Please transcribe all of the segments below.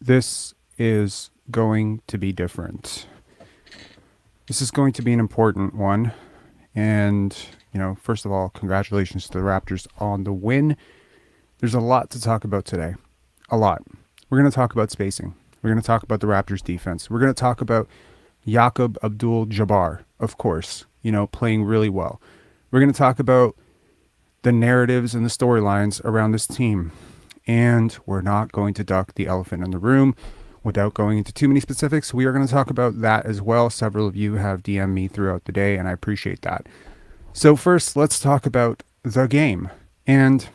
This is going to be different. This is going to be an important one. And, first of all, congratulations to the Raptors on the win. There's a lot to talk about today. A lot. We're going to talk about spacing. We're going to talk about the Raptors defense. We're going to talk about Jakob Poeltl, of course, playing really well. We're going to talk about the narratives and the storylines around this team. And we're not going to duck the elephant in the room without going into too many specifics. We are going to talk about that as well. Several of you have DM'd me throughout the day, and I appreciate that. So first, let's talk about the game. And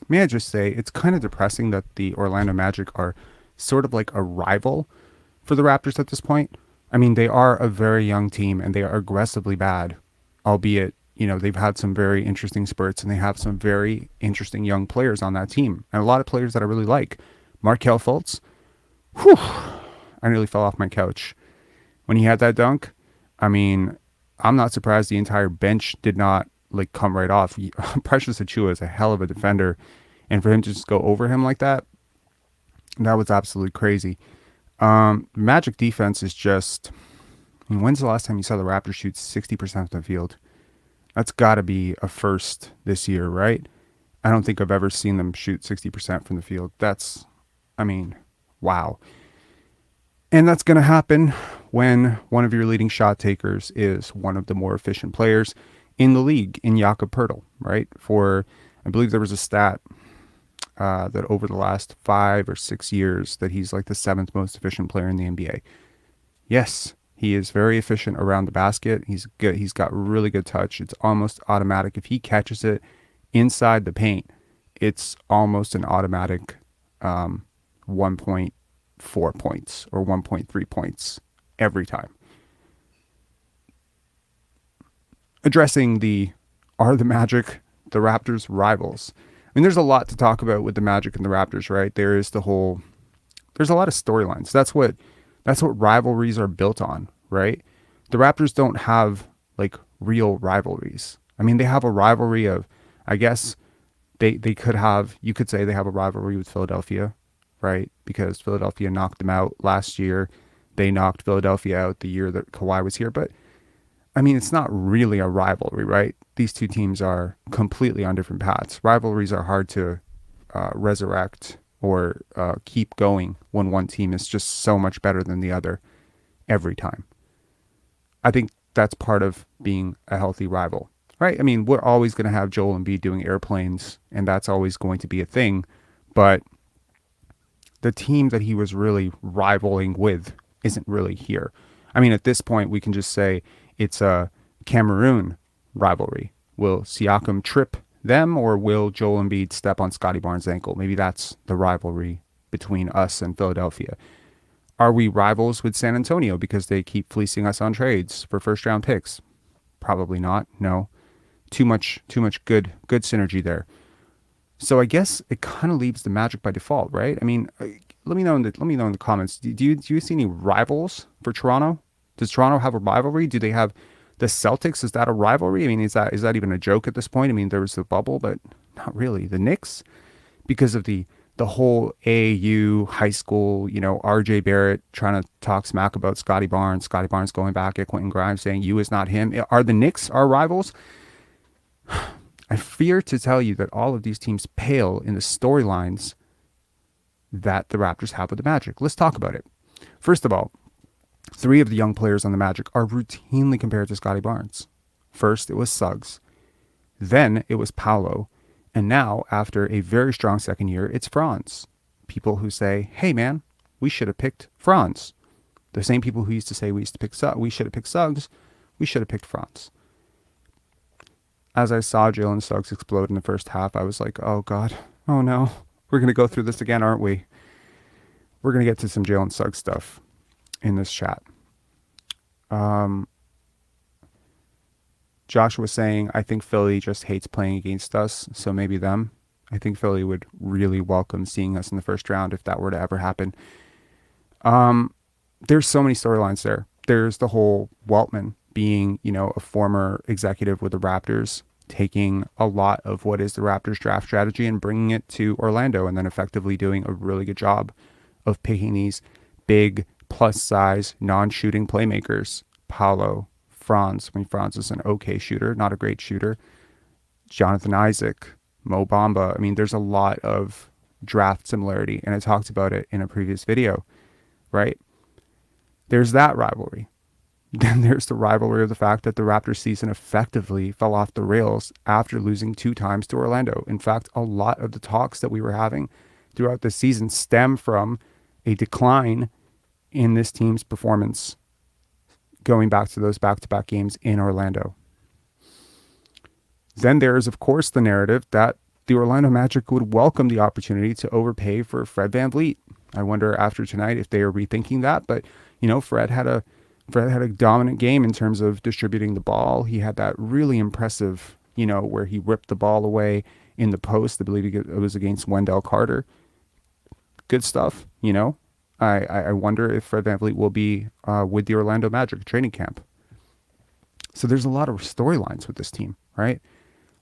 may I just say, it's kind of depressing that the Orlando Magic are sort of like a rival for the Raptors at this point. I mean, they are a very young team, and they are aggressively bad, albeit they've had some very interesting spurts, and they have some very interesting young players on that team. And a lot of players that I really like. Markelle Fultz, I nearly fell off my couch when he had that dunk. I mean, I'm not surprised the entire bench did not come right off. Precious Achiuwa is a hell of a defender. And for him to just go over him like that was absolutely crazy. Magic defense is just, when's the last time you saw the Raptors shoot 60% of the field? That's got to be a first this year, right? I don't think I've ever seen them shoot 60% from the field. Wow. And that's going to happen when one of your leading shot takers is one of the more efficient players in the league in Jakob Poeltl, right? I believe there was a stat that over the last 5 or 6 years that he's like the 7th most efficient player in the NBA. Yes, he is very efficient around the basket. He's good. He's got really good touch. It's almost automatic. If he catches it inside the paint, it's almost an automatic 1.4 points or 1.3 points every time. Addressing are the Magic the Raptors rivals? I mean, there's a lot to talk about with the Magic and the Raptors, right? There's a lot of storylines. That's what rivalries are built on, right? The Raptors don't have real rivalries. I mean, they have a rivalry of, I guess you could say they have a rivalry with Philadelphia, right? Because Philadelphia knocked them out last year. They knocked Philadelphia out the year that Kawhi was here. But I mean, it's not really a rivalry, right? These two teams are completely on different paths. Rivalries are hard to resurrect or keep going when one team is just so much better than the other every time. I think that's part of being a healthy rival, right? I mean, we're always going to have Joel Embiid doing airplanes, and that's always going to be a thing. But the team that he was really rivaling with isn't really here. I mean, at this point, we can just say it's a Cameroon rivalry. Will Siakam trip them, or will Joel Embiid step on Scottie Barnes' ankle? Maybe that's the rivalry between us and Philadelphia. Are we rivals with San Antonio because they keep fleecing us on trades for first-round picks? Probably not. No. Too much good synergy there. So I guess it kind of leaves the Magic by default, right? I mean, let me know in the comments. Do you see any rivals for Toronto? Does Toronto have a rivalry? Do they have the Celtics? Is that a rivalry? I mean, is that even a joke at this point? I mean, there was the bubble, but not really. The Knicks, because of the whole AAU high school, RJ Barrett trying to talk smack about Scottie Barnes going back at Quentin Grimes saying you is not him. Are the Knicks our rivals? I fear to tell you that all of these teams pale in the storylines that the Raptors have with the Magic. Let's talk about it. First of all, 3 of the young players on the Magic are routinely compared to Scottie Barnes. First, it was Suggs. Then it was Paolo. And now, after a very strong second year, it's Franz. People who say, hey man, we should have picked Franz. The same people who used to say we should have picked Suggs, we should have picked Franz. As I saw Jalen Suggs explode in the first half, I was like, oh God, oh no, we're going to go through this again, aren't we? We're going to get to some Jalen Suggs stuff in this chat. Josh was saying, I think Philly just hates playing against us, so maybe them. I think Philly would really welcome seeing us in the first round if that were to ever happen. There's so many storylines there. There's the whole Waltman being, a former executive with the Raptors, taking a lot of what is the Raptors draft strategy and bringing it to Orlando, and then effectively doing a really good job of picking these big plus size non-shooting playmakers. Paolo, Franz. I mean, Franz is an okay shooter, not a great shooter. Jonathan Isaac, Mo Bamba. I mean, there's a lot of draft similarity, and I talked about it in a previous video, right? There's that rivalry. Then there's the rivalry of the fact that the Raptors season effectively fell off the rails after losing 2 times to Orlando. In fact, a lot of the talks that we were having throughout the season stem from a decline in this team's performance going back to those back-to-back games in Orlando. Then there is, of course, the narrative that the Orlando Magic would welcome the opportunity to overpay for Fred VanVleet. I wonder after tonight if they are rethinking that. But, Fred had a dominant game in terms of distributing the ball. He had that really impressive, where he ripped the ball away in the post. I believe it was against Wendell Carter. Good stuff, I wonder if Fred VanVleet will be with the Orlando Magic training camp. So there's a lot of storylines with this team, right?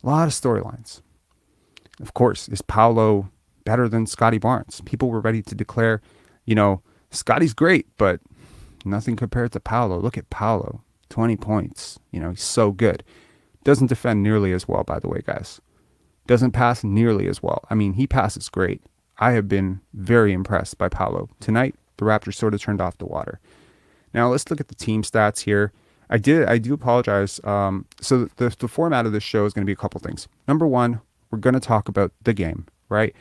A lot of storylines. Of course, is Paolo better than Scottie Barnes? People were ready to declare, Scottie's great, but nothing compared to Paolo. Look at Paolo, 20 points. He's so good. Doesn't defend nearly as well, by the way, guys. Doesn't pass nearly as well. I mean, he passes great. I have been very impressed by Paolo. Tonight, the Raptors sort of turned off the water. Now, let's look at the team stats here. I do apologize. So the format of this show is going to be a couple things. Number one, we're going to talk about the game, right?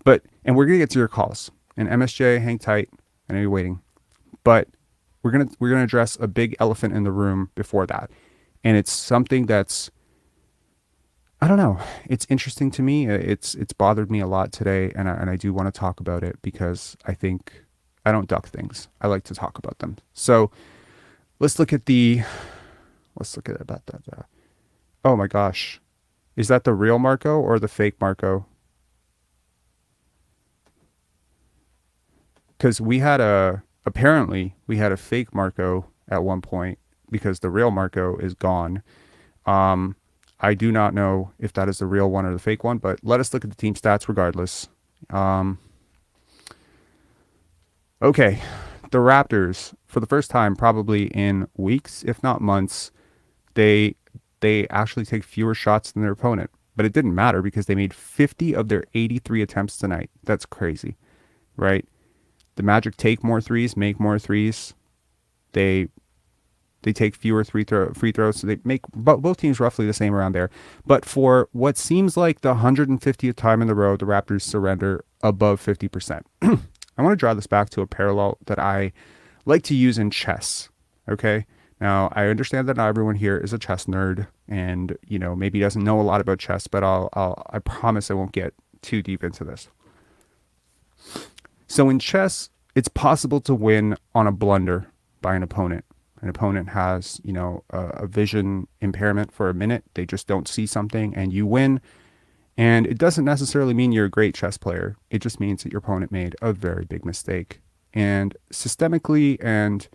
And we're going to get to your calls. And MSJ, hang tight. I know you're waiting. But we're gonna address a big elephant in the room before that. And it's something that's, I don't know, it's interesting to me. It's bothered me a lot today, and I do want to talk about it because I think I don't duck things. I like to talk about them. So let's look at about that. Oh my gosh. Is that the real Marco or the fake Marco? Because apparently we had a fake Marco at one point because the real Marco is gone. I do not know if that is the real one or the fake one, but let us look at the team stats regardless. Okay, the Raptors, for the first time probably in weeks, if not months, they actually take fewer shots than their opponent. But it didn't matter because they made 50 of their 83 attempts tonight. That's crazy, right? The Magic take more threes, make more threes. They take fewer free throws, so they make both teams roughly the same around there. But for what seems like the 150th time in a row, the Raptors surrender above 50%. I want to draw this back to a parallel that I like to use in chess. Okay, now I understand that not everyone here is a chess nerd, and maybe doesn't know a lot about chess, but I promise I won't get too deep into this. So in chess, it's possible to win on a blunder by an opponent. An opponent has, a vision impairment for a minute. They just don't see something and you win. And it doesn't necessarily mean you're a great chess player. It just means that your opponent made a very big mistake. And systemically and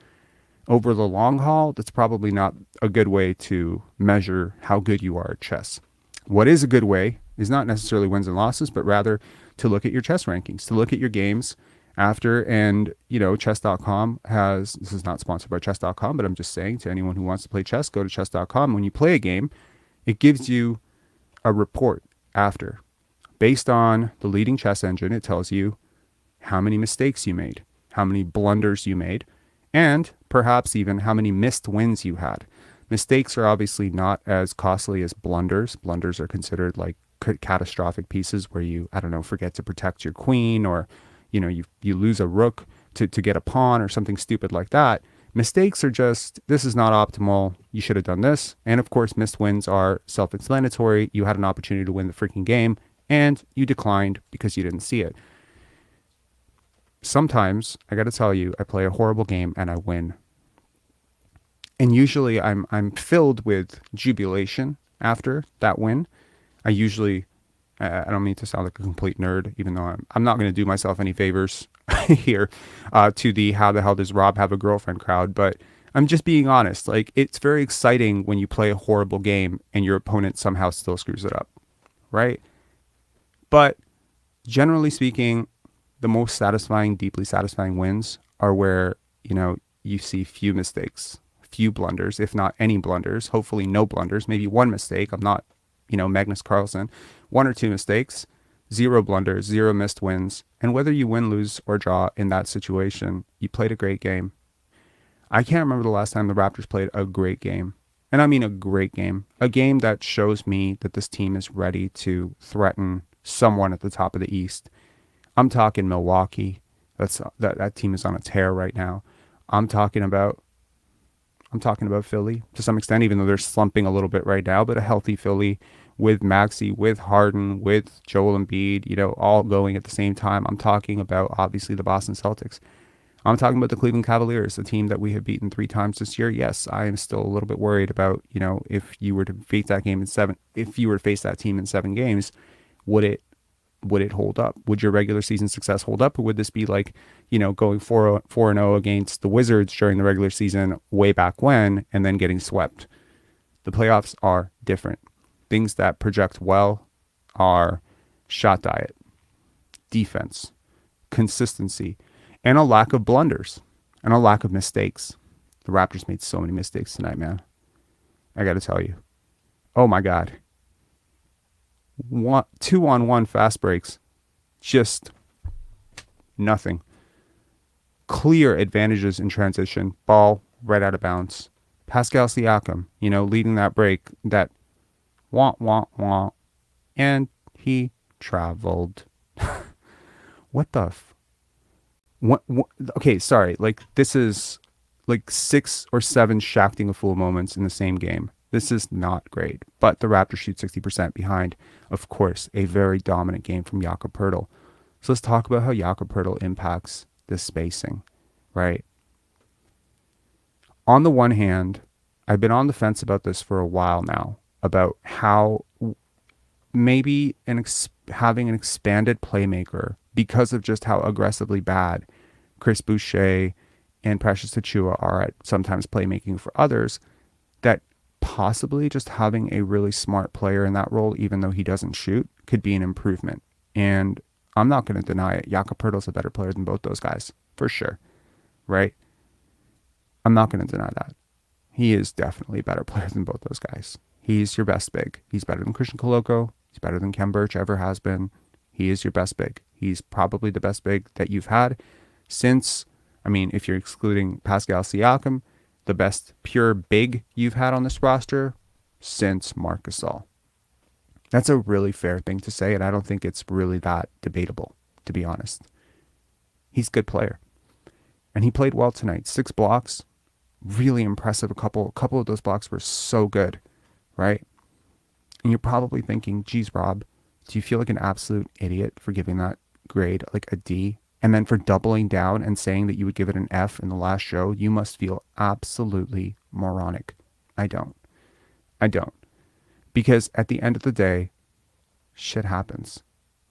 over the long haul, that's probably not a good way to measure how good you are at chess. What is a good way is not necessarily wins and losses, but rather to look at your chess rankings, to look at your games after. And, chess.com this is not sponsored by chess.com, but I'm just saying to anyone who wants to play chess, go to chess.com. When you play a game, it gives you a report after. Based on the leading chess engine, it tells you how many mistakes you made, how many blunders you made, and perhaps even how many missed wins you had. Mistakes are obviously not as costly as blunders. Blunders are considered like catastrophic pieces where you, forget to protect your queen, or, you lose a rook to get a pawn or something stupid like that. Mistakes are just, this is not optimal. You should have done this. And of course, missed wins are self-explanatory. You had an opportunity to win the freaking game and you declined because you didn't see it. Sometimes, I got to tell you, I play a horrible game and I win. And usually I'm filled with jubilation after that win. I don't mean to sound like a complete nerd, even though I'm not going to do myself any favors here to the how the hell does Rob have a girlfriend crowd. But I'm just being honest. Like, it's very exciting when you play a horrible game and your opponent somehow still screws it up, right? But generally speaking, the most satisfying, deeply satisfying wins are where, you see few mistakes, few blunders, if not any blunders, hopefully no blunders, maybe one mistake. I'm not, Magnus Carlsen, one or two mistakes, zero blunders, zero missed wins. And whether you win, lose, or draw in that situation, you played a great game. I can't remember the last time the Raptors played a great game. And I mean a great game. A game that shows me that this team is ready to threaten someone at the top of the East. I'm talking Milwaukee. That team is on a tear right now. I'm talking about Philly to some extent, even though they're slumping a little bit right now, but a healthy Philly with Maxey, with Harden, with Joel Embiid, all going at the same time. I'm talking about, obviously, the Boston Celtics. I'm talking about the Cleveland Cavaliers, a team that we have beaten 3 times this year. Yes, I am still a little bit worried about, if you were to face that team in 7 games, would it hold up? Would your regular season success hold up? Or would this be like, going 4-0 against the Wizards during the regular season way back when and then getting swept? The playoffs are different. Things that project well are shot diet, defense, consistency, and a lack of blunders and a lack of mistakes. The Raptors made so many mistakes tonight, man. I got to tell you. Oh my God. 2-on-1 fast breaks. Just nothing. Clear advantages in transition. Ball right out of bounds. Pascal Siakam, leading that break. That wah. And he traveled. What the What, okay, sorry. Like, this is like 6 or 7 shacking a fool moments in the same game. This is not great. But the Raptors shoot 60% behind, of course, a very dominant game from Jakob Poeltl. So let's talk about how Jakob Poeltl impacts the spacing, right? On the one hand, I've been on the fence about this for a while now, about how maybe having an expanded playmaker, because of just how aggressively bad Chris Boucher and Precious Achiuwa are at sometimes playmaking for others, that possibly just having a really smart player in that role, even though he doesn't shoot, could be an improvement. And I'm not going to deny it. Jakob Poeltl's a better player than both those guys, for sure, right? I'm not going to deny that. He is definitely a better player than both those guys. He's your best big. He's better than Christian Koloko. He's better than Khem Birch ever has been. He is your best big. He's probably the best big that you've had since, if you're excluding Pascal Siakam, the best pure big you've had on this roster since Marc Gasol. That's a really fair thing to say, and I don't think it's really that debatable, to be honest. He's a good player. And he played well tonight. 6 blocks, really impressive. A couple of those blocks were so good, right? And you're probably thinking, geez, Rob, do you feel like an absolute idiot for giving that grade like a D? And then for doubling down and saying that you would give it an F in the last show? You must feel absolutely moronic. I don't. Because at the end of the day, shit happens.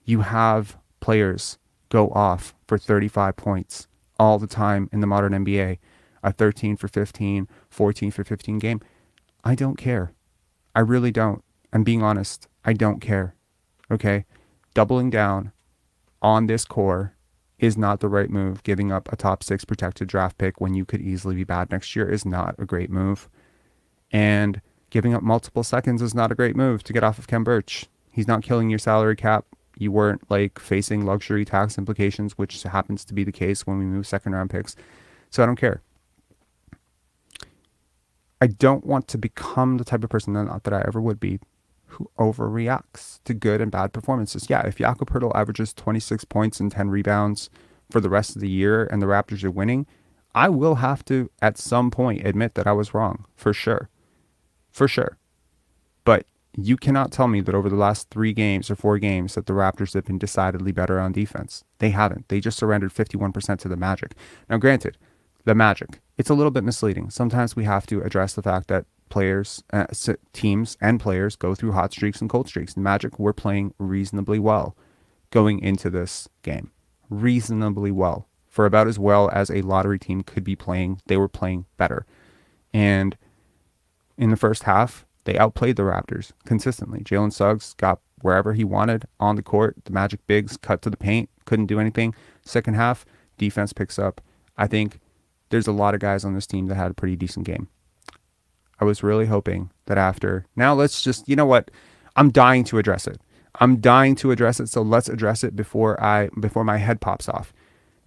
You have players go off for 35 points all the time in the modern NBA. A 13 for 15, 14 for 15 game. I don't care. I really don't. I'm being honest. I don't care. Okay? Doubling down on this core is not the right move. Giving up a top 6 protected draft pick when you could easily be bad next year is not a great move. And giving up multiple seconds is not a great move to get off of Khem Birch. He's not killing your salary cap. You weren't facing luxury tax implications, which happens to be the case when we move second round picks. So I don't care. I don't want to become the type of person, not that I ever would be, who overreacts to good and bad performances. Yeah, if Jakob Poeltl averages 26 points and 10 rebounds for the rest of the year and the Raptors are winning, I will have to, at some point, admit that I was wrong, for sure. For sure. But you cannot tell me that over the last 3 games or 4 games that the Raptors have been decidedly better on defense. They haven't. They just surrendered 51% to the Magic. Now, granted, the Magic, it's a little bit misleading. Sometimes we have to address the fact that players, teams and players go through hot streaks and cold streaks. The Magic were playing reasonably well going into this game. Reasonably well. For about as well as a lottery team could be playing, they were playing better. And in the first half, they outplayed the Raptors consistently. Jalen Suggs got wherever he wanted on the court. The Magic bigs cut to the paint, couldn't do anything. Second half, defense picks up. I think there's a lot of guys on this team that had a pretty decent game. I was really hoping that after, now let's just, you know what? I'm dying to address it. So let's address it before my head pops off.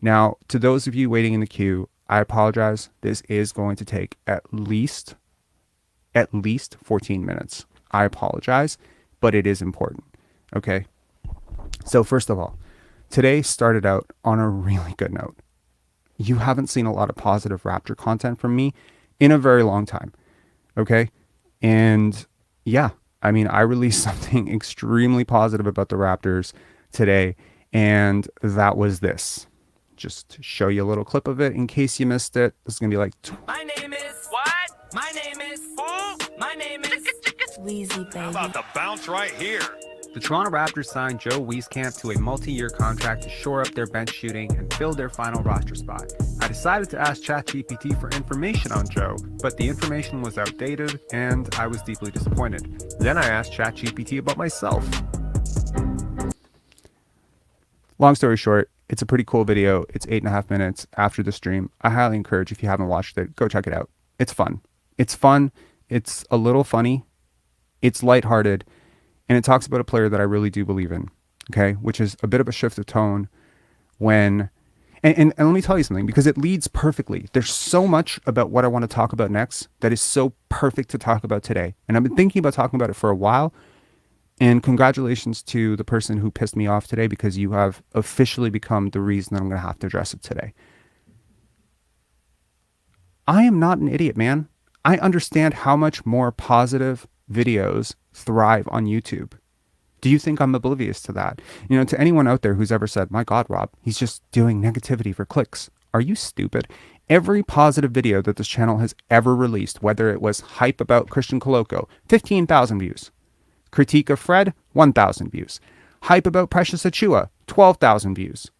Now, to those of you waiting in the queue, I apologize. This is going to take at least 14 minutes. I apologize, but it is important. Okay. So first of all, today started out on a really good note. You haven't seen a lot of positive Raptor content from me in a very long time. Okay. And yeah, I mean, I released something extremely positive about the Raptors today, and that was this. Just to show you a little clip of it in case you missed it. This is going to be like... My name is... What? My name is... Who? My name is... Weezy, baby. How about the bounce right here? The Toronto Raptors signed Joe Wieskamp to a multi-year contract to shore up their bench shooting and fill their final roster spot. I decided to ask ChatGPT for information on Joe, but the information was outdated and I was deeply disappointed. Then I asked ChatGPT about myself. Long story short, it's a pretty cool video. It's 8.5 minutes after the stream. I highly encourage, if you haven't watched it, go check it out. It's fun. It's a little funny. It's lighthearted. And it talks about a player that I really do believe in, okay, which is a bit of a shift of tone when, and let me tell you something, because it leads perfectly. There's so much about what I want to talk about next that is so perfect to talk about today. And I've been thinking about talking about it for a while. And congratulations to the person who pissed me off today, because you have officially become the reason that I'm going to have to address it today. I am not an idiot, man. I understand how much more positive videos thrive on YouTube. Do you think I'm oblivious to that? You know, to anyone out there who's ever said, my God, Rob, he's just doing negativity for clicks. Are you stupid? Every positive video that this channel has ever released, whether it was hype about Christian Coloco, 15,000 views. Critique of Fred, 1,000 views. Hype about Precious Achua, 12,000 views.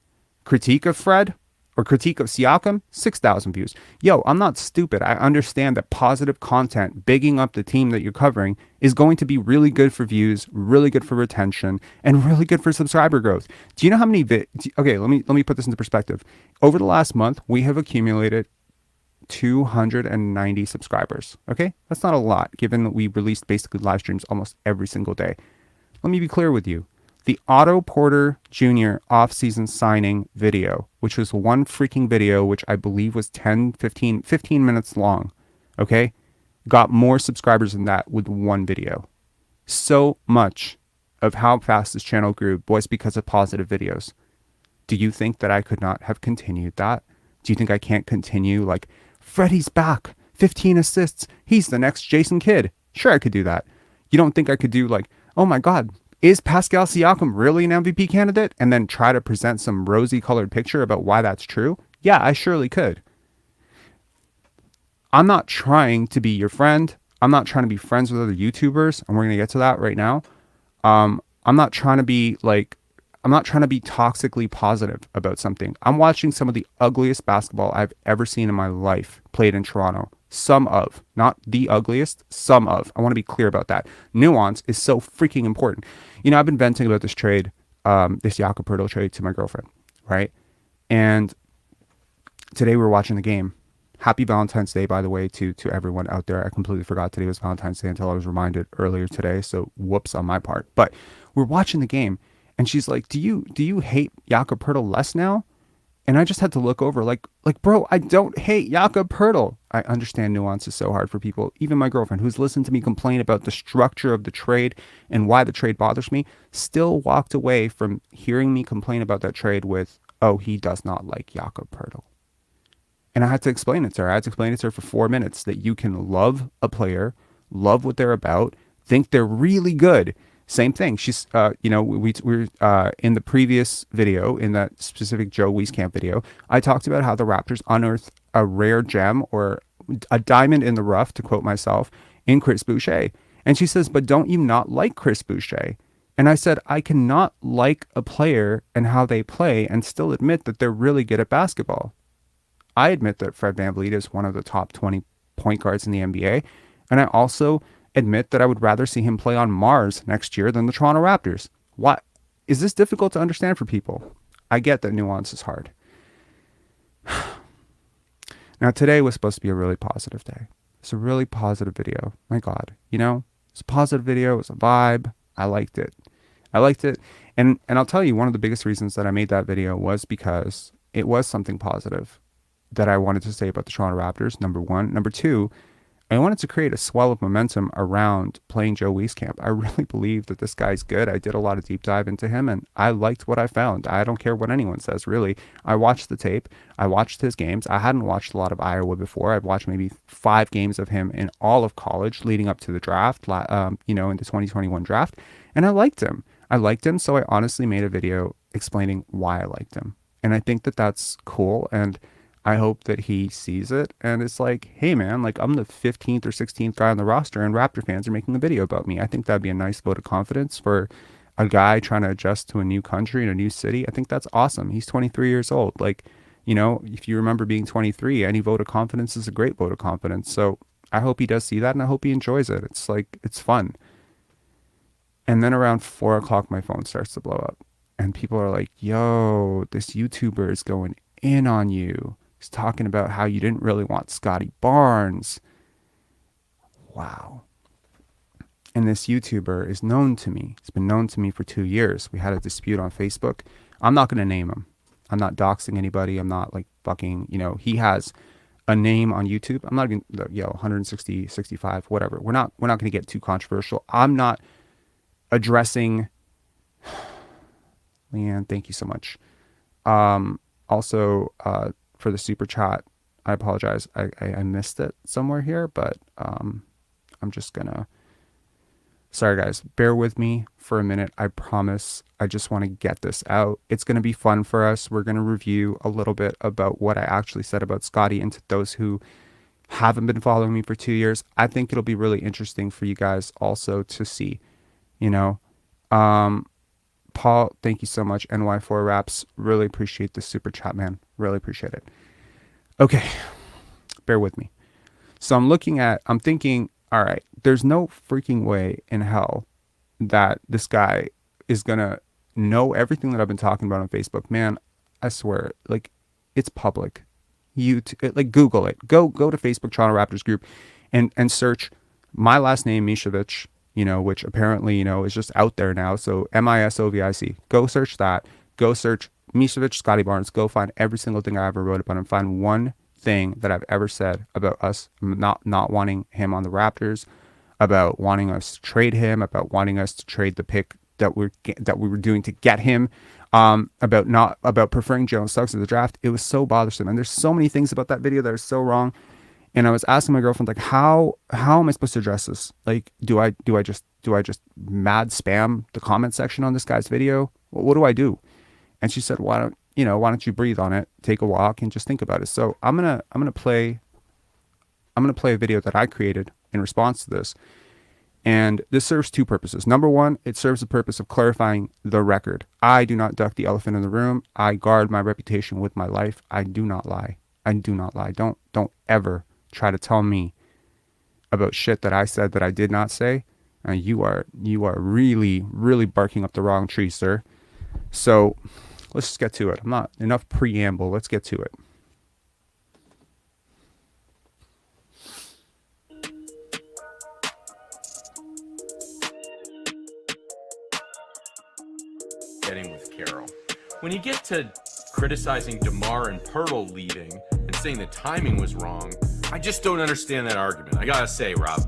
Critique of Fred or critique of Siakam, 6,000 views. Yo, I'm not stupid. I understand that positive content, bigging up the team that you're covering, is going to be really good for views, really good for retention, and really good for subscriber growth. Do you know how many okay, let me put this into perspective. Over the last month, we have accumulated 290 subscribers. Okay, that's not a lot given that we released basically live streams almost every single day. Let me be clear with you. The Otto Porter Jr. off-season signing video, which was one freaking video, which I believe was 15 minutes long, okay, got more subscribers than that with one video. So much of how fast this channel grew was because of positive videos. Do you think that I could not have continued that? Do you think I can't continue like, Freddie's back, 15 assists, he's the next Jason Kidd? Sure, I could do that. You don't think I could do like, oh my God, is Pascal Siakam really an MVP candidate? And then try to present some rosy colored picture about why that's true? Yeah, I surely could. I'm not trying to be your friend. I'm not trying to be friends with other YouTubers, and we're going to get to that right now. I'm not trying to be toxically positive about something. I'm watching some of the ugliest basketball I've ever seen in my life played in Toronto. Some of, not the ugliest, some of. I want to be clear about that. Nuance is so freaking important. You know, I've been venting about this trade, this Jakob Poeltl trade to my girlfriend, right? And today we were watching the game. Happy Valentine's Day, by the way, to everyone out there. I completely forgot today was Valentine's Day until I was reminded earlier today. So whoops on my part. But we're watching the game. And she's like, do you hate Jakob Poeltl less now? And I just had to look over like, bro, I don't hate Jakob Poeltl. I understand nuance is so hard for people. Even my girlfriend, who's listened to me complain about the structure of the trade and why the trade bothers me, still walked away from hearing me complain about that trade with, oh, he does not like Jakob Poeltl. And I had to explain it to her. I had to explain it to her for 4 minutes that you can love a player, love what they're about, think they're really good. Same thing. She's, we're in the previous video, in that specific Joe Wieskamp video, I talked about how the Raptors unearthed a rare gem or a diamond in the rough, to quote myself, in Chris Boucher. And she says, but don't you not like Chris Boucher? And I said, I cannot like a player and how they play and still admit that they're really good at basketball. I admit that Fred VanVleet is one of the top 20 point guards in the NBA. And I also admit that I would rather see him play on Mars next year than the Toronto Raptors. What? Is this difficult to understand for people? I get that nuance is hard. Now, today was supposed to be a really positive day. It's a really positive video. My God, it's a positive video. It's a vibe. I liked it. And I'll tell you, one of the biggest reasons that I made that video was because it was something positive that I wanted to say about the Toronto Raptors, number one. Number two, I wanted to create a swell of momentum around playing Joe Wieskamp. I really believe that this guy's good. I did a lot of deep dive into him, and I liked what I found. I don't care what anyone says, really. I watched the tape. I watched his games. I hadn't watched a lot of Iowa before. I'd watched maybe 5 games of him in all of college leading up to the draft, in the 2021 draft, and I liked him. So I honestly made a video explaining why I liked him. And I think that that's cool, and I hope that he sees it and it's like, hey man, like I'm the 15th or 16th guy on the roster and Raptor fans are making a video about me. I think that'd be a nice vote of confidence for a guy trying to adjust to a new country and a new city. I think that's awesome. He's 23 years old. Like, if you remember being 23, any vote of confidence is a great vote of confidence. So I hope he does see that and I hope he enjoys it. It's like, it's fun. And then around 4 o'clock, my phone starts to blow up and people are like, yo, this YouTuber is going in on you. He's talking about how you didn't really want Scottie Barnes. Wow. And this YouTuber is known to me. He's been known to me for 2 years. We had a dispute on Facebook. I'm not going to name him. I'm not doxing anybody. I'm not like fucking, he has a name on YouTube. I'm not even, 160, 65, whatever. We're not going to get too controversial. I'm not addressing, Leanne, thank you so much. Also, for the super chat, I apologize. I missed it somewhere here, but I'm just gonna, sorry guys, bear with me for a minute. I promise. I just want to get this out. It's going to be fun for us. We're going to review a little bit about what I actually said about Scottie, and to those who haven't been following me for 2 years, I think it'll be really interesting for you guys also to see, Paul, thank you so much. NY4 Raps, really appreciate the super chat, man. Really appreciate it. Okay, bear with me. So I'm thinking, all right, there's no freaking way in hell that this guy is gonna know everything that I've been talking about on Facebook. Man, I swear, like, it's public. Google it. Go to Facebook Toronto Raptors group and search my last name, Mishovic, which apparently, is just out there now. So MISOVIC. Go search that. Go search Mishovic, Scottie Barnes. Go find every single thing I ever wrote about him. Find one thing that I've ever said about us not wanting him on the Raptors, about wanting us to trade him, about wanting us to trade the pick that we were doing to get him, about preferring Jalen Suggs to the draft. It was so bothersome, and there's so many things about that video that are so wrong. And I was asking my girlfriend, like, how am I supposed to address this? Like, do I just mad spam the comment section on this guy's video? What do I do? And she said, why don't you breathe on it, take a walk, and just think about it. So I'm gonna play a video that I created in response to this. And this serves 2 purposes. Number one, it serves the purpose of clarifying the record. I do not duck the elephant in the room. I guard my reputation with my life. I do not lie. Don't ever try to tell me about shit that I said that I did not say. You are really, really barking up the wrong tree, sir. So let's just get to it. I'm not enough preamble. Let's get to it. Getting with Carroll. When you get to criticizing DeMar and Poeltl leaving and saying the timing was wrong, I just don't understand that argument. I gotta say, Rob,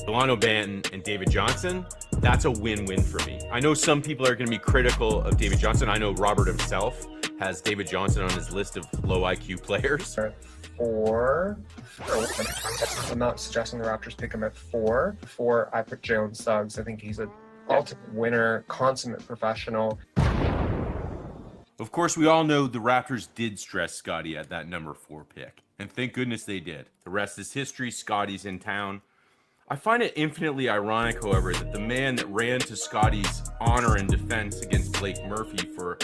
Delano Banton and David Johnson, that's a win-win for me. I know some people are going to be critical of David Johnson. I know Robert himself has David Johnson on his list of low IQ players. 4. I'm not suggesting the Raptors pick him at 4. 4, I put Jalen Suggs. I think he's an ultimate winner, consummate professional. Of course, we all know the Raptors did stress Scottie at that number 4 pick. And thank goodness they did. The rest is history. Scottie's in town. I find it infinitely ironic, however, that the man that ran to Scottie's honor and defense against Blake Murphy for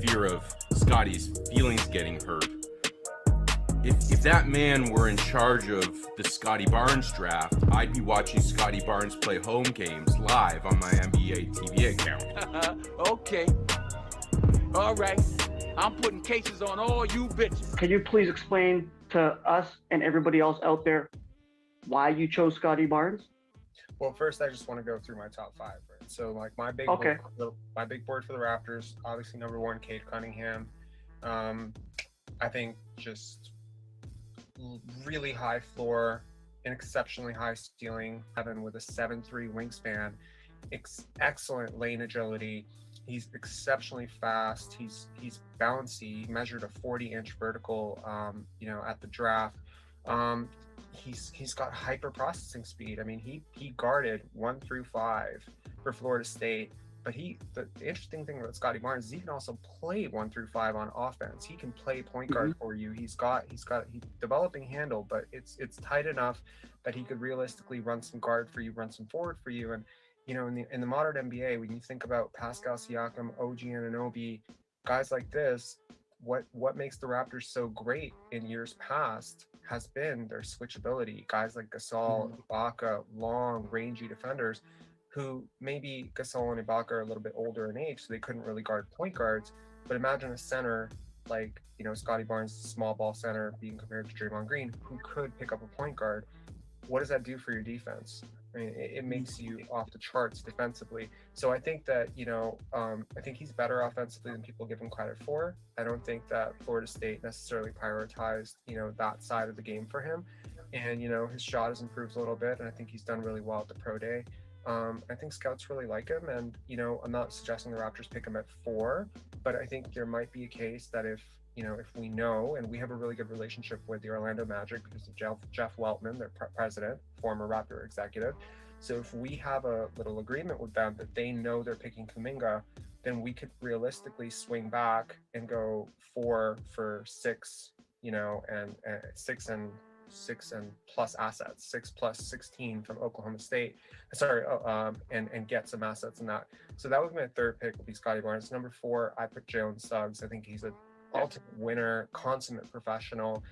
fear of Scottie's feelings getting hurt, if that man were in charge of the Scottie Barnes draft, I'd be watching Scottie Barnes play home games live on my NBA TV account. Okay. All right. I'm putting cases on all you bitches. Can you please explain to us and everybody else out there why you chose Scottie Barnes? Well, first, I just want to go through my top 5. Right? So, like my big Okay. board for the Raptors, obviously number 1, Cade Cunningham. I think just really high floor, an exceptionally high ceiling, Evan with a 7'3" wingspan, excellent lane agility. He's exceptionally fast. He's bouncy. He measured a 40-inch vertical, at the draft. He's got hyper processing speed. I mean, he guarded 1 through 5 for Florida State. But the interesting thing about Scottie Barnes is he can also play 1 through 5 on offense. He can play point guard for you. He's developing handle, but it's tight enough that he could realistically run some guard for you, run some forward for you. And in the modern NBA, when you think about Pascal Siakam, OG Anunoby, guys like this, what makes the Raptors so great in years past has been their switchability. Guys like Gasol, Ibaka, long, rangy defenders who maybe Gasol and Ibaka are a little bit older in age, so they couldn't really guard point guards. But imagine a center like, Scottie Barnes, small ball center, being compared to Draymond Green, who could pick up a point guard. What does that do for your defense? I mean, it makes you off the charts defensively. So I think that, I think he's better offensively than people give him credit for. I don't think that Florida State necessarily prioritized, that side of the game for him. And, his shot has improved a little bit, and I think he's done really well at the pro day. I think scouts really like him, and I'm not suggesting the Raptors pick him at 4, but I think there might be a case that if we know, and we have a really good relationship with the Orlando Magic because of Jeff Weltman, their president, former Raptor executive. So if we have a little agreement with them that they know they're picking Kuminga, then we could realistically swing back and go 4 for 6, and 6 and plus assets, 6 plus 16 from Oklahoma State. And get some assets in that. So that would be my 3rd pick, would be Scottie Barnes. Number 4, I put Jalen Suggs. I think he's an ultimate winner, consummate professional.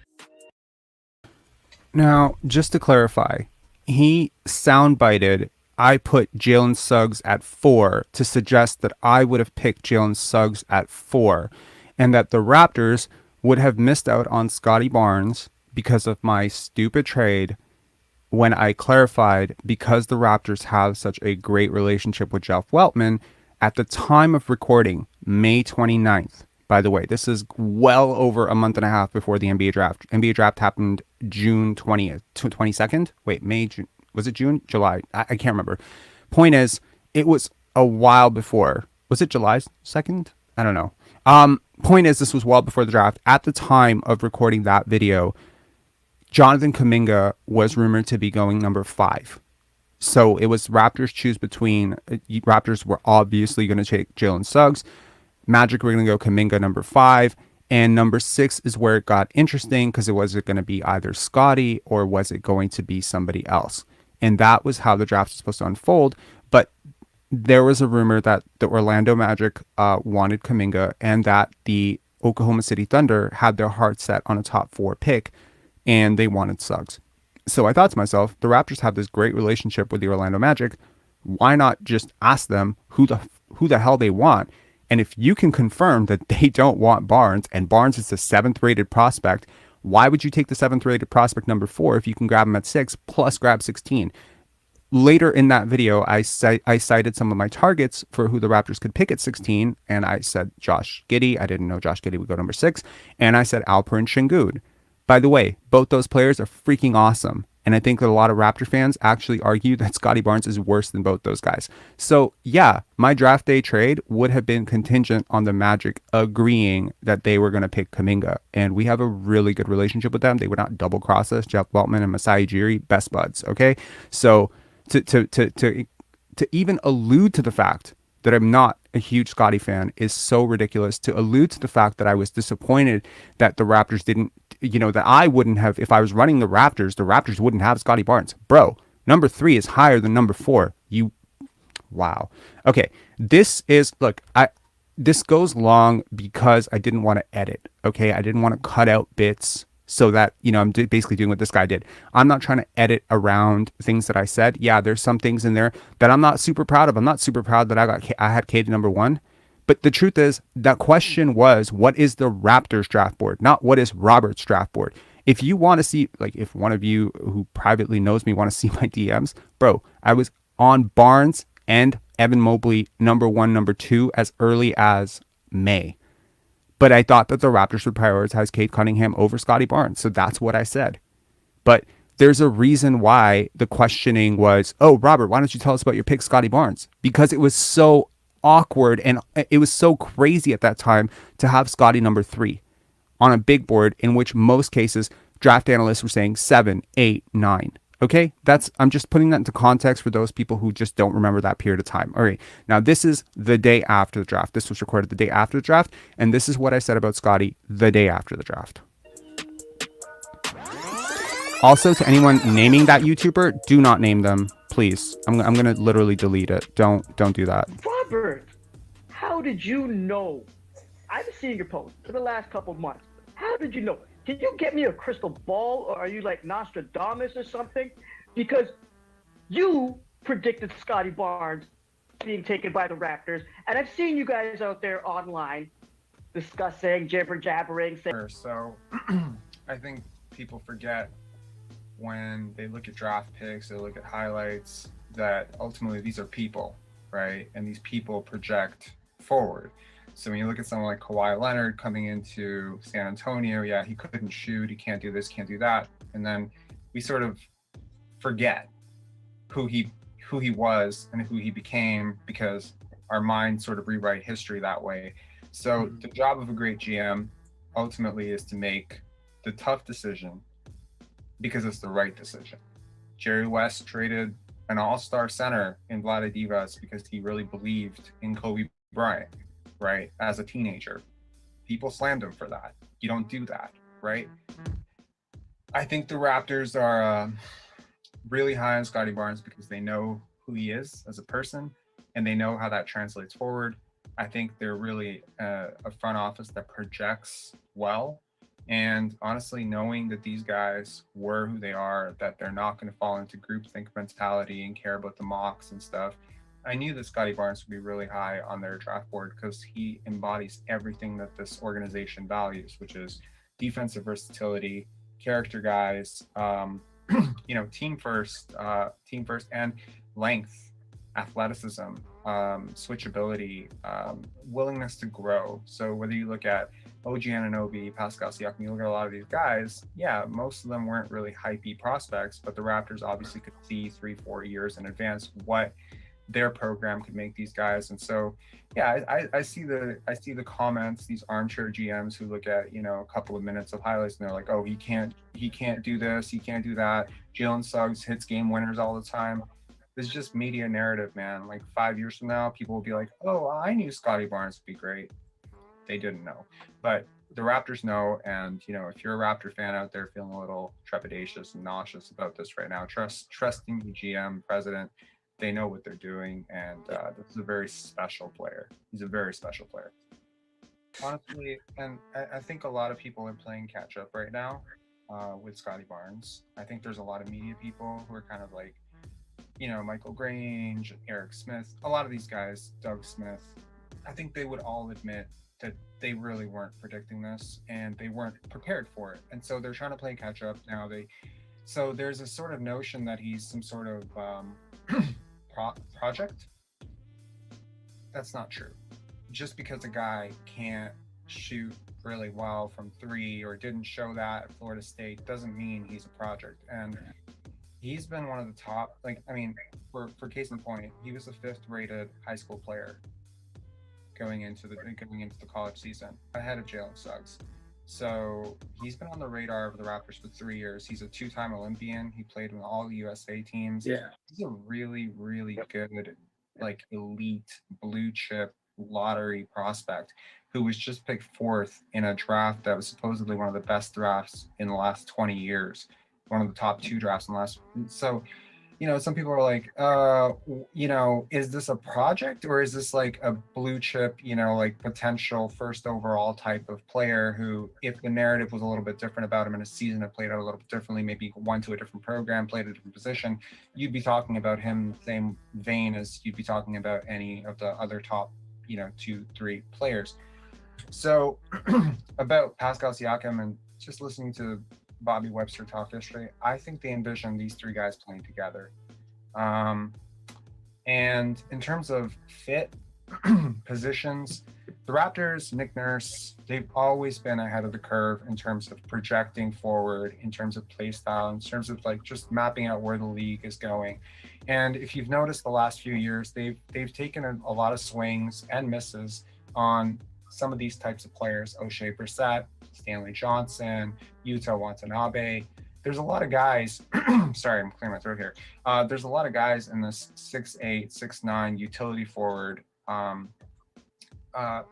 Now, just to clarify, he soundbited, I put Jalen Suggs at 4 to suggest that I would have picked Jalen Suggs at 4, and that the Raptors would have missed out on Scottie Barnes because of my stupid trade, when I clarified, because the Raptors have such a great relationship with Jeff Weltman, at the time of recording, May 29th. By the way, this is well over a month and a half before the NBA draft. NBA draft happened June 20th, 22nd. Wait, May, June, was it June? July? I can't remember. Point is, it was a while before. Was it July 2nd? I don't know. Point is, this was well before the draft. At the time of recording that video, Jonathan Kuminga was rumored to be going number 5. So it was Raptors choose between, Raptors were obviously going to take Jalen Suggs. Magic were going to go Kuminga number 5. And number 6 is where it got interesting, because it was going to be either Scottie or was it going to be somebody else? And that was how the draft was supposed to unfold. But there was a rumor that the Orlando Magic wanted Kuminga, and that the Oklahoma City Thunder had their heart set on a top 4 pick, and they wanted Suggs. So I thought to myself, the Raptors have this great relationship with the Orlando Magic. Why not just ask them who the hell they want? And if you can confirm that they don't want Barnes, and Barnes is the 7th rated prospect, why would you take the 7th rated prospect number 4 if you can grab him at 6 plus grab 16? Later in that video, I cited some of my targets for who the Raptors could pick at 16, and I said Josh Giddey. I didn't know Josh Giddey would go number 6, and I said Alperen Şengün. By the way, both those players are freaking awesome. And I think that a lot of Raptor fans actually argue that Scottie Barnes is worse than both those guys. So yeah, my draft day trade would have been contingent on the Magic agreeing that they were going to pick Kuminga. And we have a really good relationship with them. They would not double cross us. Jeff Weltman and Masai Ujiri, best buds. Okay. So to even allude to the fact that I'm not a huge Scottie fan is so ridiculous. To allude to the fact that I was disappointed that the Raptors didn't, that I wouldn't have, if I was running the Raptors wouldn't have Scottie Barnes. Bro, number 3 is higher than number 4. Wow. Okay. This goes long because I didn't want to edit. Okay. I didn't want to cut out bits so that, I'm basically doing what this guy did. I'm not trying to edit around things that I said. Yeah, there's some things in there that I'm not super proud of. I'm not super proud that I had Cade number 1, But the truth is, that question was, what is the Raptors draft board, not what is Robert's draft board. If you want to see, like, if one of you who privately knows me want to see my DMs, bro, I was on Barnes and Evan Mobley number 1, number 2 as early as May. But I thought that the Raptors would prioritize Cade Cunningham over Scottie Barnes. So that's what I said. But there's a reason why the questioning was, oh, Robert, why don't you tell us about your pick, Scottie Barnes? Because it was so awkward and it was so crazy at that time to have Scottie number 3 on a big board in which most cases draft analysts were saying 7, 8, 9. Okay, I'm just putting that into context for those people who just don't remember that period of time. All right, now this is the day after the draft. This was recorded the day after the draft, and this is what I said about Scottie the day after the draft. Also, to anyone naming that YouTuber, do not name them, please. I'm gonna literally delete it. Don't do that. Robert, how did you know? I've been seeing your posts for the last couple of months. How did you know? Did you get me a crystal ball, or are you like Nostradamus or something? Because you predicted Scottie Barnes being taken by the Raptors, and I've seen you guys out there online discussing, jibber-jabbering. So I think people forget when they look at draft picks, they look at highlights, that ultimately these are people, right? And these people project forward. So when you look at someone like Kawhi Leonard coming into San Antonio, yeah, he couldn't shoot, he can't do this, can't do that. And then we sort of forget who he was and who he became because our minds sort of rewrite history that way. So the job of a great GM ultimately is to make the tough decision because it's the right decision. Jerry West traded an all-star center in Vlade Divac because he really believed in Kobe Bryant, right? As a teenager. People slammed him for that. You don't do that, right? I think the Raptors are really high on Scottie Barnes because they know who he is as a person and they know how that translates forward. I think they're really a front office that projects well. And honestly, knowing that these guys were who they are, that they're not going to fall into groupthink mentality and care about the mocks and stuff, I knew that Scottie Barnes would be really high on their draft board because he embodies everything that this organization values, which is defensive versatility, character guys, team first, and length, athleticism, switchability, willingness to grow. So whether you look at OG Anunoby, Pascal Siakam, you look at a lot of these guys, yeah, most of them weren't really hypey prospects, but the Raptors obviously could see 3-4 years in advance what their program could make these guys. And so, yeah, I see the comments, these armchair GMs who look at, a couple of minutes of highlights and they're like, oh, he can't do this, he can't do that. Jalen Suggs hits game winners all the time. This is just media narrative, man. Like 5 years from now, people will be like, oh, I knew Scottie Barnes would be great. They didn't know, but the Raptors know. And, if you're a Raptor fan out there feeling a little trepidatious and nauseous about this right now, trusting the GM, president, they know what they're doing. And this is a very special player. He's a very special player. Honestly, and I think a lot of people are playing catch up right now with Scottie Barnes. I think there's a lot of media people who are kind of like, Michael Grange, Eric Smith, a lot of these guys, Doug Smith, I think they would all admit that they really weren't predicting this and they weren't prepared for it. And so they're trying to play catch up now. So there's a sort of notion that he's some sort of project. That's not true. Just because a guy can't shoot really well from 3 or didn't show that at Florida State doesn't mean he's a project. And he's been one of the top, for case in point, he was the 5th rated high school player going into the college season ahead of Jalen Suggs. So he's been on the radar of the Raptors for 3 years. He's a 2-time Olympian. He played in all USA teams. Yeah. He's a really, really good, elite blue chip lottery prospect who was just picked 4th in a draft that was supposedly one of the best drafts in the last 20 years. One of the top 2 drafts in the last. So, some people are like, is this a project or is this like a blue chip, potential first overall type of player who, if the narrative was a little bit different about him in a season, that played out a little bit differently, maybe went to a different program, played a different position, you'd be talking about him the same vein as you'd be talking about any of the other top 2, 3 players. So about Pascal Siakam and just listening to Bobby Webster talk yesterday, I think they envision these 3 guys playing together. And in terms of fit, positions, the Raptors, Nick Nurse, they've always been ahead of the curve in terms of projecting forward, in terms of play style, in terms of like just mapping out where the league is going. And if you've noticed the last few years, they've taken a lot of swings and misses on some of these types of players: O'Shea Brissett, Stanley Johnson, Yuta Watanabe. There's a lot of guys. Sorry, I'm clearing my throat here. There's a lot of guys in this 6'8", 6'9" utility forward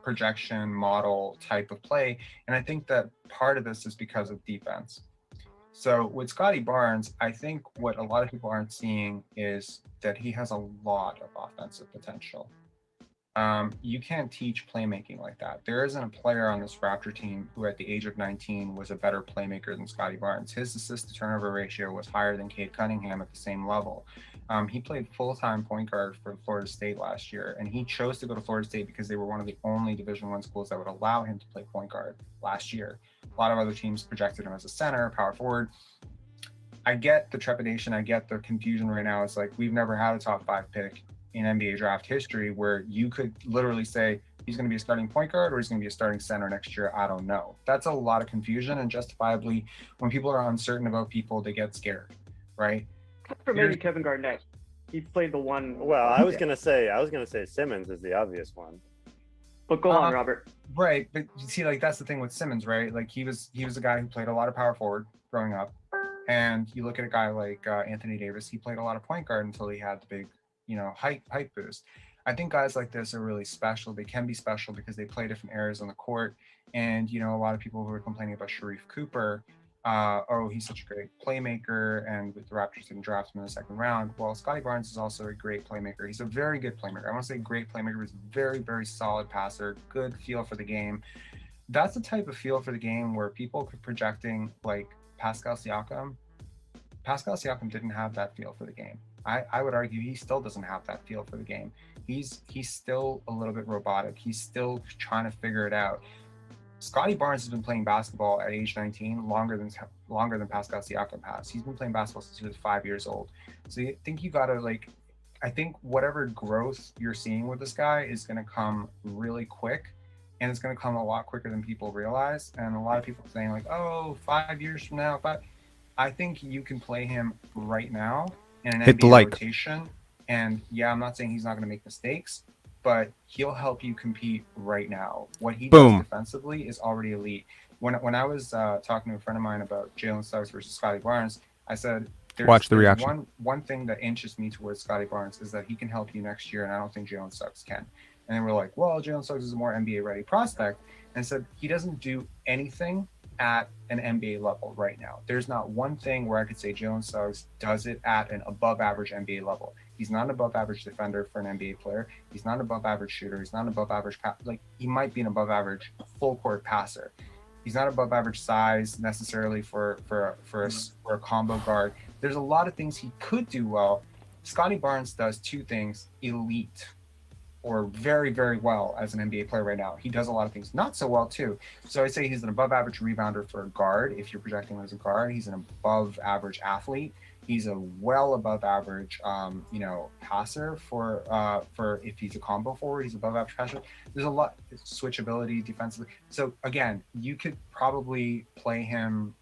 projection model type of play, and I think that part of this is because of defense. So with Scottie Barnes, I think what a lot of people aren't seeing is that he has a lot of offensive potential. You can't teach playmaking like that. There isn't a player on this Raptor team who at the age of 19 was a better playmaker than Scottie Barnes. His assist to turnover ratio was higher than Cade Cunningham at the same level. He played full-time point guard for Florida State last year, and he chose to go to Florida State because they were one of the only Division I schools that would allow him to play point guard last year. A lot of other teams projected him as a center, power forward. I get the trepidation. I get the confusion right now. It's like we've never had a top 5 pick in NBA draft history where you could literally say he's going to be a starting point guard or he's going to be a starting center next year. I don't know. That's a lot of confusion, and justifiably, when people are uncertain about people, they get scared, right? For maybe Kevin Garnett, he played the one. Well, I was gonna say Simmons is the obvious one. But go on, Robert. Right, but you see, like that's the thing with Simmons, right? Like he was a guy who played a lot of power forward growing up, and you look at a guy like Anthony Davis. He played a lot of point guard until he had the big, height boost. I think guys like this are really special. They can be special because they play different areas on the court, and a lot of people who are complaining about Sharif Cooper. He's such a great playmaker, and with the Raptors didn't draft him in the second round. Well, Scottie Barnes is also a great playmaker. He's a very good playmaker. I want to say great playmaker. He's a very, very solid passer, good feel for the game. That's the type of feel for the game where people could projecting like Pascal Siakam. Pascal Siakam didn't have that feel for the game. I would argue he still doesn't have that feel for the game. He's still a little bit robotic. He's still trying to figure it out. Scottie Barnes has been playing basketball at age 19 longer than Pascal Siakam has. He's been playing basketball since he was 5 years old. So I think you gotta I think whatever growth you're seeing with this guy is gonna come really quick, and it's gonna come a lot quicker than people realize. And a lot of people saying 5 years from now, but I think you can play him right now in an NBA rotation. And yeah, I'm not saying he's not gonna make mistakes, but he'll help you compete right now. What he does defensively is already elite. When I was talking to a friend of mine about Jalen Suggs versus Scottie Barnes, I said, watch the reaction. One thing that inches me towards Scottie Barnes is that he can help you next year, and I don't think Jalen Suggs can. And then we're like, well, Jalen Suggs is a more NBA-ready prospect. And I said, he doesn't do anything at an NBA level right now. There's not one thing where I could say Jalen Suggs does it at an above-average NBA level. He's not an above-average defender for an NBA player. He's not an above-average shooter. He's not an above-average he might be an above-average full-court passer. He's not above-average size necessarily for a combo guard. There's a lot of things he could do well. Scottie Barnes does 2 things elite or very, very well as an NBA player right now. He does a lot of things not so well too. So I say he's an above-average rebounder for a guard. If you're projecting him as a guard, he's an above-average athlete. He's a well above average, passer for if he's a combo forward. He's above average passer. There's a lot switchability defensively. So again, you could probably play him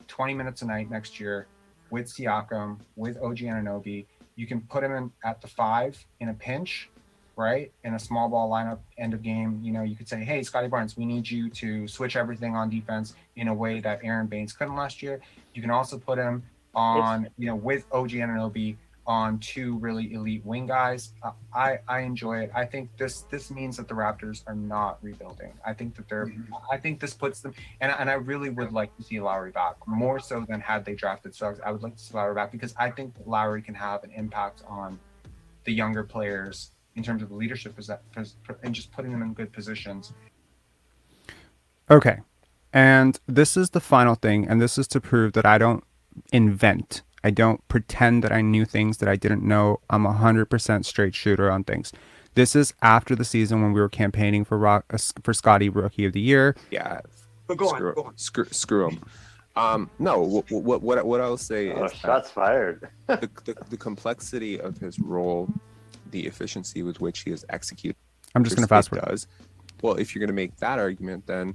20 minutes a night next year with Siakam, with OG Anunoby. You can put him in at the 5 in a pinch, right? In a small ball lineup, end of game. You could say, hey, Scottie Barnes, we need you to switch everything on defense in a way that Aaron Baines couldn't last year. You can also put him on, with OG Anunoby on 2 really elite wing guys. I enjoy it. I think this means that the Raptors are not rebuilding. I think that I think this puts them, and I really would like to see Lowry back, more so than had they drafted Suggs. I would like to see Lowry back because I think that Lowry can have an impact on the younger players in terms of the leadership and just putting them in good positions. Okay. And this is the final thing, and this is to prove that I don't invent. I don't pretend that I knew things that I didn't know. I'm 100% straight shooter on things. This is after the season when we were campaigning for Scottie Rookie of the Year. Yeah. But go on. Screw him. No, what I'll say is shots fired. the complexity of his role, the efficiency with which he is executed. I'm just going to fast forward. Does. Well, if you're going to make that argument, then,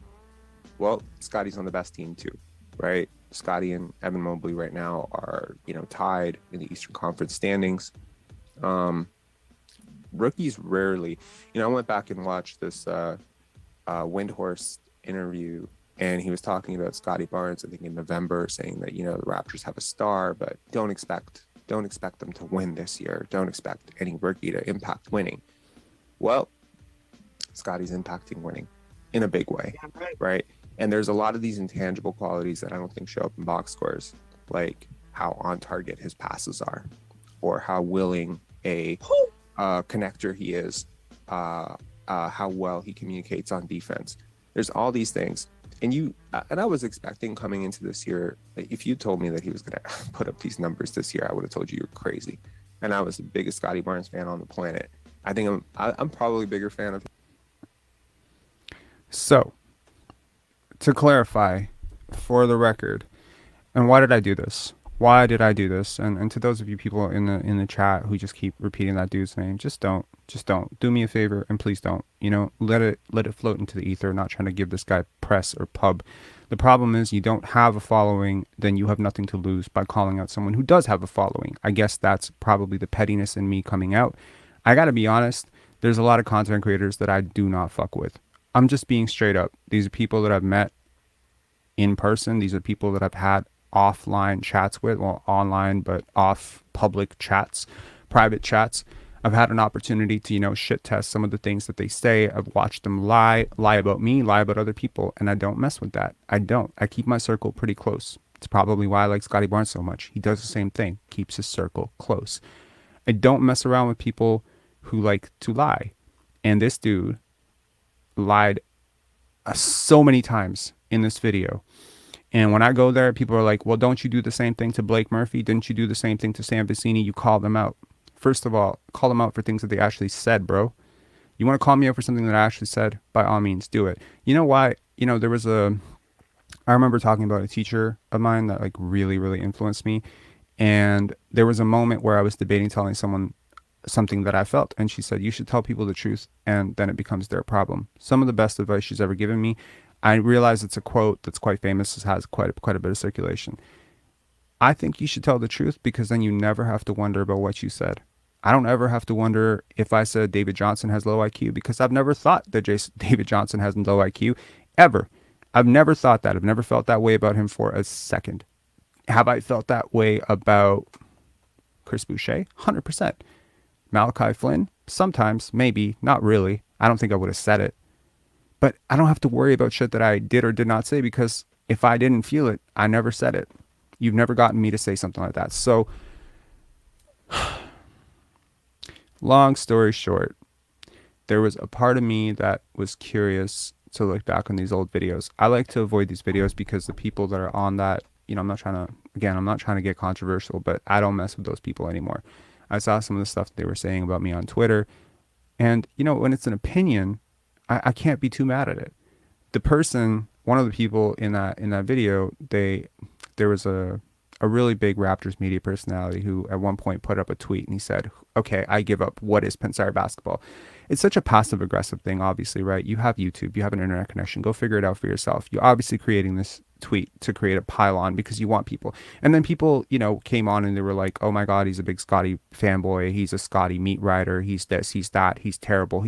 well, Scottie's on the best team too, right? Scottie and Evan Mobley right now are, tied in the Eastern Conference standings. Rookies rarely, I went back and watched this Windhorst interview, and he was talking about Scottie Barnes, I think in November, saying that, the Raptors have a star, but don't expect them to win this year. Don't expect any rookie to impact winning. Well, Scottie's impacting winning in a big way, right? And there's a lot of these intangible qualities that I don't think show up in box scores, like how on target his passes are, or how willing a connector he is, how well he communicates on defense. There's all these things. And I was expecting coming into this year, if you told me that he was going to put up these numbers this year, I would have told you you're crazy. And I was the biggest Scottie Barnes fan on the planet. I think I'm probably a bigger fan of him. So, to clarify, for the record, and why did I do this? Why did I do this? And to those of you people in the chat who just keep repeating that dude's name, just don't. Do me a favor and please don't. Let it float into the ether. Not trying to give this guy press or pub. The problem is you don't have a following, then you have nothing to lose by calling out someone who does have a following. I guess that's probably the pettiness in me coming out. I gotta be honest, there's a lot of content creators that I do not fuck with. I'm just being straight up. These are people that I've met in person. These are people that I've had offline chats with, well, online, but off public chats, private chats. I've had an opportunity to, shit test some of the things that they say. I've watched them lie about me, lie about other people, and I don't mess with that. I don't. I keep my circle pretty close. It's probably why I like Scottie Barnes so much. He does the same thing, keeps his circle close. I don't mess around with people who like to lie. And this dude lied so many times in this video. And when I go there, people are like, well, don't you do the same thing to Blake Murphy? Didn't you do the same thing to Sam Vecini? You call them out. First of all, call them out for things that they actually said, bro. You want to call me out for something that I actually said? By all means, do it. You know why? There was I remember talking about a teacher of mine that like really, really influenced me. And there was a moment where I was debating telling someone something that I felt. And she said, you should tell people the truth and then it becomes their problem. Some of the best advice she's ever given me. I realize it's a quote that's quite famous. It has quite a bit of circulation. I think you should tell the truth because then you never have to wonder about what you said. I don't ever have to wonder if I said David Johnson has low IQ because I've never thought that David Johnson has low IQ ever. I've never thought that. I've never felt that way about him for a second. Have I felt that way about Chris Boucher? 100%. Malachi Flynn? Sometimes, maybe, not really. I don't think I would have said it. But I don't have to worry about shit that I did or did not say because if I didn't feel it, I never said it. You've never gotten me to say something like that. So, long story short, there was a part of me that was curious to look back on these old videos. I like to avoid these videos because the people that are on that, I'm not trying to get controversial, but I don't mess with those people anymore. I saw some of the stuff they were saying about me on Twitter. And, when it's an opinion, I can't be too mad at it. The person, one of the people in that video, there was a really big Raptors media personality who at one point put up a tweet and he said, okay, I give up. What is Pensare Basketball? It's such a passive aggressive thing, obviously, right? You have YouTube, you have an internet connection. Go figure it out for yourself. You're obviously creating this tweet to create a pylon because you want people. And then people, came on and they were like, oh my God, he's a big Scottie fanboy. He's a Scottie meat writer. He's this, he's that. He's terrible.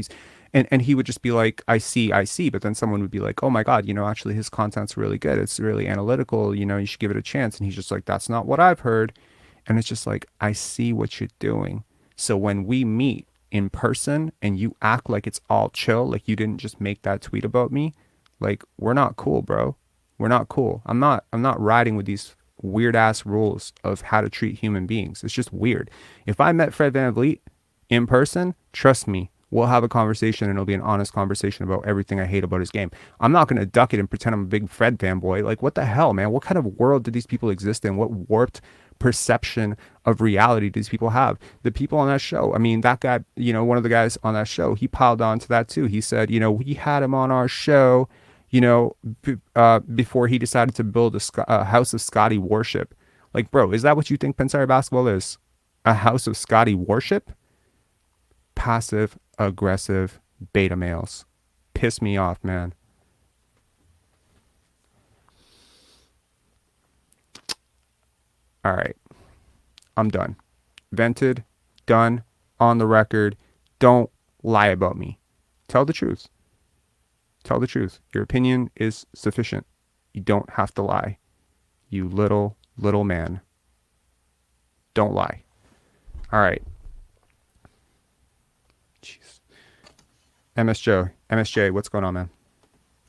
And he would just be like, I see. But then someone would be like, oh my God, actually his content's really good. It's really analytical. You should give it a chance. And he's just like, that's not what I've heard. And it's just like, I see what you're doing. So when we meet in person and you act like it's all chill, like you didn't just make that tweet about me, like we're not cool, bro. We're not cool. I'm not riding with these weird ass rules of how to treat human beings. It's just weird. If I met Fred VanVleet in person, trust me, we'll have a conversation and it'll be an honest conversation about everything I hate about his game. I'm not going to duck it and pretend I'm a big Fred fanboy. Like, what the hell, man? What kind of world did these people exist in? What warped perception of reality these people have. The people on that show, I mean, that guy, one of the guys on that show, he piled on to that too. He said, we had him on our show, before he decided to build a house of Scottie worship. Like, bro, is that what you think Pensare Basketball is? A house of Scottie worship? Passive aggressive beta males. Piss me off, man. All right. I'm done. Vented, done, on the record. Don't lie about me. Tell the truth. Tell the truth. Your opinion is sufficient. You don't have to lie. You little man. Don't lie. All right. Jeez. MSJ, what's going on, man?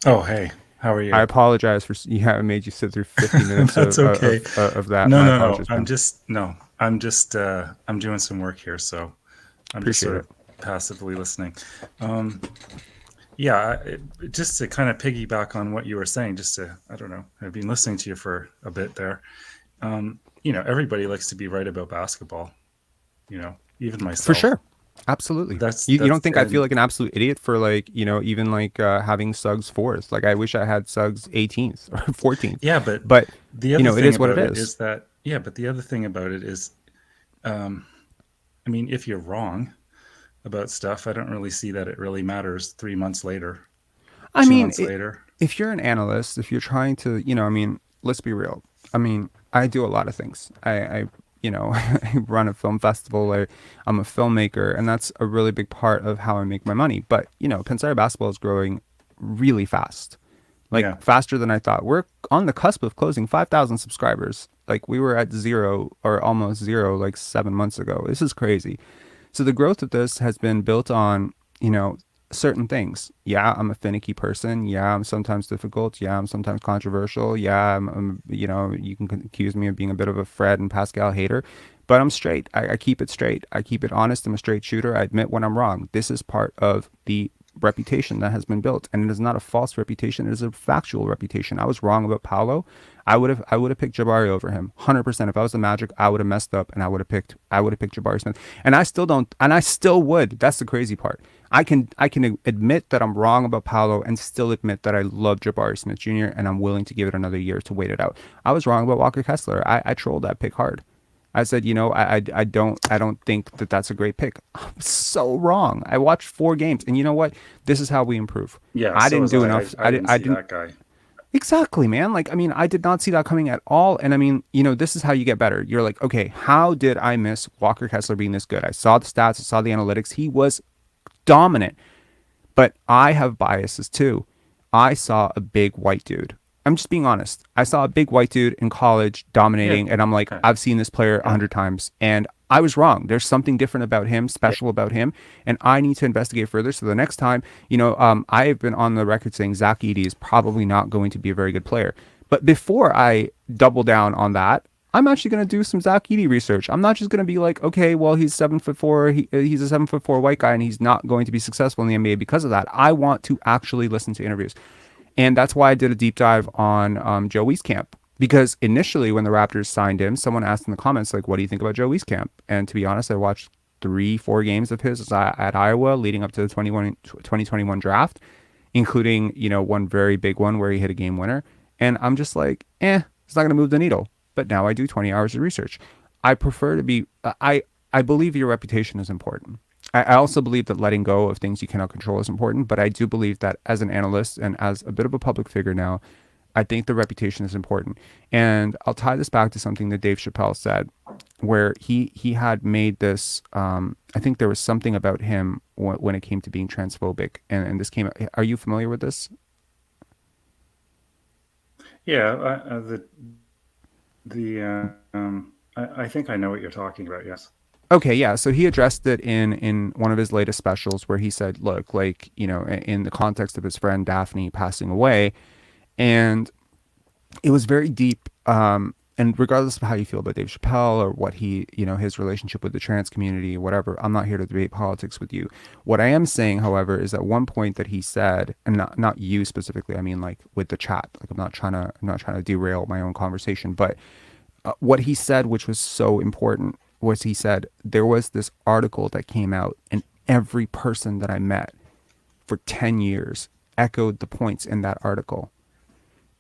Oh, hey. How are you? I apologize for I made you sit through 50 minutes That's okay. of that. No. I'm doing some work here, so I'm Appreciate just sort of passively listening. Just to kind of piggyback on what you were saying, I don't know, I've been listening to you for a bit there. Everybody likes to be right about basketball, even myself. For sure. Absolutely. You don't think I feel like an absolute idiot for even having Suggs 4th? Like, I wish I had Suggs 18th or 14th. Yeah, but the it other thing is what it about is. But the other thing about it is, if you're wrong about stuff, I don't really see that it really matters 3 months later. Later. If you're an analyst, if you're trying to, let's be real. I do a lot of things. I run a film festival. I'm a filmmaker, and that's a really big part of how I make my money. But, Pensare Basketball is growing really fast, faster than I thought. We're on the cusp of closing 5,000 subscribers. Like, we were at 0 or almost 0, 7 months ago. This is crazy. So the growth of this has been built on, certain things. Yeah, I'm a finicky person. Yeah, I'm sometimes difficult. Yeah, I'm sometimes controversial. Yeah, you can accuse me of being a bit of a Fred and Pascal hater, but I'm straight. I keep it straight. I keep it honest. I'm a straight shooter. I admit when I'm wrong. This is part of the reputation that has been built, and it is not a false reputation. It is a factual reputation. I was wrong about Paolo. I would have picked Jabari over him 100%. If I was the Magic, I would have messed up and I would have picked Jabari Smith. And I still don't, and I still would. That's the crazy part. I can admit that I'm wrong about Paolo and still admit that I love Jabari Smith Jr. and I'm willing to give it another year to wait it out. I was wrong about Walker Kessler. I trolled that pick hard. I said, I don't think that that's a great pick. I'm so wrong. I watched 4 games, and you know what? This is how we improve. Yeah, I didn't do enough. I didn't see that guy. Exactly, man. I did not see that coming at all. And this is how you get better. You're like, okay, how did I miss Walker Kessler being this good? I saw the stats, I saw the analytics. He was dominant. But I have biases too. I saw a big white dude. I'm just being honest. I saw a big white dude in college dominating, and I'm like, I've seen this player 100 times, and I was wrong. There's something different about him, special about him, and I need to investigate further. So the next time, I have been on the record saying Zach Edey is probably not going to be a very good player. But before I double down on that, I'm actually going to do some Zach Edey research. I'm not just going to be like, okay, well, he's 7'4", he's a 7'4" white guy, and he's not going to be successful in the NBA because of that. I want to actually listen to interviews. And that's why I did a deep dive on Joe Wieskamp. Because initially when the Raptors signed him, someone asked in the comments, like, what do you think about Joe Wieskamp? And to be honest, I watched 3-4 games of his at Iowa leading up to the 2021 draft, including, one very big one where he hit a game winner. And I'm just like, it's not going to move the needle. But now I do 20 hours of research. I prefer to be, I believe your reputation is important. I also believe that letting go of things you cannot control is important, but I do believe that as an analyst and as a bit of a public figure now, I think the reputation is important. And I'll tie this back to something that Dave Chappelle said, where he had made this, I think there was something about him when it came to being transphobic. And this came, are you familiar with this? Yeah, I think I know what you're talking about, yes. Okay, yeah. So he addressed it in one of his latest specials where he said, look, in the context of his friend Daphne passing away, and it was very deep. And regardless of how you feel about Dave Chappelle or what he, his relationship with the trans community, whatever, I'm not here to debate politics with you. What I am saying, however, is at one point that he said, and not you specifically, I mean, like with the chat, like I'm not trying to derail my own conversation, but what he said, which was so important, was he said there was this article that came out, and every person that I met for 10 years echoed the points in that article.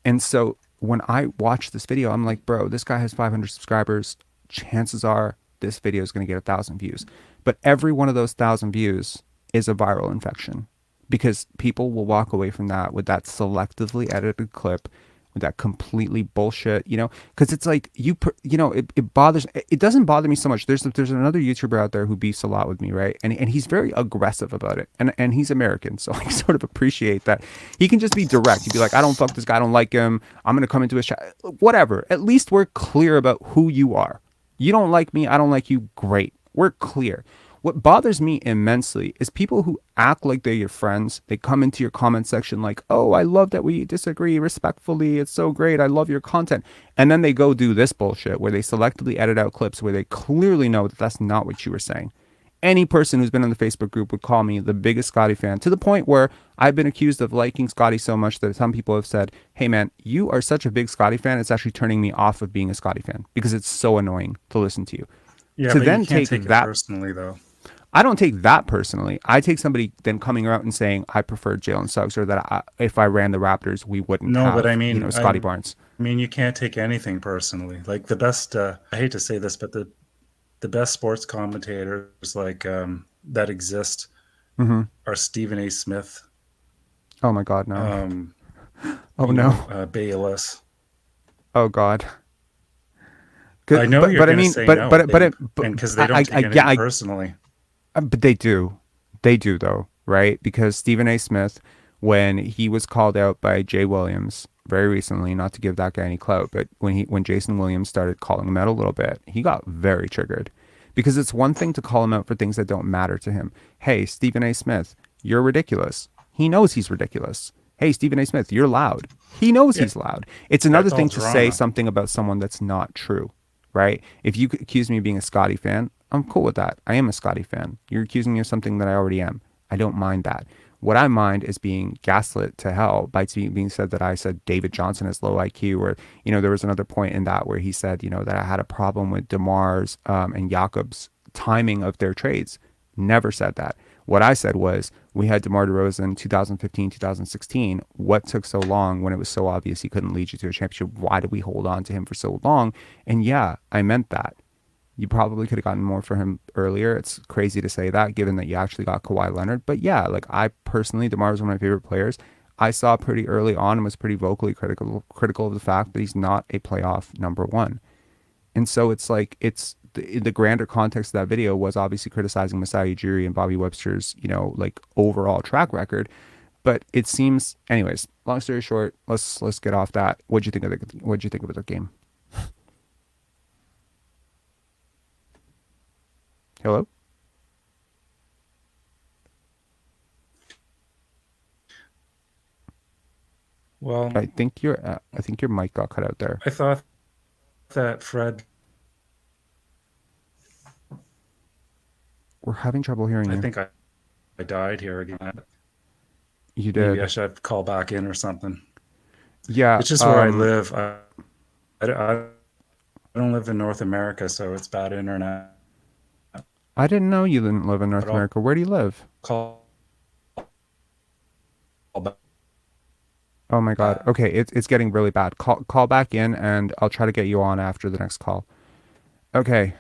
And so when I watch this video, I'm like, bro, this guy has 500 subscribers. Chances are this video is going to get 1,000 views. But every one of those 1,000 views is a viral infection, because people will walk away from that with that selectively edited clip, with that completely bullshit, because it's like, it bothers, it doesn't bother me so much. There's another YouTuber out there who beefs a lot with me, right? And he's very aggressive about it. And he's American. So I sort of appreciate that. He can just be direct. He'd be like, I don't fuck this guy. I don't like him. I'm going to come into his chat. Whatever. At least we're clear about who you are. You don't like me. I don't like you. Great. We're clear. What bothers me immensely is people who act like they're your friends. They come into your comment section like, oh, I love that we disagree respectfully. It's so great. I love your content. And then they go do this bullshit where they selectively edit out clips where they clearly know that that's not what you were saying. Any person who's been in the Facebook group would call me the biggest Scottie fan, to the point where I've been accused of liking Scottie so much that some people have said, hey man, you are such a big Scottie fan. It's actually turning me off of being a Scottie fan because it's so annoying to listen to you. Yeah, to but then you can't take take that it personally, though. I don't take that personally. I take somebody then coming out and saying I prefer Jalen Suggs, or that if I ran the Raptors, we wouldn't have, but I mean, Scottie Barnes. I mean, you can't take anything personally. Like the best, I hate to say this, but the best sports commentators that exist are Stephen A. Smith. Oh my God, no. Oh no. Bayless. Oh God. I know you're going to say no, because they don't take anything personally. But they do though, right? Because Stephen A. Smith, when he was called out by Jay Williams very recently, not to give that guy any clout, but when Jason Williams started calling him out a little bit, he got very triggered, because it's one thing to call him out for things that don't matter to him. Hey, Stephen A. Smith, you're ridiculous. He knows he's ridiculous. Hey, Stephen A. Smith, you're loud. He knows he's loud. It's another thing to say something about someone that's not true, right? If you accuse me of being a Scottie fan, I'm cool with that. I am a Scottie fan. You're accusing me of something that I already am. I don't mind that. What I mind is being gaslit to hell by being said that I said David Johnson has low IQ, or, there was another point in that where he said, that I had a problem with DeMar's and Jakob's timing of their trades. Never said that. What I said was, we had DeMar DeRozan 2015, 2016. What took so long when it was so obvious he couldn't lead you to a championship? Why did we hold on to him for so long? And yeah, I meant that. You probably could have gotten more for him earlier. It's crazy to say that, given that you actually got Kawhi Leonard. But yeah, like, I personally, DeMar is one of my favorite players. I saw pretty early on and was pretty vocally critical of the fact that he's not a playoff number one. And so it's like, it's the grander context of that video was obviously criticizing Masai Ujiri and Bobby Webster's, overall track record. But it seems, anyways, long story short, let's get off that. What'd you think of the game? Hello? Well, I think your mic got cut out there. I thought that Fred. We're having trouble hearing you. I think I died here again. You did. Maybe I should call back in or something. Yeah, it's just where I live. I don't live in North America, so it's bad internet. I didn't know you didn't live in North America. Where do you live? Call back. Oh my God. Okay, it's getting really bad. Call back in, and I'll try to get you on after the next call. Okay.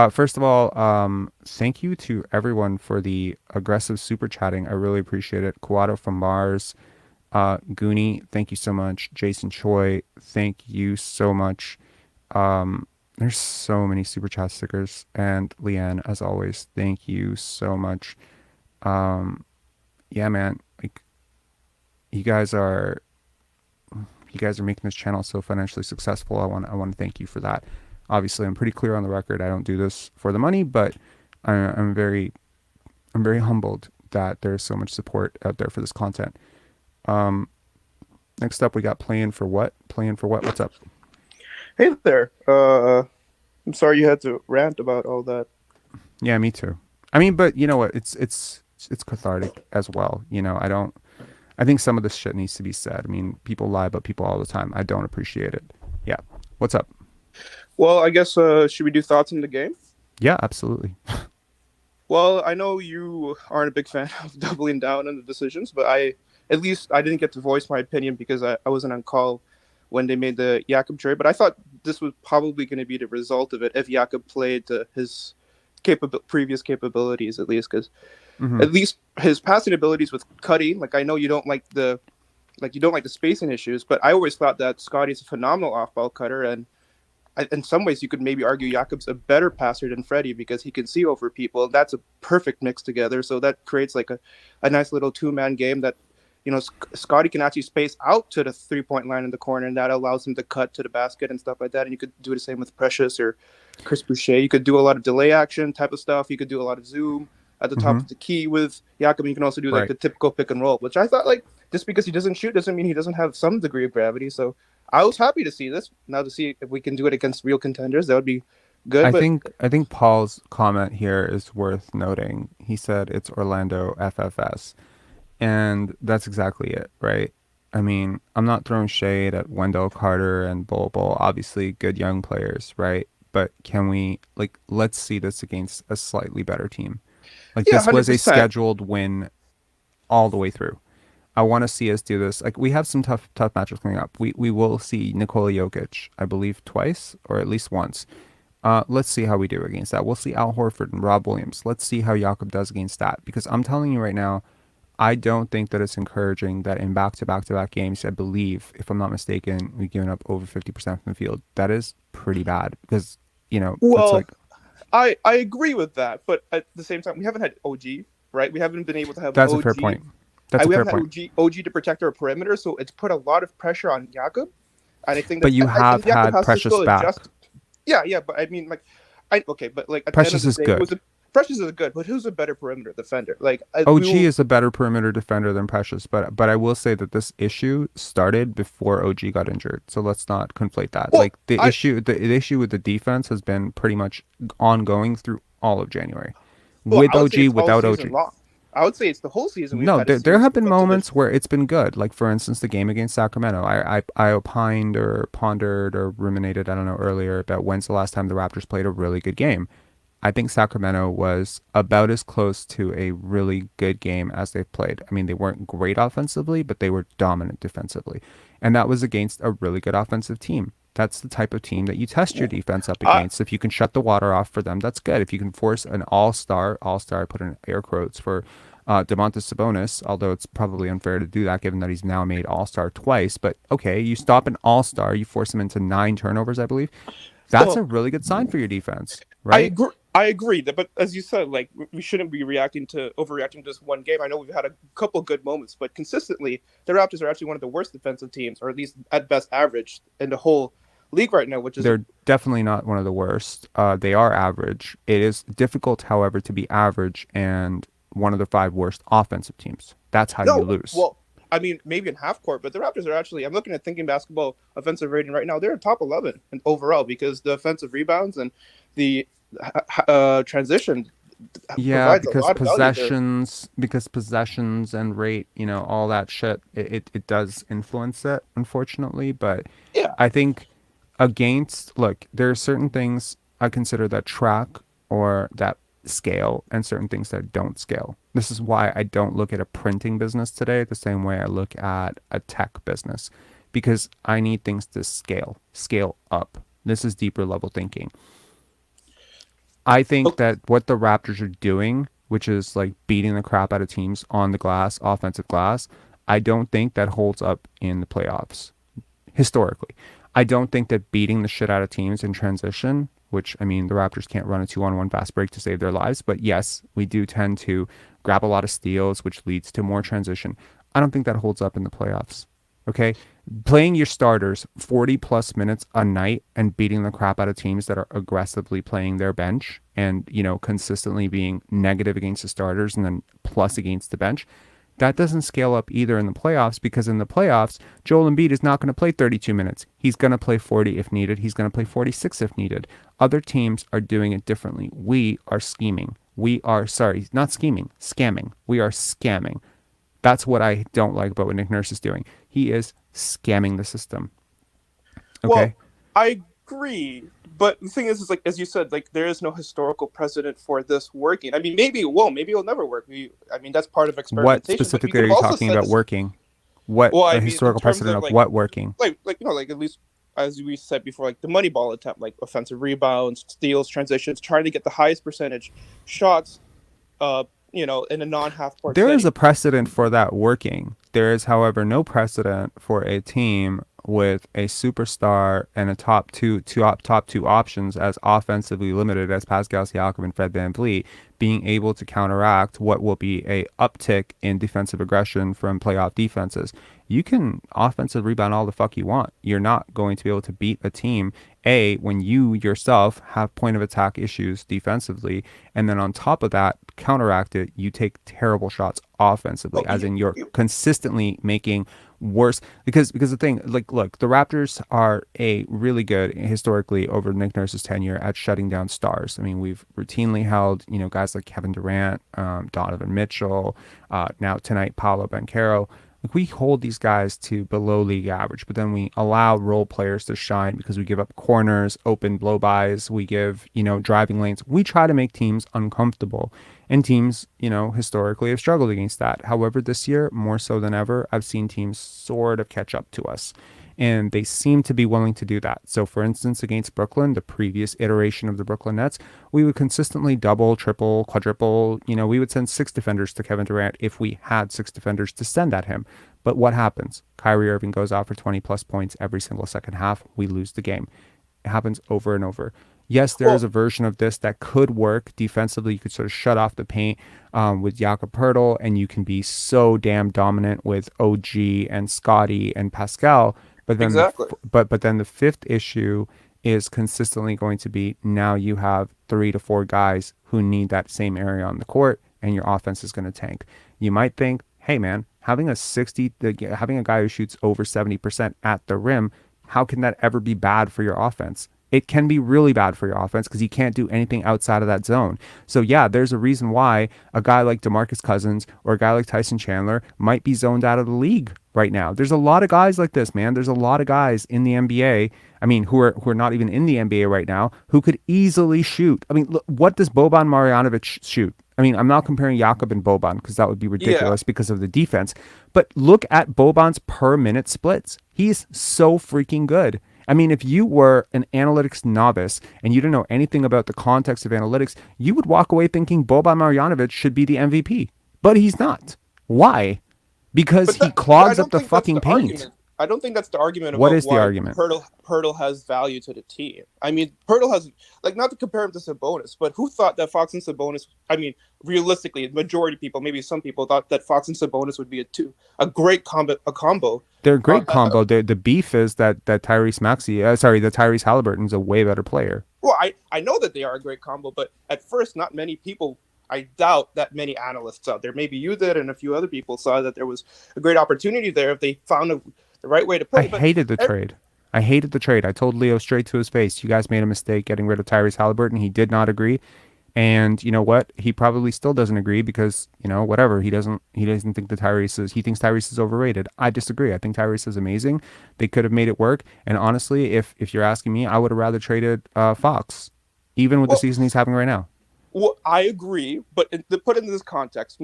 First of all, thank you to everyone for the aggressive super chatting. I really appreciate it. Kuato from Mars, Goonie, thank you so much. Jason Choi, thank you so much. There's so many super chat stickers. And Leanne, as always, thank you so much. Yeah, man, like, you guys are making this channel so financially successful. I want to thank you for that. Obviously, I'm pretty clear on the record. I don't do this for the money, but I'm very humbled that there's so much support out there for this content. Next up, we got Playing for What? What's up? Hey there. I'm sorry you had to rant about all that. Yeah, me too. I mean, but you know what? It's cathartic as well. I think some of this shit needs to be said. I mean, people lie about people all the time. I don't appreciate it. Yeah. What's up? Well, I guess should we do thoughts on the game? Yeah, absolutely. Well, I know you aren't a big fan of doubling down on the decisions, but at least I didn't get to voice my opinion because I wasn't on call when they made the Jakob trade. But I thought this was probably going to be the result of it if Jakob played to his previous capabilities, at least, because Mhm. at least his passing abilities with cutting. Like I know you don't like the spacing issues, but I always thought that Scottie's a phenomenal off-ball cutter, and in some ways you could maybe argue Jakob's a better passer than Freddie because he can see over people. That's a perfect mix together. So that creates like a nice little two-man game that, Scottie can actually space out to the three-point line in the corner, and that allows him to cut to the basket and stuff like that. And you could do the same with Precious or Chris Boucher. You could do a lot of delay action type of stuff. You could do a lot of zoom at the top of the key with Jakob. You can also do like Right. the typical pick and roll, which I thought like just because he doesn't shoot doesn't mean he doesn't have some degree of gravity. So I was happy to see this. Now to see if we can do it against real contenders, that would be good. I But think Paul's comment here is worth noting. He said it's Orlando FFS, and that's exactly it, right? I mean, I'm not throwing shade at Wendell Carter and Bol Bol, obviously good young players, right? But can we let's see this against a slightly better team? Like yeah, this was a 100%. scheduled win all the way through. I want to see us do this. Like we have some tough matchups coming up. We will see Nikola Jokic, I believe, twice or at least once. Let's see how we do against that. We'll see Al Horford and Rob Williams. Let's see how Jakob does against that. Because I'm telling you right now, I don't think that it's encouraging that in back-to-back games, I believe, if I'm not mistaken, we've given up over 50% from the field. That is pretty bad because, that's Well, like, I agree with that, but at the same time, we haven't had OG, right? We haven't been able to have that's OG. a fair point. That's a we fair haven't point. had OG to protect our perimeter, so it's put a lot of pressure on Jakob. And I think But that you I have think Jakob had has to Precious still back. adjust. Yeah, but I mean, but like at Precious the is end of the day, good. Precious is good, but who's a better perimeter defender? Like OG is a better perimeter defender than Precious, but I will say that this issue started before OG got injured. So let's not conflate that. Well, Like the issue with the defense has been pretty much ongoing through all of January. With I would say OG, it's all without season OG. long. I would say it's the whole season we've No, had a there serious have been defensive moments issue. where it's been good. Like for instance, the game against Sacramento. I opined or pondered or ruminated, I don't know, earlier about when's the last time the Raptors played a really good game. I think Sacramento was about as close to a really good game as they've played. I mean, they weren't great offensively, but they were dominant defensively. And that was against a really good offensive team. That's the type of team that you test your defense up I, against. If you can shut the water off for them, that's good. If you can force an all-star, I put in air quotes for Domantas Sabonis, although it's probably unfair to do that given that he's now made all-star twice. But okay, you stop an all-star, you force him into 9 turnovers, I believe. That's well, a really good sign for your defense, I right? agree. I agree, but as you said, like we shouldn't be overreacting to just one game. I know we've had a couple good moments, but consistently, the Raptors are actually one of the worst defensive teams, or at least at best average in the whole league right now. Which is They're definitely not one of the worst. They are average. It is difficult, however, to be average and one of the 5 worst offensive teams. That's how you no. lose. Well, I mean, maybe in half court, but the Raptors are actually. I'm looking at Thinking Basketball offensive rating right now. They're top 11 in overall because the offensive rebounds and the transition Yeah, provides a lot of value there. because possessions and rate, all that shit, it does influence it, unfortunately. But Yeah. I think look, there are certain things I consider that track or that scale and certain things that don't scale. This is why I don't look at a printing business today the same way I look at a tech business, because I need things to scale up. This is deeper level thinking. I think that what the Raptors are doing, which is like beating the crap out of teams on the glass, offensive glass, I don't think that holds up in the playoffs historically. I don't think that beating the shit out of teams in transition, which I mean, the Raptors can't run a 2-on-1 fast break to save their lives, but yes, we do tend to grab a lot of steals, which leads to more transition. I don't think that holds up in the playoffs. Okay. Playing your starters 40 plus minutes a night and beating the crap out of teams that are aggressively playing their bench and, consistently being negative against the starters and then plus against the bench. That doesn't scale up either in the playoffs, because in the playoffs, Joel Embiid is not going to play 32 minutes. He's going to play 40 if needed. He's going to play 46 if needed. Other teams are doing it differently. We are scheming. Not scheming, scamming. We are scamming. That's what I don't like about what Nick Nurse is doing. He is scamming the system. Okay. Well, I agree, But the thing is like as you said, like there is no historical precedent for this working. I mean, maybe it will, maybe it'll never work. I mean, that's part of What experimentation. But you specifically could are you have also talking said about this. working? What Well, a I mean, in historical terms precedent of of what working? like like at least as we said before, like the money ball attempt, like offensive rebounds, steals, transitions, trying to get the highest percentage shots, in a non-half court There is setting. a precedent for that working. There is, however, no precedent for a team with a superstar and a top two options as offensively limited as Pascal Siakam and Fred VanVleet being able to counteract what will be a uptick in defensive aggression from playoff defenses. You can offensive rebound all the fuck you want. You're not going to be able to beat a team, when you yourself have point of attack issues defensively, and then on top of that, counteract it, you take terrible shots offensively, as in you're consistently making worse. Because the thing, like, look, the Raptors are a really good historically over Nick Nurse's tenure at shutting down stars. I mean, we've routinely held, guys like Kevin Durant, Donovan Mitchell, now tonight Paolo Banchero. Like, we hold these guys to below league average, but then we allow role players to shine because we give up corners, open blow-bys, we give, driving lanes. We try to make teams uncomfortable, and teams, historically have struggled against that. However, this year, more so than ever, I've seen teams sort of catch up to us, and they seem to be willing to do that. So, for instance, against Brooklyn, the previous iteration of the Brooklyn Nets, we would consistently double, triple, quadruple. We would send 6 defenders to Kevin Durant if we had 6 defenders to send at him. But what happens? Kyrie Irving goes out for 20-plus points every single second half. We lose the game. It happens over and over. Yes, there is a version of this that could work defensively. You could sort of shut off the paint with Jakob Poeltl, and you can be so damn dominant with OG and Scottie and Pascal. But then, but then the fifth issue is consistently going to be now you have 3 to 4 guys who need that same area on the court, and your offense is going to tank. You might think, hey man, having a guy who shoots over 70% at the rim, how can that ever be bad for your offense? It can be really bad for your offense because you can't do anything outside of that zone. So yeah, there's a reason why a guy like DeMarcus Cousins or a guy like Tyson Chandler might be zoned out of the league right now. There's a lot of guys like this, man. There's a lot of guys in the NBA, I mean, who are not even in the NBA right now, who could easily shoot. I mean, look, what does Boban Marjanovic shoot? I mean, I'm not comparing Jakob and Boban because that would be ridiculous because of the defense. But look at Boban's per minute splits. He's so freaking good. I mean, if you were an analytics novice and you didn't know anything about the context of analytics, you would walk away thinking Boban Marjanovic should be the MVP. But he's not. Why? Because he clogs up the fucking paint. Argument. I don't think that's the argument about what is the why argument? Poeltl has value to the team. I mean, Poeltl has, like, not to compare him to Sabonis, but who thought that Fox and Sabonis, I mean, realistically, the majority of people, maybe some people thought that Fox and Sabonis would be a great combo. They're a great combo. The beef is that Tyrese Halliburton's a way better player. Well, I know that they are a great combo, but at first, not many people, I doubt that many analysts out there, maybe you did and a few other people saw that there was a great opportunity there if they found the right way to play. I hated the trade. I told Leo straight to his face, you guys made a mistake getting rid of Tyrese Halliburton. He did not agree. And you know what? He probably still doesn't agree because, whatever. He doesn't think he thinks Tyrese is overrated. I disagree. I think Tyrese is amazing. They could have made it work. And honestly, if you're asking me, I would have rather traded Fox, even with the season he's having right now. Well, I agree, but to put it in this context,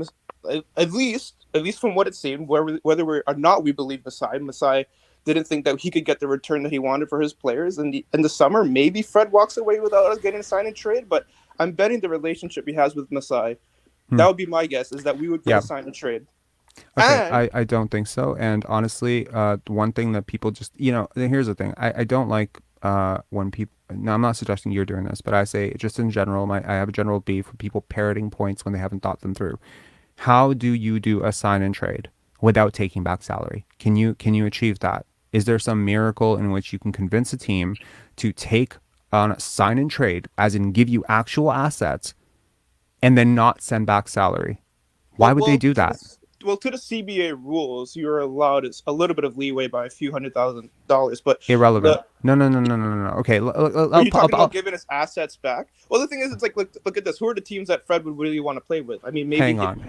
at least from what it seemed, whether or not we believe Masai didn't think that he could get the return that he wanted for his players. In the summer, maybe Fred walks away without us getting a sign and trade, but I'm betting the relationship he has with Masai, that would be my guess, is that we would get a sign and trade. Okay, I don't think so. And honestly, one thing that people just, here's the thing. I don't like when people, now I'm not suggesting you're doing this, but I say just in general, I have a general beef with people parroting points when they haven't thought them through. How do you do a sign and trade without taking back salary? Can you achieve that? Is there some miracle in which you can convince a team to take on a sign and trade, as in give you actual assets, and then not send back salary? Why would they do that? Well, to the CBA rules, you're allowed a little bit of leeway by a few $100,000, but irrelevant. No. Okay, are you talking about giving us assets back? Well, the thing is, it's like look at this. Who are the teams that Fred would really want to play with? I mean, maybe hang on.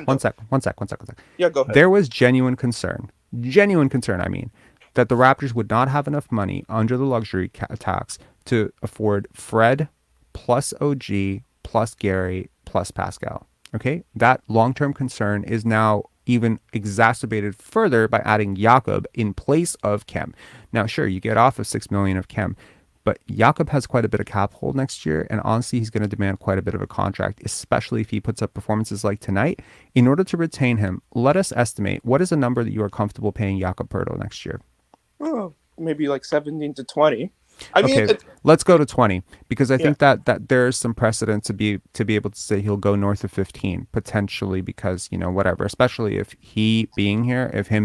One second. Yeah, go ahead. There was genuine concern. I mean, that the Raptors would not have enough money under the luxury tax to afford Fred plus OG plus Gary plus Pascal. Okay, that long-term concern is now even exacerbated further by adding Jakob in place of Kem. Now, sure, you get off of $6 million of Kem, but Jakob has quite a bit of cap hold next year, and honestly, he's going to demand quite a bit of a contract, especially if he puts up performances like tonight. In order to retain him, let us estimate what is a number that you are comfortable paying Jakob Poeltl next year. Oh, maybe like 17 to 20. I mean, okay, let's go to 20 because I think that there's some precedent to be able to say he'll go north of 15 potentially because, you know, whatever, especially if him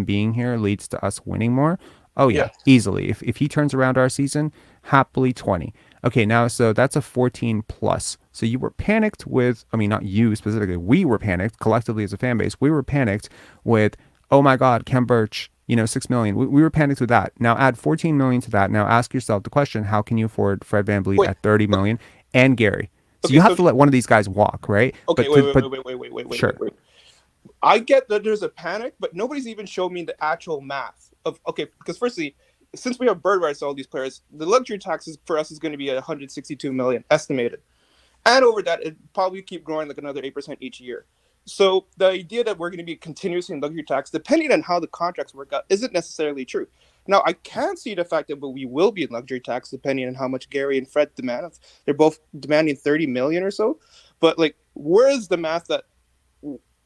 being here leads to us winning more. Oh yeah, easily. If he turns around our season, happily 20. Okay, now so that's a 14 plus. So you were panicked with, I mean, not you specifically, we were panicked collectively as a fan base. We were panicked with, oh my God, Kem Birch, you know, 6 million. We were panicked with that. Now add 14 million to that. Now ask yourself the question, how can you afford Fred VanVleet at 30 million and Gary? So you have to let one of these guys walk, right? Okay, wait. Sure. Wait. I get that there's a panic, but nobody's even showed me the actual math of, okay, because firstly, since we have bird rights to all these players, the luxury taxes for us is going to be at 162 million estimated. And over that, it probably keep growing like another 8% each year. So the idea that we're going to be continuously in luxury tax, depending on how the contracts work out, isn't necessarily true. Now, I can see the fact that we will be in luxury tax depending on how much Gary and Fred demand. They're both demanding 30 million or so. But like, where is the math that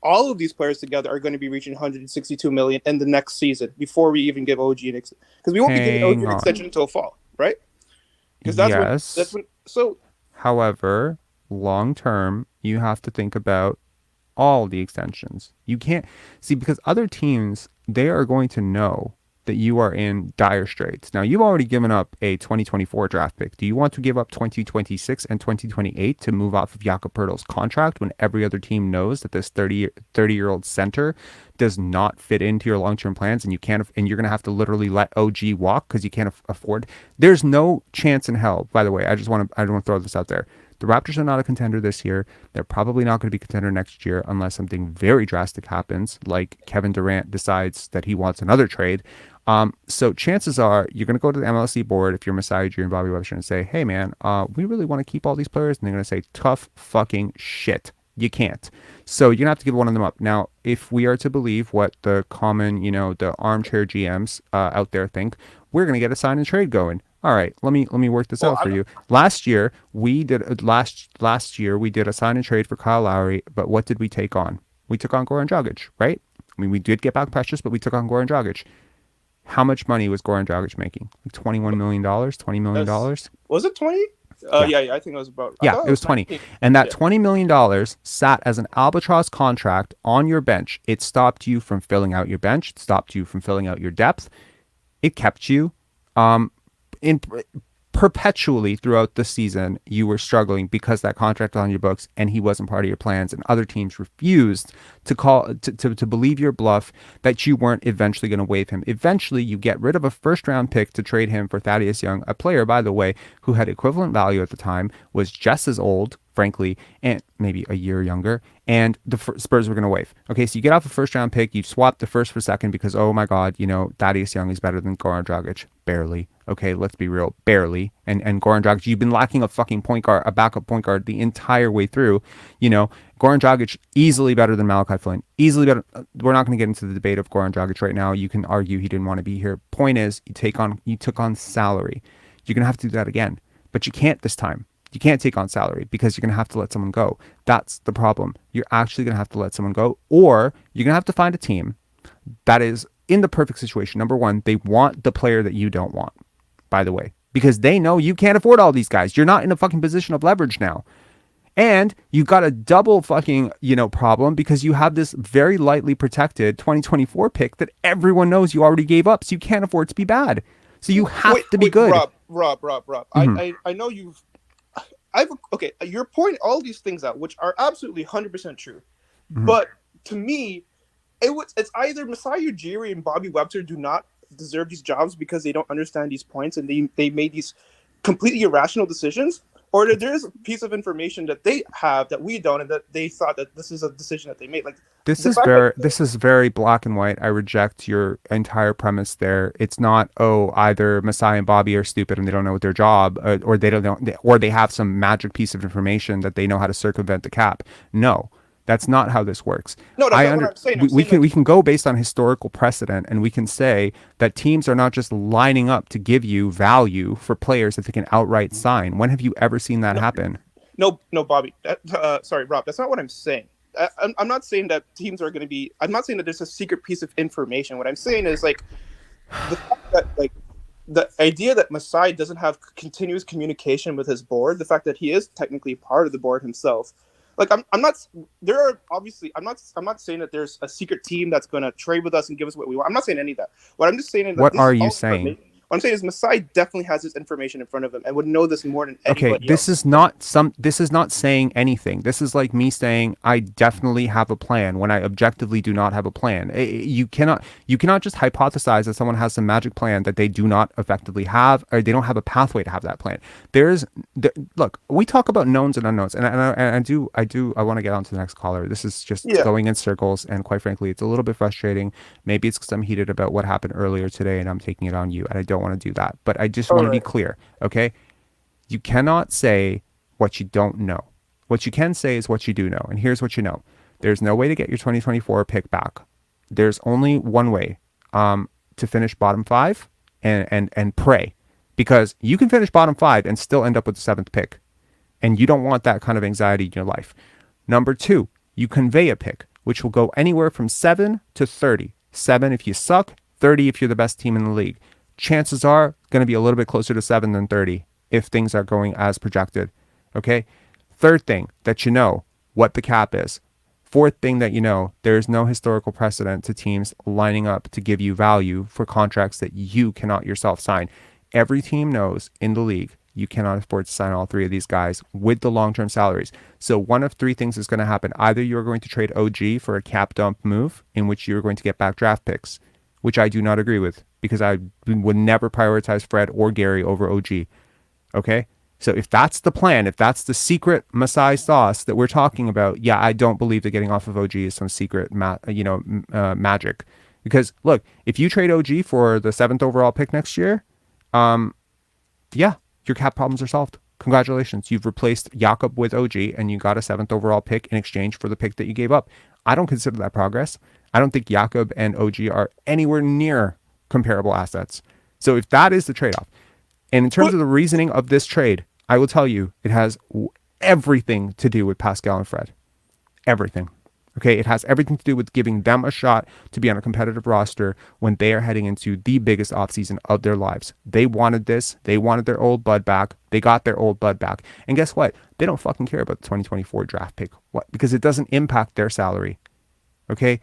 all of these players together are going to be reaching 162 million in the next season before we even give OG an extension? Because we won't be giving OG an extension until fall, right? Because that's when. So, however, long term, you have to think about all the extensions. You can't see because other teams, they are going to know that you are in dire straits. Now, you've already given up a 2024 draft pick. Do you want to give up 2026 and 2028 to move off of Jakob Poeltl's contract when every other team knows that this 30-year-old center does not fit into your long-term plans and you're going to have to literally let OG walk because you can't afford? There's no chance in hell. By the way, I want to throw this out there. The Raptors are not a contender this year. They're probably not going to be a contender next year unless something very drastic happens, like Kevin Durant decides that he wants another trade. So chances are you're going to go to the MLC board if you're Masai Ujiri and Bobby Webster and say, hey man, we really want to keep all these players. And they're going to say, tough fucking shit. You can't. So you're going to have to give one of them up. Now, if we are to believe what the common, the armchair GMs out there think, we're going to get a sign and trade going. All right, let me work this out for you. Last year we did a sign and trade for Kyle Lowry, but what did we take on? We took on Goran Dragic, right? I mean, we did get back Precious, but we took on Goran Dragic. How much money was Goran Dragic making? Like $21 million, $20 million? Was it 20? Yeah, I think it was about. Yeah, it was 20. And that $20 million sat as an albatross contract on your bench. It stopped you from filling out your bench. It stopped you from filling out your depth. It kept you in perpetually throughout the season. You were struggling because that contract was on your books and he wasn't part of your plans, and other teams refused to believe your bluff that you weren't eventually going to waive him. Eventually you get rid of a first round pick to trade him for Thaddeus Young, a player, by the way, who had equivalent value at the time, was just as old, frankly, and maybe a year younger, and the Spurs were going to waive. Okay, so you get off a first round pick, you swap the first for second because, oh my God, Thaddeus Young is better than Goran Dragic. Barely. Okay, let's be real. Barely. And Goran Dragic, you've been lacking a fucking point guard, a backup point guard the entire way through. Goran Dragic, easily better than Malachi Flynn. Easily better. We're not going to get into the debate of Goran Dragic right now. You can argue he didn't want to be here. Point is, you took on salary. You're going to have to do that again. But you can't this time. You can't take on salary because you're going to have to let someone go. That's the problem. You're actually going to have to let someone go, or you're going to have to find a team that is in the perfect situation. Number one, they want the player that you don't want, by the way, because they know you can't afford all these guys. You're not in a fucking position of leverage now. And you got a double fucking, problem because you have this very lightly protected 2024 pick that everyone knows you already gave up. So you can't afford to be bad. So you have to be good. Rob. Mm-hmm. I know you've... Okay, you're pointing all these things out, which are absolutely 100% true. Mm-hmm. But to me, it's either Masai Ujiri and Bobby Webster do not deserve these jobs because they don't understand these points and they made these completely irrational decisions, or there's a piece of information that they have that we don't, and that they thought that this is a decision that they made. Like This the is fact very that this is very black and white. I reject your entire premise there. It's not, oh, either Masai and Bobby are stupid and they don't know their job, or they don't know, or they have some magic piece of information that they know how to circumvent the cap. No, that's not how this works. no, that's not what I'm saying. I'm We saying can go based on historical precedent, and we can say that teams are not just lining up to give you value for players that they can outright sign. When have you ever seen that happen? no, Bobby. Sorry, Rob. That's not what I'm saying. I'm not saying that teams are going to be. I'm not saying that there's a secret piece of information. What I'm saying is like the fact that like the idea that Masai doesn't have continuous communication with his board, the fact that he is technically part of the board himself. Like I'm not. There are obviously. I'm not saying that there's a secret team that's going to trade with us and give us what we want. I'm not saying any of that. What I'm just saying is that What this are is you all saying? information. What I'm saying is Masai definitely has this information in front of him and would know this more than Okay, anybody this else. this is not saying anything. This is like me saying I definitely have a plan when I objectively do not have a plan. You cannot just hypothesize that someone has some magic plan that they do not effectively have, or they don't have a pathway to have that plan. Look, we talk about knowns and unknowns, and I want to get on to the next caller. This is just Yeah. going in circles, and quite frankly, it's a little bit frustrating. Maybe it's because I'm heated about what happened earlier today, and I'm taking it on you, and I don't want to do that. But I just want to be clear, okay? You cannot say what you don't know. What you can say is what you do know. And here's what you know. There's no way to get your 2024 pick back. There's only one way, to finish bottom 5 and pray. Because you can finish bottom 5 and still end up with the 7th pick. And you don't want that kind of anxiety in your life. Number 2, you convey a pick, which will go anywhere from 7 to 30. 7 if you suck, 30 if you're the best team in the league. Chances are going to be a little bit closer to 7 than 30 if things are going as projected. Okay. Third thing that you know what the cap is. Fourth thing that you know, there is no historical precedent to teams lining up to give you value for contracts that you cannot yourself sign. Every team knows in the league you cannot afford to sign all 3 of these guys with the long-term salaries. So one of 3 things is going to happen. Either you're going to trade OG for a cap dump move in which you're going to get back draft picks, which I do not agree with, because I would never prioritize Fred or Gary over OG. Okay? So if that's the plan, if that's the secret Masai sauce that we're talking about, yeah, I don't believe that getting off of OG is some secret magic. Because look, if you trade OG for the 7th overall pick next year, yeah, your cap problems are solved. Congratulations. You've replaced Jakob with OG and you got a 7th overall pick in exchange for the pick that you gave up. I don't consider that progress. I don't think Jakob and OG are anywhere near comparable assets. So if that is the trade-off, and in terms of the reasoning of this trade, I will tell you, it has everything to do with Pascal and Fred. Everything. Okay, it has everything to do with giving them a shot to be on a competitive roster when they are heading into the biggest offseason of their lives. They wanted this. They wanted their old bud back. They got their old bud back. And guess what? They don't fucking care about the 2024 draft pick. What? Because it doesn't impact their salary. Okay?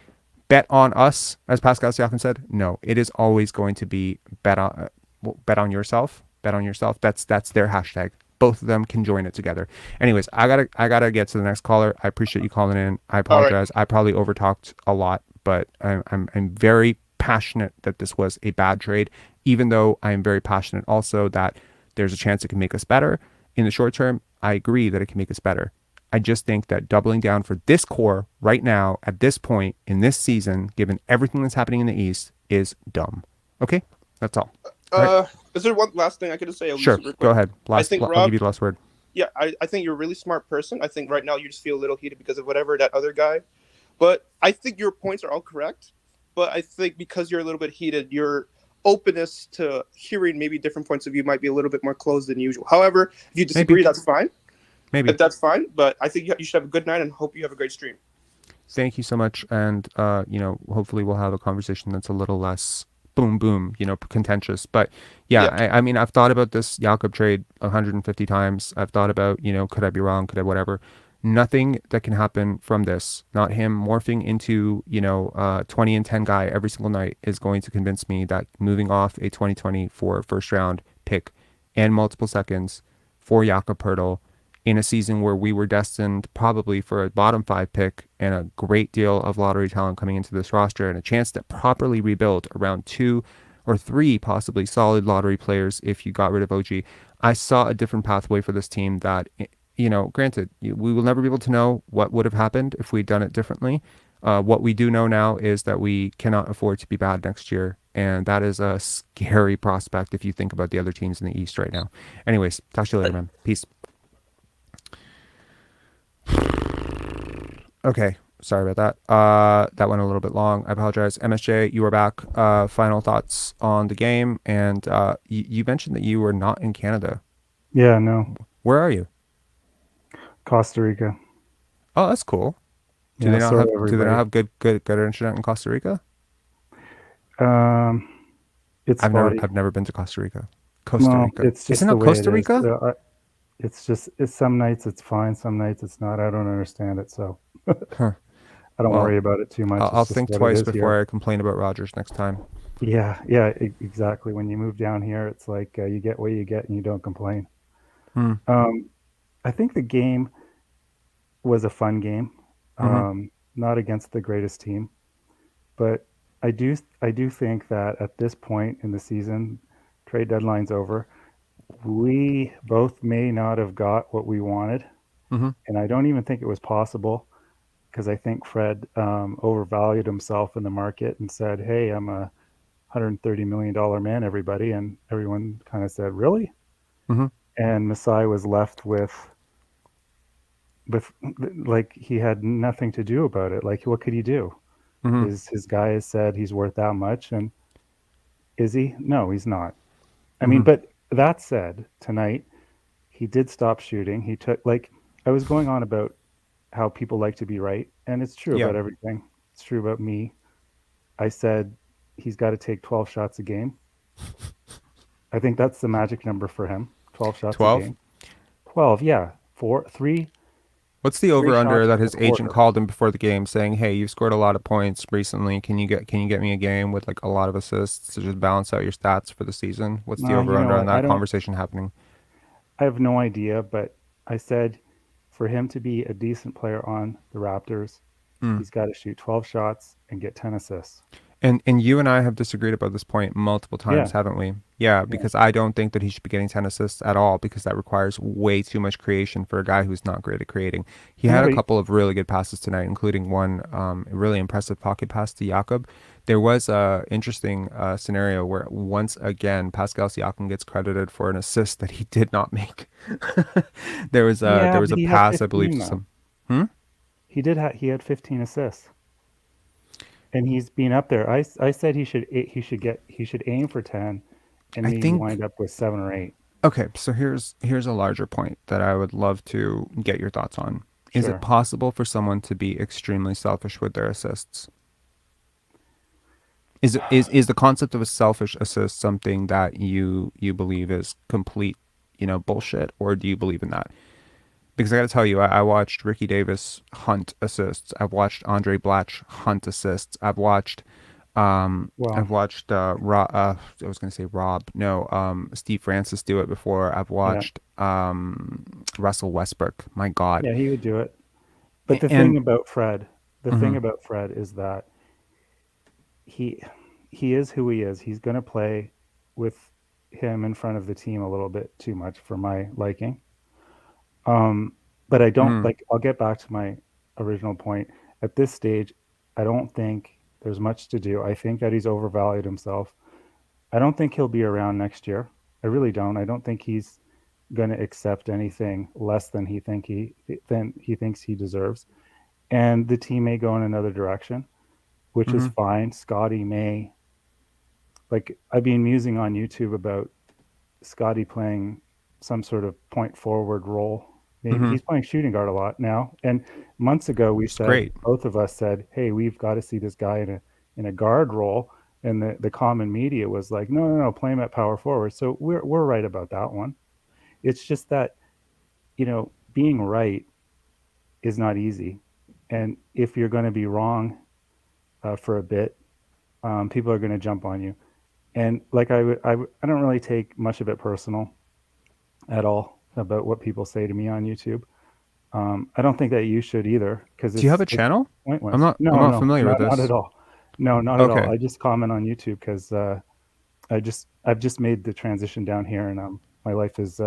Bet on us, as Pascal Siakam said. No, it is always going to be bet on yourself. Bet on yourself. That's their hashtag. Both of them can join it together. Anyways, I gotta get to the next caller. I appreciate you calling in. I apologize. I probably overtalked a lot, but I'm very passionate that this was a bad trade, even though I am very passionate also that there's a chance it can make us better in the short term. I agree that it can make us better. I just think that doubling down for this core right now at this point in this season, given everything that's happening in the East, is dumb. Okay, that's all. Right. Is there one last thing I could just say? Sure, go ahead. I think, I'll Rob, give you the last word. Yeah, I think you're a really smart person. I think right now you just feel a little heated because of whatever that other guy. But I think your points are all correct. But I think because you're a little bit heated, your openness to hearing maybe different points of view might be a little bit more closed than usual. However, if you disagree, that's fine. Maybe. That's fine. But I think you should have a good night and hope you have a great stream. Thank you so much. And, hopefully we'll have a conversation that's a little less boom, contentious. But yeah. I mean, I've thought about this Jakob trade 150 times. I've thought about, could I be wrong? Could I whatever? Nothing that can happen from this, not him morphing into, 20 and 10 guy every single night, is going to convince me that moving off a 2024 first round pick and multiple seconds for Jakob Poeltl in a season where we were destined probably for a bottom 5 pick and a great deal of lottery talent coming into this roster and a chance to properly rebuild around 2 or 3 possibly solid lottery players if you got rid of OG. I saw a different pathway for this team that, granted, we will never be able to know what would have happened if we'd done it differently. What we do know now is that we cannot afford to be bad next year. And that is a scary prospect if you think about the other teams in the East right now. Anyways, talk to you later, man. Peace. Okay. Sorry about that. That went a little bit long. I apologize. MSJ, you are back. Final thoughts on the game. And you mentioned that you were not in Canada. Yeah, no. Where are you? Costa Rica. Oh, that's cool. Do they not have good internet in Costa Rica? It's I've never been to Costa Rica. Costa Rica. It's just Isn't the it way Costa it is. Rica? It's some nights it's fine, some nights it's not. I don't understand it, so Huh. I don't Well, worry about it too much. I'll It's just think what it twice is before here. I complain about Rogers next time. Yeah, exactly. When you move down here, it's like you get what you get and you don't complain. Hmm. I think the game was a fun game, not against the greatest team, but I do think that at this point in the season, trade deadline's over. We both may not have got what we wanted, and I don't even think it was possible because I think Fred overvalued himself in the market and said, "Hey, I'm a $130 million man, everybody," and everyone kind of said, "Really?" And Masai was left with like he had nothing to do about it. Like, what could he do? His guy has said he's worth that much, and is he? No, he's not. I mean, but that said, tonight he did stop shooting. He took I was going on about how people like to be right, and it's true Yeah. about everything. It's true about me. I said he's got to take 12 shots a game. I think that's the magic number for him. 12 shots 12? a game. 12, yeah. 3. What's the over under shots that per his agent quarter. called him before the game saying, "Hey, you've scored a lot of points recently. Can you get me a game with like a lot of assists to just balance out your stats for the season?" What's the over under on I that don't. conversation happening? I have no idea, but I said for him to be a decent player on the Raptors, he's got to shoot 12 shots and get 10 assists. And you and I have disagreed about this point multiple times, Yeah. haven't we? Yeah, because I don't think that he should be getting 10 assists at all because that requires way too much creation for a guy who's not great at creating. He had a couple of really good passes tonight, including one really impressive pocket pass to Jakob. There was a interesting scenario where once again Pascal Siakam gets credited for an assist that he did not make. there was a but he had pass, I believe, 15 to though. some. He had 15 assists. And he's been up there. I said he should aim for 10 and I maybe think wind up with 7 or 8. Okay, so here's a larger point that I would love to get your thoughts on. Is Sure. it possible for someone to be extremely selfish with their assists? Is the concept of a selfish assist something that you believe is complete, bullshit, or do you believe in that? Because I got to tell you, I watched Ricky Davis hunt assists. I've watched Andre Blatch hunt assists. I've watched I was going to say Rob. No, Steve Francis do it before. I've watched Russell Westbrook. My God. Yeah, he would do it. But the thing about Fred is that he is who he is. He's going to play with him in front of the team a little bit too much for my liking. But I don't I'll get back to my original point. At this stage, I don't think there's much to do. I think that he's overvalued himself. I don't think he'll be around next year. I really don't. I don't think he's going to accept anything less than he thinks he deserves. And the team may go in another direction, which is fine. Scottie may, I've been musing on YouTube about Scottie playing some sort of point forward role. Maybe he's playing shooting guard a lot now. And months ago both of us said, "Hey, we've got to see this guy in a guard role." And the common media was like, no, play him at power forward. So we're right about that one. It's just that, being right is not easy. And if you're going to be wrong for a bit, people are going to jump on you. And I don't really take much of it personal at all about what people say to me on YouTube. I don't think that you should either. Because do you have a channel? Pointless. I'm not familiar with this. Not at all. No, not at all. I just comment on YouTube because I've just made the transition down here, and life is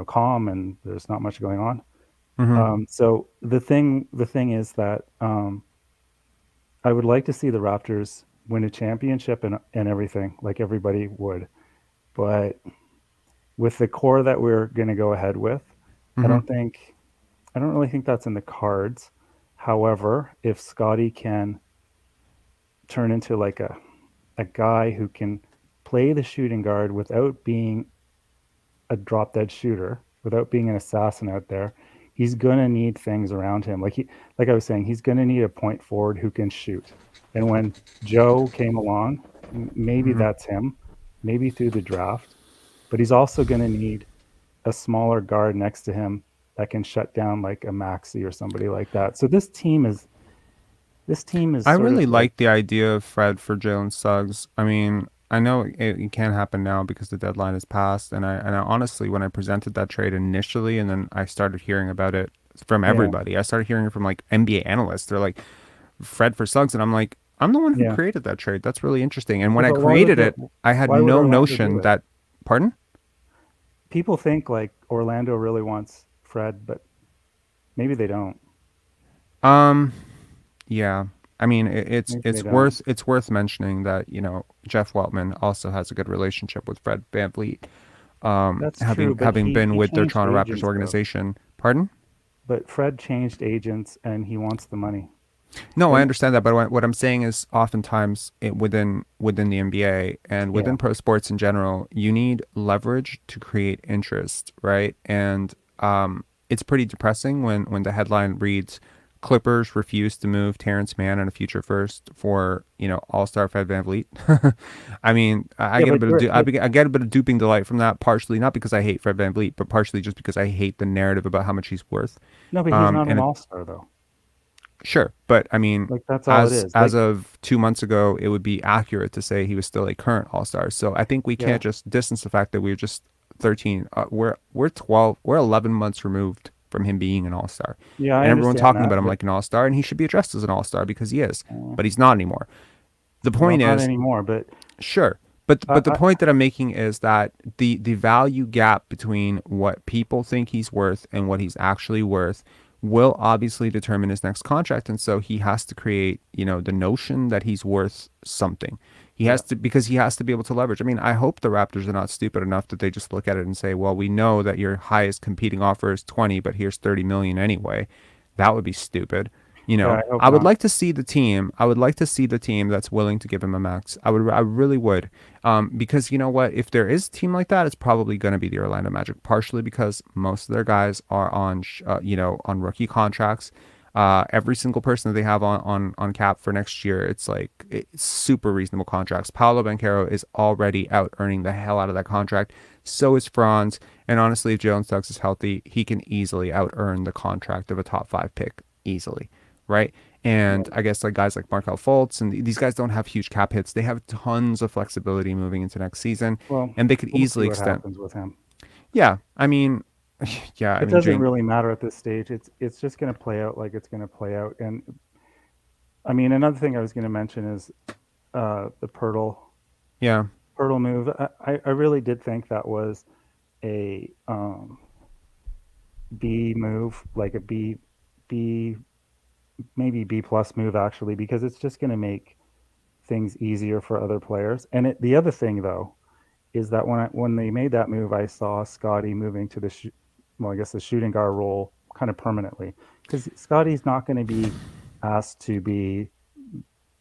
calm and there's not much going on. Mm-hmm. So the thing is that I would like to see the Raptors win a championship and everything, like everybody would. But with the core that we're going to go ahead with, I Mm-hmm. don't really think that's in the cards. However, if Scottie can turn into like a guy who can play the shooting guard without being a drop dead shooter, without being an assassin out there, he's gonna need things around him. Like I was saying, he's gonna need a point forward who can shoot. And when Joe came along, maybe Mm-hmm. that's him, maybe through the draft, but he's also gonna need a smaller guard next to him that can shut down like a Maxi or somebody like that. So this team is I sort of really like, like the idea of Fred for Jalen Suggs. I mean, I know it can't happen now because the deadline is passed, and I honestly, when I presented that trade initially, and then I started hearing about it from yeah, everybody, I started hearing it from like NBA analysts. They're like Fred for Suggs, and I'm like, I'm the one who yeah. created that trade. That's really interesting. And when Yeah, I but why would created it, I had why would no Orlando do notion it? that. Pardon? People think like Orlando really wants Fred, but maybe they don't. Um, yeah. I mean, it's Maybe they it's don't. worth mentioning that Jeff Weltman also has a good relationship with Fred VanVleet, That's true, but having been he with the changed Toronto Raptors agents though. organization. Pardon? But Fred changed agents and he wants the money. No, I And understand that, but what I'm saying is, oftentimes within the NBA and yeah, within pro sports in general, you need leverage to create interest, right? And it's pretty depressing when the headline reads, "Clippers refuse to move Terrence Mann and a future first for All-Star Fred VanVleet." I mean, I yeah, get a but bit of you're but I get a bit of duping delight from that, partially not because I hate Fred VanVleet, but partially just because I hate the narrative about how much he's worth. no, but he's not an And it, all-star though. Sure, but I mean, Like that's all it is. as Like of 2 months ago, it would be accurate to say he was still a current All Star. So I think we yeah, can't just distance the fact that we're just 13. We're 12. We're 11 months removed from him being an All Star, yeah, I and everyone understand talking that, about him but like an All Star, and he should be addressed as an All Star because he is, uh, but he's not anymore. The well, point not is, anymore. But sure, but the I point that I'm making is that the value gap between what people think he's worth and what he's actually worth will obviously determine his next contract, and so he has to create the notion that he's worth something. He yeah, has to, because he has to be able to leverage. I mean, I hope the Raptors are not stupid enough that they just look at it and say, well, we know that your highest competing offer is 20, but here's 30 million anyway. That would be stupid. yeah, I hope I would not. like to see the team. I would like to see the team that's willing to give him a max. I really would. Because you know what? If there is a team like that, it's probably going to be the Orlando Magic. Partially because most of their guys are on, on rookie contracts. Every single person that they have on cap for next year, it's super reasonable contracts. Paolo Banchero is already out earning the hell out of that contract. So is Franz. And honestly, if Jalen Suggs is healthy, he can easily out earn the contract of a top 5 pick easily. Right. And I guess like guys like Markel Fultz and these guys don't have huge cap hits. They have tons of flexibility moving into next season, Well, and they could we'll see easily what extend. happens with him. Yeah. I mean, yeah. I It mean, doesn't Jane, really matter at this stage. It's just going to play out like it's going to play out. And I mean, another thing I was going to mention is the yeah. Poeltl move. I really did think that was a B move, like a B maybe B plus move actually, because it's just going to make things easier for other players. And the other thing though is that when they made that move, I saw Scottie moving to I guess the shooting guard role kind of permanently, because Scottie's not going to be asked to be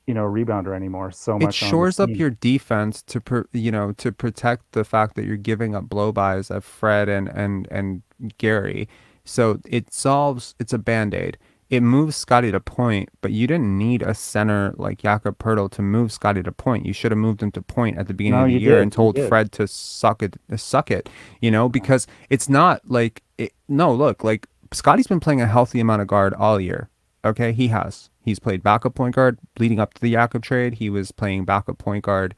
rebounder anymore so It much on this shores up team. your defense to protect the fact that you're giving up blow-bys of Fred and Gary. So it's a band-aid. It moves Scottie to point, but you didn't need a center like Jakob Poeltl to move Scottie to point. You should have moved him to point at the beginning No, of the you year and did. You told did. Fred to suck it, because it's not like no, look, like Scottie's been playing a healthy amount of guard all year. Okay, he has. He's played backup point guard leading up to the Jakob trade. He was playing backup point guard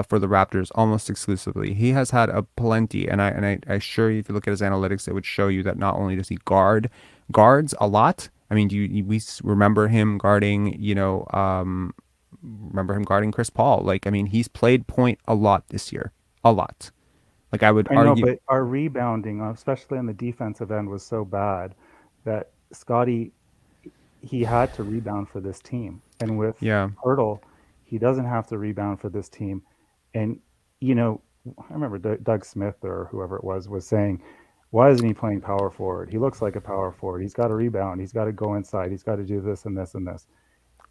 for the Raptors almost exclusively. He has had a plenty, and I assure you, if you look at his analytics, it would show you that not only does he guards a lot. I mean, we remember him guarding, remember him guarding Chris Paul. Like, I mean, he's played point a lot this year, a lot. Like I would I know, argue. but our rebounding, especially on the defensive end, was so bad that Scottie, he had to rebound for this team. And with Yeah. Hurdle, he doesn't have to rebound for this team. And, you know, I remember Doug Smith or whoever it was saying, why isn't he playing power forward? He looks like a power forward. He's got to rebound. He's got to go inside. He's got to do this and this and this.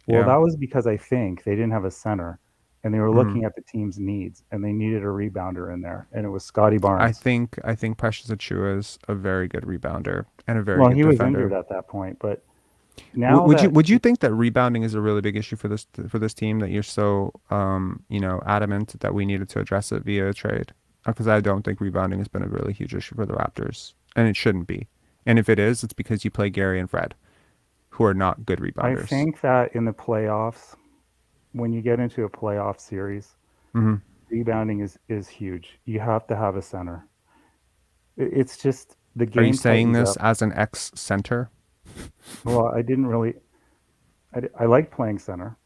Well, Yeah. that was because I think they didn't have a center and they were Mhm. looking at the team's needs and they needed a rebounder in there. And it was Scottie Barnes. I think Precious Achua is a very good rebounder and a very Well, good he was defender. injured at that point, but now Would you think that rebounding is a really big issue for this team, that you're so adamant that we needed to address it via a trade? Because I don't think rebounding has been a really huge issue for the Raptors, and it shouldn't be. And if it is, it's because you play Gary and Fred, who are not good rebounders. I think that in the playoffs, when you get into a playoff series, Mhm. rebounding is huge. You have to have a center. It's just the game. Are you saying tightens this up. as an ex-center? Well, I didn't really. I like playing center.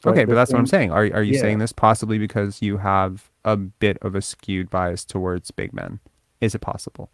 Okay, but that's what I'm saying. Are you yeah. saying this possibly because you have a bit of a skewed bias towards big men? Is it possible?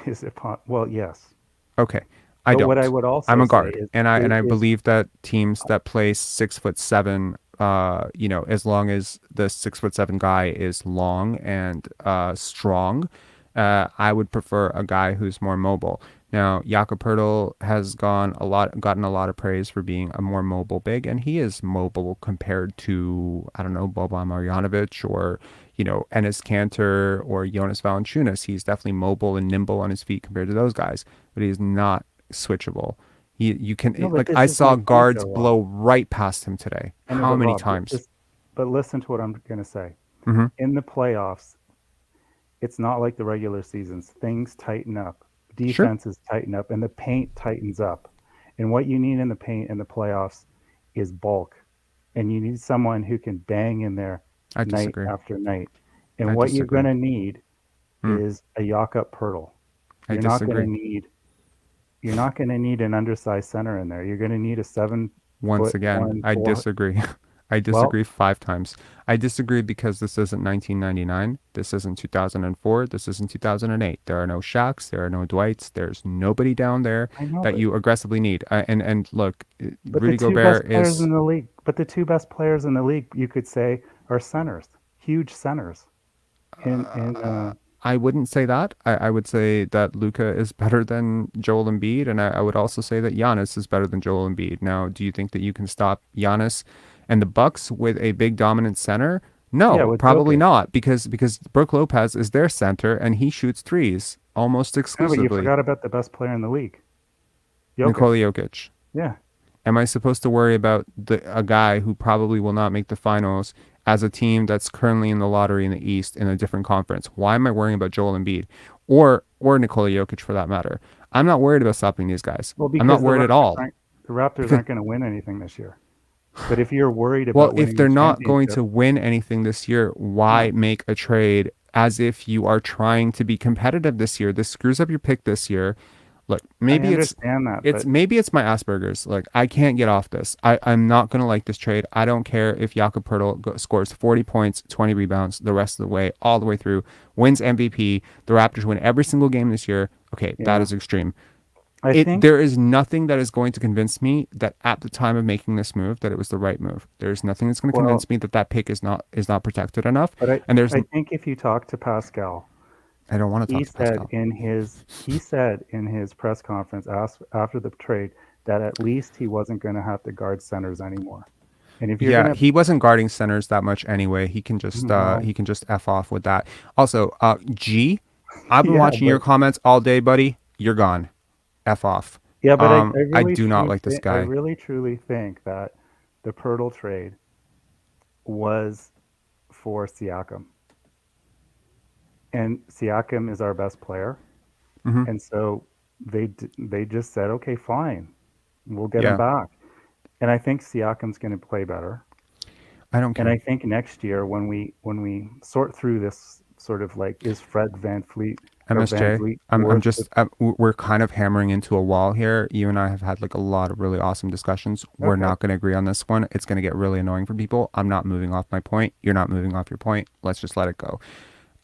Is it well, yes. Okay, I But don't. what I would also I'm a say guard, is- and I is- believe that teams that play 6'7", as long as the 6'7" guy is long and strong, I would prefer a guy who's more mobile. Now, Jakob Poeltl has gotten a lot of praise for being a more mobile big, and he is mobile compared to, I don't know, Boban Marjanovic or, Enes Kanter or Jonas Valanciunas. He's definitely mobile and nimble on his feet compared to those guys, but he's not switchable. You can No, but this I is saw my point, guards though, Rob. blow right past him today. I know, How but many Rob, times? But listen to what I'm going to say. Mhm. In the playoffs, it's not like the regular seasons. Things tighten up. Defenses tighten up, and the paint tightens up. And what you need in the paint in the playoffs is bulk. And you need someone who can bang in there I night disagree. after night. And I what you're disagree. going to need Mm. is a Jakob Poeltl. I You're not disagree. you're not going to need an undersized center in there. You're going to need a 7 Once foot again, one, I 4 disagree. I disagree 5 times. I disagree because this isn't 1999. This isn't 2004. This isn't 2008. There are no Shaqs. There are no Dwights. There's nobody down there I know, that but- you aggressively need. And look, But Rudy the two Gobert best players is. in the league. But the two best players in the league, you could say, are centers, huge centers. I wouldn't say that. I would say that Luka is better than Joel Embiid, and I would also say that Giannis is better than Joel Embiid. Now, do you think that you can stop Giannis and the Bucks with a big dominant center? No, Yeah, with probably Jokic. not, because Brook Lopez is their center and he shoots threes almost No, but exclusively. you forgot about the best player in the league, Jokic. Nikola Jokic. Yeah, Am I supposed to worry about a guy who probably will not make the finals as a team that's currently in the lottery in the East in a different conference? Why am I worrying about Joel Embiid or Nikola Jokic for that matter? I'm not worried about stopping these guys. well, because I'm not the worried at Raptors all. The Raptors aren't going to win anything this year. But if you're worried about Well, winning if they're the not going to championship- win anything this year, why make a trade as if you are trying to be competitive this year? This screws up your pick this year. Look, maybe I it's understand that, it's but- maybe it's my Asperger's. Like, I can't get off this. I'm not going to like this trade. I don't care if Jakob Poeltl scores 40 points, 20 rebounds the rest of the way, all the way through, wins MVP. The Raptors win every single game this year. Okay, that Yeah. is extreme. I think There is nothing that is going to convince me that at the time of making this move that it was the right move. There's nothing that's going to convince me that pick is not protected enough. But and there's I think if you talk to Pascal, I don't want to talk he to said Pascal. he said in his press conference after the trade that at least he wasn't going to have to guard centers anymore. And if you're Yeah, gonna, he wasn't guarding centers that much anyway. He can just No. F off with that. Also, G, I've been Yeah, watching your but- comments all day, buddy. You're gone. F off. yeah, but I I really do not truly like this thi- guy. I really truly think that the Poeltl trade was for Siakam, and Siakam is our best player, Mhm. and so they just said, okay, fine, we'll get Yeah. him back. And I think Siakam's going to play better. I don't care. And I think next year when we sort through this sort of like, is Fred VanVleet or MSJ, VanVleet I'm worth just we're kind of hammering into a wall here. You and I have had like a lot of really awesome discussions. We're Okay. not going to agree on this one. It's going to get really annoying for people. I'm not moving off my point. You're not moving off your point. Let's just let it go.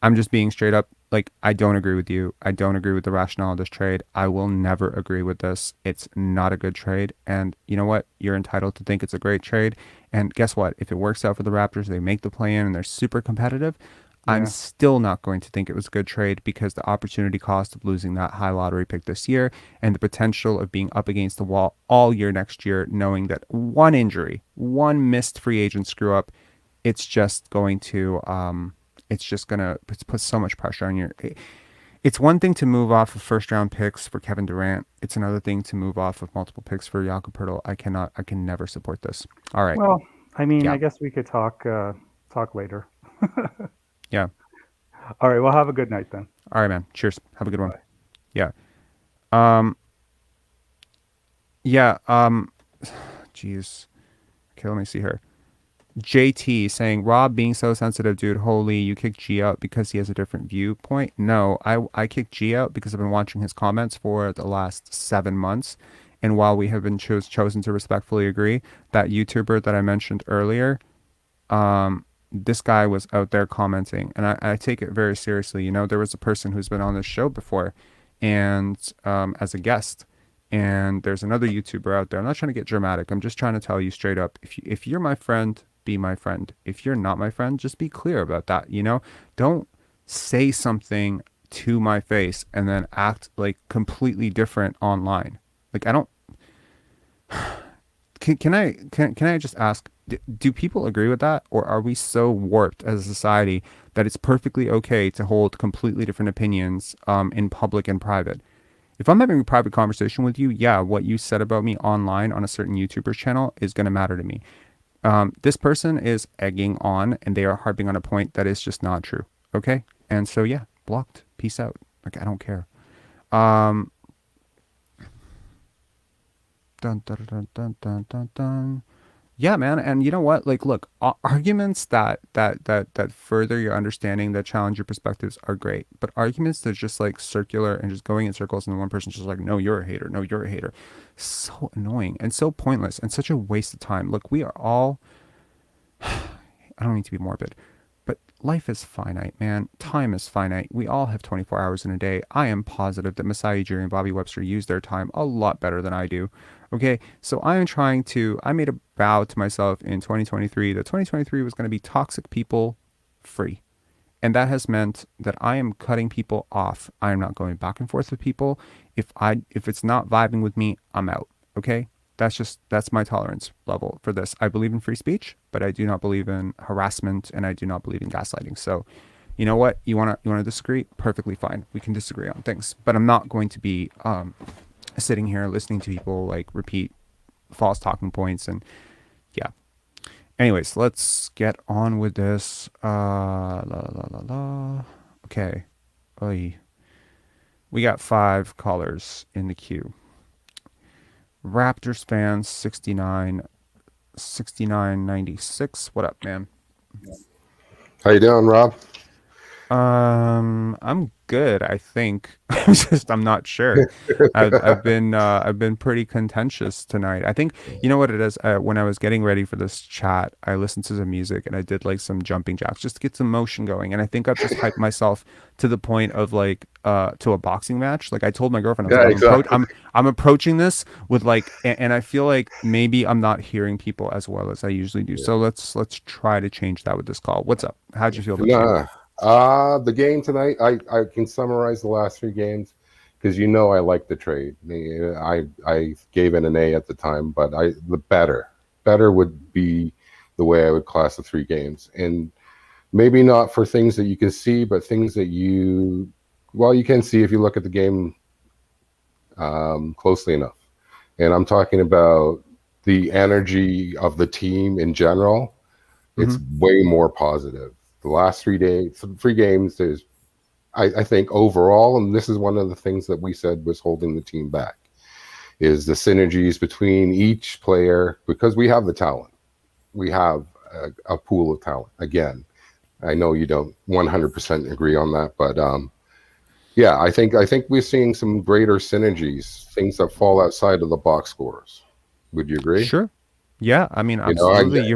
I'm just being straight up. Like, I don't agree with you. I don't agree with the rationale of this trade. I will never agree with this. It's not a good trade. And you know what? You're entitled to think it's a great trade. And guess what? If it works out for the Raptors, they make the play in and they're super competitive. I'm Yeah. still not going to think it was a good trade because the opportunity cost of losing that high lottery pick this year and the potential of being up against the wall all year next year, knowing that one injury, one missed free agent screw up, it's just going to put so much pressure on your. It's one thing to move off of first round picks for Kevin Durant. It's another thing to move off of multiple picks for Jakob Poeltl. I can never support this. All right. Well, I mean, Yeah. I guess we could talk later. Yeah. All right. Well, have a good night then. All right, man. Cheers. Have a good one. Bye. Yeah. Yeah. Jeez. Okay, let me see here. JT saying, Rob being so sensitive, dude, holy, you kicked G out because he has a different viewpoint. No, I kicked G out because I've been watching his comments for the last 7 months. And while we have been chosen to respectfully agree, that YouTuber that I mentioned earlier, this guy was out there commenting, and I take it very seriously. You know, there was a person who's been on this show before and as a guest. And there's another YouTuber out there. I'm not trying to get dramatic. I'm just trying to tell you straight up, if you're my friend, be my friend. If you're not my friend, just be clear about that, you know? Don't say something to my face and then act like completely different online. Like, I don't can I just ask, do people agree with that, or are we so warped as a society that it's perfectly okay to hold completely different opinions in public and private? If I'm having a private conversation with you, yeah, what you said about me online on a certain YouTuber's channel is going to matter to me. This person is egging on and they are harping on a point that is just not true. Okay. And so, yeah, blocked. Peace out. Like, I don't care. Dun, dun, dun, dun, dun, dun, dun. Yeah, man. And you know what? Like, look, arguments that further your understanding, that challenge your perspectives are great. But arguments that are just like circular and just going in circles, and then one person's just like, no, you're a hater. No, you're a hater. So annoying and so pointless and such a waste of time. Look, we are all, I don't mean to be morbid, but life is finite, man. Time is finite. We all have 24 hours in a day. I am positive that Masai Ujiri and Bobby Webster use their time a lot better than I do. Okay, so I made a vow to myself in 2023 that 2023 was going to be toxic people free. And that has meant that I am cutting people off. I am not going back and forth with people. If it's not vibing with me, I'm out. Okay? That's my tolerance level for this. I believe in free speech, but I do not believe in harassment, and I do not believe in gaslighting. So, you know what? You want to disagree? Perfectly fine. We can disagree on things, but I'm not going to be sitting here listening to people like repeat false talking points. And yeah, anyways, let's get on with this. Okay. Oy. We got 5 callers in the queue. Raptors fans 6996. What up, man? How you doing, Rob? I'm good, I think. I'm not sure. I've been pretty contentious tonight. I think, you know what it is, when I was getting ready for this chat, I listened to some music and I did like some jumping jacks just to get some motion going, and I think I've just hyped myself to the point of like to a boxing match. Like, I told my girlfriend, I was like, I'm approaching this with like, and I feel like maybe I'm not hearing people as well as I usually do. So let's try to change that with this call. What's up? How'd you feel about the game tonight? I can summarize the last 3 games because I like the trade. I gave it an A at the time, but the better would be the way I would class the 3 games, and maybe not for things that you can see, but things that you can see if you look at the game closely enough. And I'm talking about the energy of the team in general. It's way more positive. The last 3 games, is I think overall, and this is one of the things that we said was holding the team back, is the synergies between each player, because we have the talent. We have a pool of talent. Again, I know you don't 100% agree on that, but yeah, I think we're seeing some greater synergies, things that fall outside of the box scores. Would you agree? Sure. Yeah, I mean, You know, I, absolutely.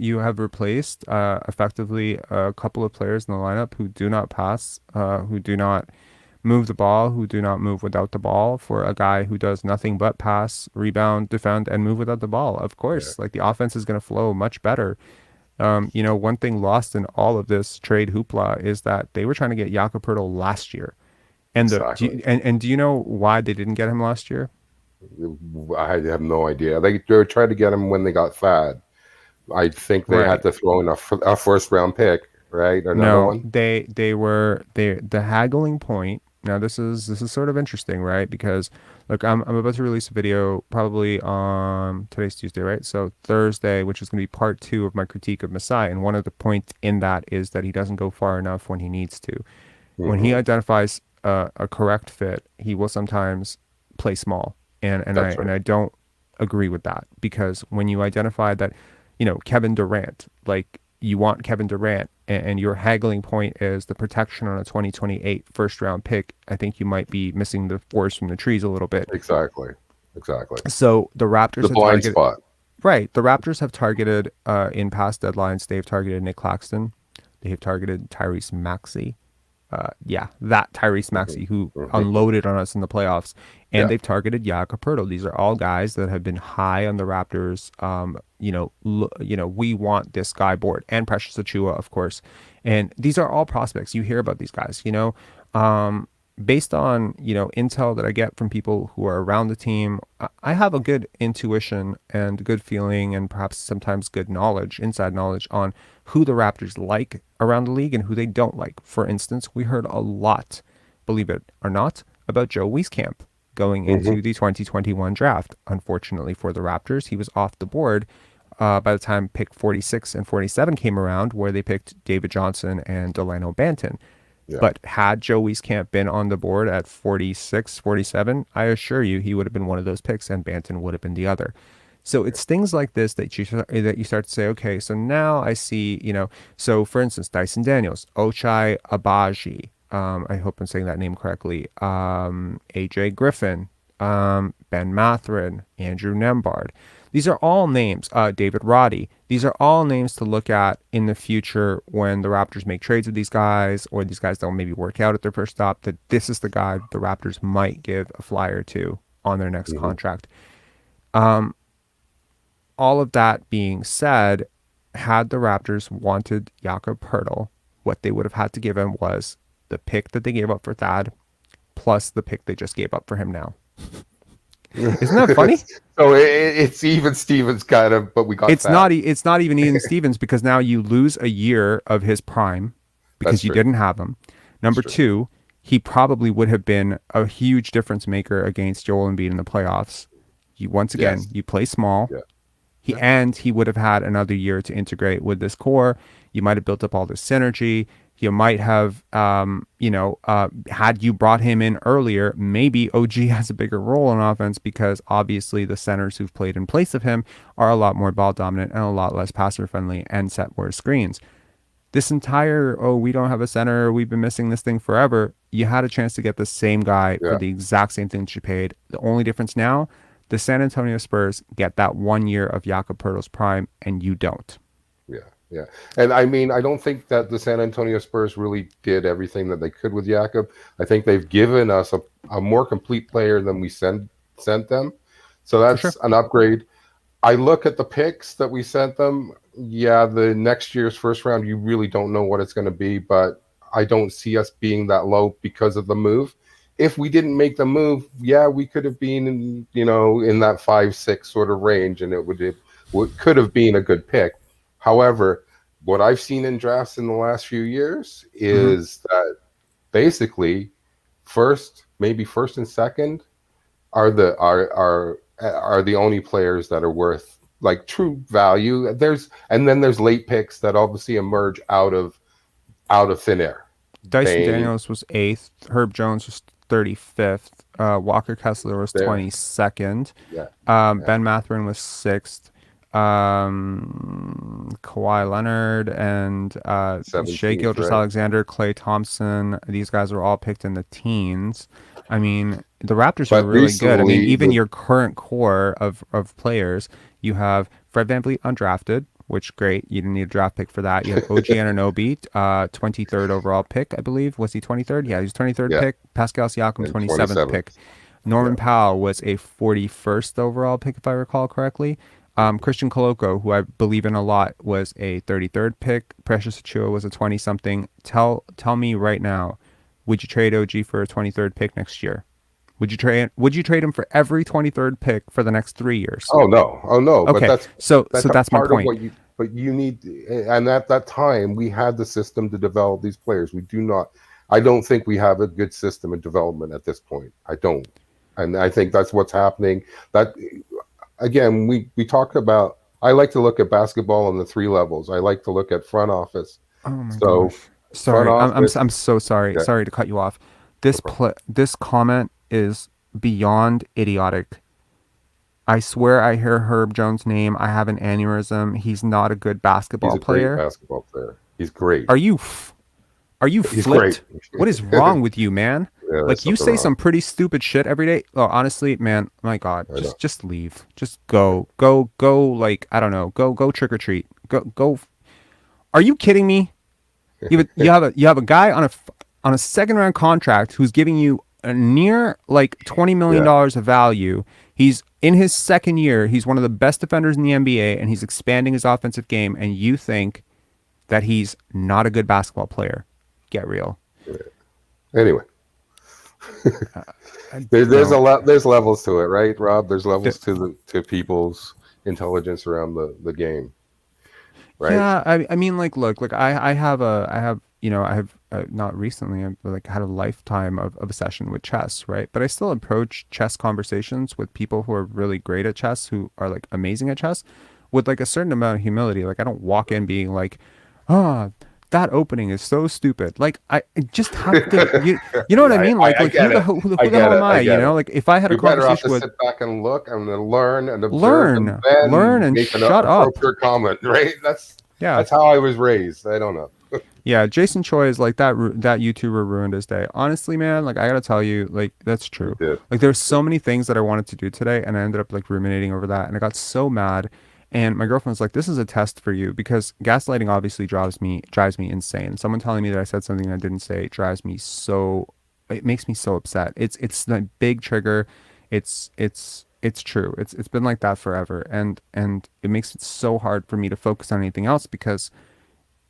You have replaced effectively a couple of players in the lineup who do not pass, who do not move the ball, who do not move without the ball, for a guy who does nothing but pass, rebound, defend, and move without the ball. Of yeah, course, like the offense is going to flow much better. One thing lost in all of this trade hoopla is that they were trying to get Jakob Poeltl last year, and exactly. and do you know why they didn't get him last year? I have no idea. They tried to get him when they got Fad. I think they had Right. to throw in a first round pick, right? Another No, one. the haggling point. Now this is sort of interesting, right? Because look, I'm about to release a video probably on today's Tuesday, right? So Thursday, which is going to be part 2 of my critique of Masai, and one of the points in that is that he doesn't go far enough when he needs to. When he Hmm. identifies a correct fit, he will sometimes play small, and I That's and right. I don't agree with that, because when you identify that, Kevin Durant, like you want Kevin Durant, and your haggling point is the protection on a 2028 first round pick, I think you might be missing the forest from the trees a little bit. Exactly. Exactly. So the Raptors The have blind targeted, spot. right? The Raptors have targeted in past deadlines. They've targeted Nick Claxton. They have targeted Tyrese Maxey. That Tyrese Maxey who Hmm. unloaded on us in the playoffs, and Yeah. they've targeted Jakob Poeltl. These are all guys that have been high on the Raptors. We want this guy board, and Precious Achua, of course. And these are all prospects. You hear about these guys, based on intel that I get from people who are around the team. I have a good intuition and good feeling, and perhaps sometimes good knowledge, inside knowledge, on who the Raptors like around the league and who they don't like. For instance, we heard a lot, believe it or not, about Joe Wieskamp going Hmm. into the 2021 draft. Unfortunately for the Raptors, he was off the board by the time pick 46 and 47 came around, where they picked David Johnson and Delano Banton. Yeah. But had Joe Wieskamp been on the board at 46, 47, I assure you he would have been one of those picks, and Banton would have been the other. So it's things like this that you start to say, okay, so now I see, so for instance, Dyson Daniels, Ochai Abaji, I hope I'm saying that name correctly, AJ Griffin, Ben Matherin, Andrew Nembhard. These are all names, David Roddy. These are all names to look at in the future when the Raptors make trades with these guys, or these guys don't maybe work out at their first stop, that this is the guy the Raptors might give a flyer to on their next Hmm. contract. All of that being said, had the Raptors wanted Jakob Poeltl, what they would have had to give him was the pick that they gave up for Thad, plus the pick they just gave up for him now. Isn't that funny? So it's even Stevens kind of, but we got It's Fad. not. It's not even Ian Stevens, because now you lose a year of his prime because That's you true. didn't have him. Number true. 2, he probably would have been a huge difference maker against Joel Embiid in the playoffs. Once again, Yes. you play small. Yeah. He would have had another year to integrate with this core. You might have built up all this synergy. You might have, had you brought him in earlier, maybe OG has a bigger role in offense, because obviously the centers who've played in place of him are a lot more ball dominant and a lot less passer friendly and set more screens. This entire, we don't have a center, we've been missing this thing forever. You had a chance to get the same guy for Yeah. the exact same thing that you paid. The only difference now, the San Antonio Spurs get that 1 year of Jakob Poeltl's prime, and you don't. Yeah, yeah. And I mean, I don't think that the San Antonio Spurs really did everything that they could with Jakob. I think they've given us a more complete player than we sent them. So that's sure. an upgrade. I look at the picks that we sent them. Yeah, the next year's first round, you really don't know what it's going to be, but I don't see us being that low because of the move. If we didn't make the move, yeah, we could have been, in that 5-6 sort of range, and it could have been a good pick. However, what I've seen in drafts in the last few years is that basically maybe first and second are the only players that are worth like true value. And then there's late picks that obviously emerge out of thin air. Dyson Bane, Daniels was 8th. Herb Jones was 35th. Walker Kessler was there. 22nd. Yeah. Ben Matherin was 6th. Kawhi Leonard and Shea 17th, Gilgeous right? Alexander, Klay Thompson. These guys are all picked in the teens. I mean, the Raptors But are really good. I mean, recently even your current core of players, you have Fred VanVleet undrafted, which great. You didn't need a draft pick for that. You had OG Anunoby, 23rd overall pick, I believe. Was he 23rd? Yeah, he was 23rd Yeah. pick. Pascal Siakam, And 27th pick. Norman Powell was a 41st overall pick, if I recall correctly. Christian Coloco, who I believe in a lot, was a 33rd pick. Precious Achiuwa was a 20-something. Tell me right now, would you trade OG for a 23rd pick next year? Would you trade him for every 23rd pick for the next 3 years? Oh no. Okay. But that's my point. But you need, and at that time we had the system to develop these players. I don't think we have a good system of development at this point. I don't. And I think that's what's happening. That again, we talk about, I like to look at basketball on the 3 levels. I like to look at front office. Oh my gosh. Sorry. I'm so sorry. Yeah. Sorry to cut you off. This comment is beyond idiotic. I swear I hear Herb Jones' name. I have an aneurysm. He's not a good basketball player. Great basketball player. He's great. Are you flipped? Great. What is wrong with you, man? Yeah, like you say some pretty stupid shit every day. Oh, honestly, man, my God, just leave. Just go. Like, I don't know. Go trick or treat. Go. Are you kidding me? You have a guy on a second round contract who's giving you a near like $20 million of value. He's in his second year. He's one of the best defenders in the NBA, and he's expanding his offensive game. And you think that he's not a good basketball player? Get real. Anyway, there's levels to it, right, Rob? There's levels to people's intelligence around the game, right? Yeah, I mean, like, look, I have not recently, I've like had a lifetime of a session with chess, right? But I still approach chess conversations with people who are really great at chess, who are like amazing at chess, with like a certain amount of humility. Like, I don't walk in being like, that opening is so stupid. Like, I just have to, you know what I mean? Like, who the hell am I? You know, like if I had a conversation with, sit back and look and then learn and observe, learn and make shut an up. appropriate comment, right? That's Yeah. how I was raised. I don't know. Yeah, Jason Choi is like that YouTuber ruined his day. Honestly, man, like I gotta tell you, like that's true. Like there's so many things that I wanted to do today, and I ended up like ruminating over that, and I got so mad. And my girlfriend was like, "This is a test for you," because gaslighting obviously drives me insane. Someone telling me that I said something I didn't say drives me it makes me so upset. It's a big trigger. It's true. It's been like that forever, and it makes it so hard for me to focus on anything else because,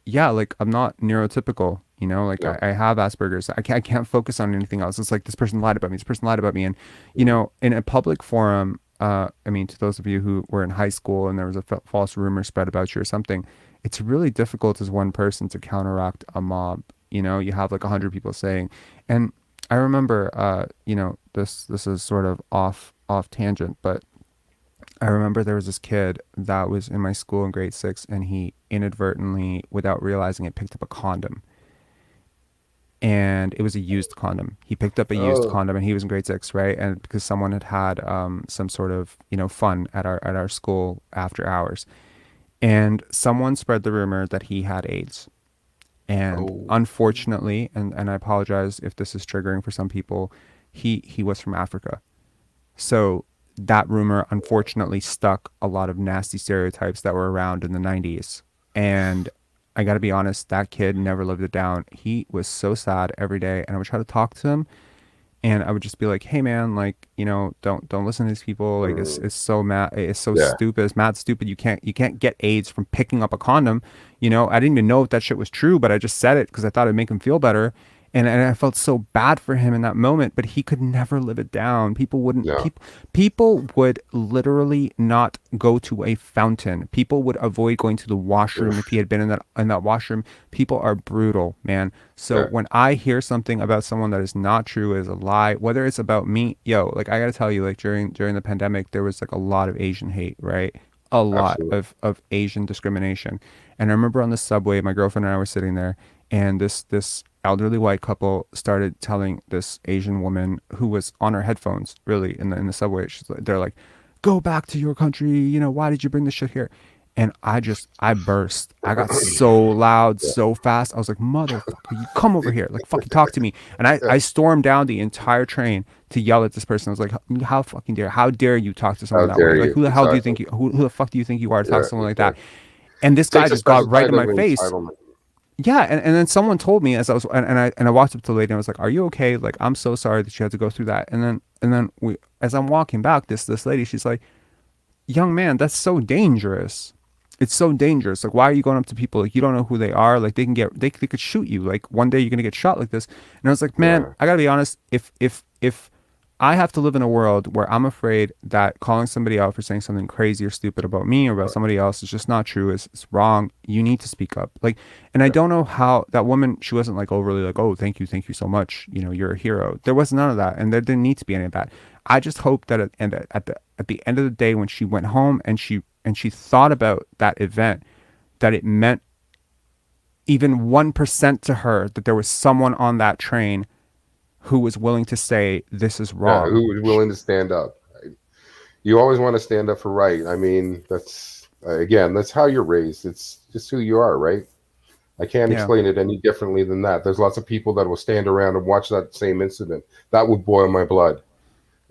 yeah, like I'm not neurotypical, you know, like I have Asperger's. I can't focus on anything else. It's like this person lied about me. This person lied about me, and you know, in a public forum. I mean, to those of you who were in high school and there was a false rumor spread about you or something, it's really difficult as one person to counteract a mob. You know, you have like 100 people saying, and I remember, you know, this is sort of off tangent, but I remember there was this kid that was in my school in grade 6, and he inadvertently, without realizing it, picked up a condom. And it was a used condom. He picked up a used condom, and he was in grade 6, right? And because someone had some sort of, you know, fun at our school after hours, and someone spread the rumor that he had AIDS. And unfortunately, and I apologize if this is triggering for some people, he was from Africa. So that rumor unfortunately stuck a lot of nasty stereotypes that were around in the 90s. And I got to be honest, that kid never lived it down. He was so sad every day, and I would try to talk to him, and I would just be like, "Hey man, like, you know, don't listen to these people. Like, it's so mad. It's so stupid. It's mad stupid. You can't get AIDS from picking up a condom. You know, I didn't even know if that shit was true, but I just said it because I thought it'd make him feel better." And I felt so bad for him in that moment, but he could never live it down. People wouldn't. People would literally not go to a fountain. People would avoid going to the washroom if he had been in that washroom. People are brutal, man. So when I hear something about someone that is not true, is a lie, whether it's about me, like I gotta tell you, like during the pandemic, there was like a lot of Asian hate, right? A lot of Asian discrimination. And I remember on the subway, my girlfriend and I were sitting there, and this elderly white couple started telling this Asian woman who was on her headphones, really in the subway. They're like, "Go back to your country. You know, why did you bring this shit here?" And I burst. I got so loud, so fast. I was like, motherfucker, you come over here. Like, fucking talk to me. And I stormed down the entire train to yell at this person. I was like, how dare you talk to someone How that way? dare Like, you? who the hell do you Exactly. think who the fuck do you think you are to talk Yeah, to someone like that? exactly. And this guy Takes a just got special right kind in my of face. entitlement. Yeah, and then someone told me as I was and I walked up to the lady and I was like, "Are you okay? Like, I'm so sorry that you had to go through that." And then as I'm walking back, this lady, she's like, "Young man, that's so dangerous. It's so dangerous. Like, why are you going up to people like you don't know who they are? Like, they could shoot you. Like, one day you're gonna get shot like this." And I was like, "Man, Yeah. I gotta be honest. If I have to live in a world where I'm afraid that calling somebody out for saying something crazy or stupid about me or about somebody else is just not true, it's wrong. You need to speak up." Like, and I don't know how that woman, she wasn't like overly like, "Oh, thank you so much. You know, you're a hero." There was none of that, and there didn't need to be any of that. I just hope that at the end of the day, when she went home and she thought about that event, that it meant even 1% to her that there was someone on that train who was willing to say this is Yeah, wrong. who was willing to stand up? You always want to stand up for right. I mean, that's how you're raised. It's just who you are, right? I can't Yeah. explain it any differently than that. There's lots of people that will stand around and watch that same incident. That would boil my blood.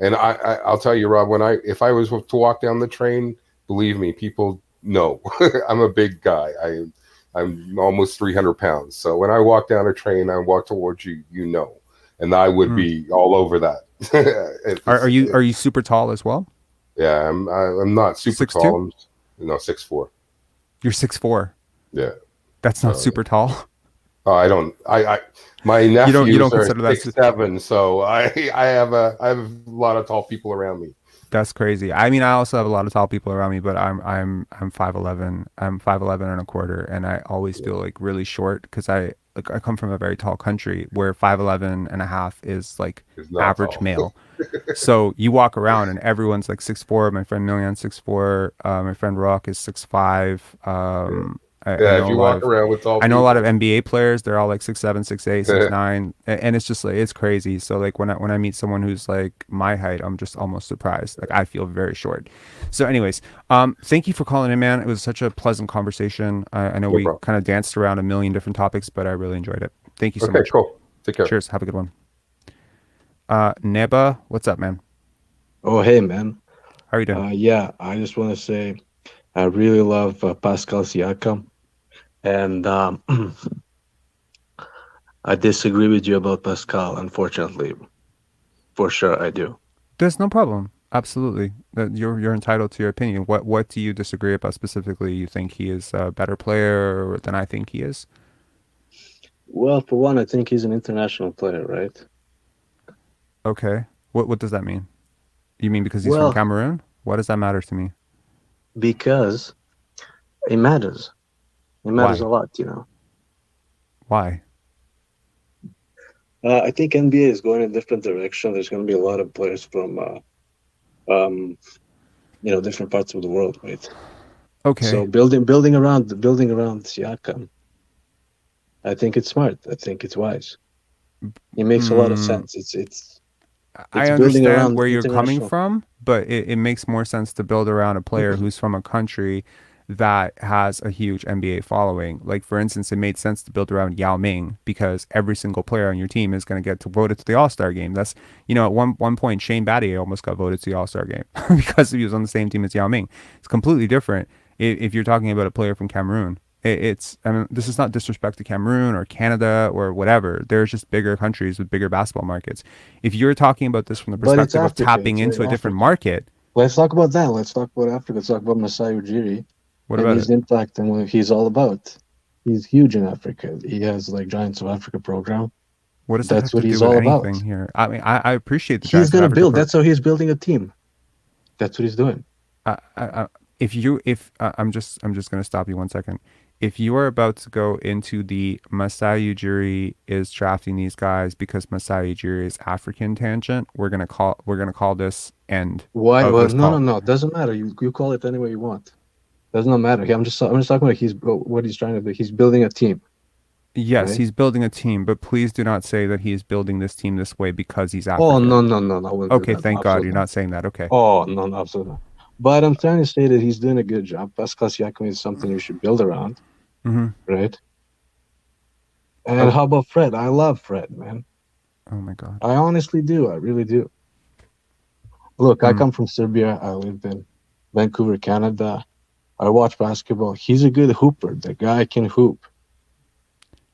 And I'll tell you, Rob, if I was to walk down the train, believe me, people know. I'm a big guy. I'm almost 300 pounds. So when I walk down a train, I walk towards you, you know, and I would be all over that. Are you super tall as well? Yeah, I'm not super 6'2"? tall. No, 6'4". You're 6'4". Yeah. That's not super tall. Oh, my nephews you don't are consider that 6'7", so I have a lot of tall people around me. That's crazy. I mean, I also have a lot of tall people around me, but I'm 5'11". I'm 5'11 and a quarter, and I always feel like really short because I come from a very tall country where 5'11 and a half is like It's not average tall. male. So you walk around and everyone's like 6'4". My friend Million's 6'4". My friend Rock is 6'5". I know if you walk around with tall I know a lot of people. NBA players. They're all like 6'7", 6'8", 6'9", and it's just like it's crazy. So like when I meet someone who's like my height, I'm just almost surprised. Like I feel very short. So anyways, thank you for calling in, man. It was such a pleasant conversation. I know No we problem. kind of danced around a million different topics, but I really enjoyed it. Thank you so Okay, much. cool. Take care. Cheers. Have a good one. Neba, what's up, man? Oh, hey, man. How are you doing? Yeah, I just want to say I really love Pascal Siakam, and I disagree with you about Pascal, unfortunately. For sure, I do. There's no problem. Absolutely. You're entitled to your opinion. What do you disagree about specifically? You think he is a better player than I think he is? Well, for one, I think he's an international player, right? Okay. What does that mean? You mean because he's Well, from Cameroon? What does that matter to me? because it matters. It matters Why? a lot, you know. Why? I think NBA is going in a different direction. There's going to be a lot of players from, different parts of the world, right? Okay. So building around Siakam, I think it's smart. I think it's wise. It makes a lot of sense. It's I building understand around where you're coming international. from, but it makes more sense to build around a player who's from a country that has a huge NBA following. Like, for instance, it made sense to build around Yao Ming because every single player on your team is going to get voted to the All-Star game. That's, at one point, Shane Battier almost got voted to the All-Star game because he was on the same team as Yao Ming. It's completely different if you're talking about a player from Cameroon. I mean, this is not disrespect to Cameroon or Canada or whatever. There's just bigger countries with bigger basketball markets. If you're talking about this from the But it's perspective of Africa. tapping It's into a different Africa. market, Let's talk about that. Let's talk about Africa. Let's talk about Masai Ujiri what and about his it? impact and what he's all about. He's huge in Africa. He has like Giants of Africa program. What does that have That's to what do he's with all anything about. here? I mean, I appreciate the He's Giants of gonna Africa build. That's how he's building a team. That's what he's doing. I'm just going to stop you 1 second. If you are about to go into the Masai Ujiri is drafting these guys because Masai Ujiri is African tangent, we're gonna call this end. Why? Of Well, this call. no. It doesn't matter. You call it any way you want. Does not matter. I'm just talking about what he's trying to do. He's building a team. Yes, Right? he's building a team, but please do not say that he is building this team this way because he's African. Oh no. I wouldn't do Okay, that. thank God Absolutely you're not saying that. Okay. Oh no, absolutely. But I'm trying to say that he's doing a good job. Pascal Siakam is something you should build around, right? And how about Fred? I love Fred, man. Oh my God. I honestly do. I really do. Look, I come from Serbia. I lived in Vancouver, Canada. I watch basketball. He's a good hooper. The guy can hoop.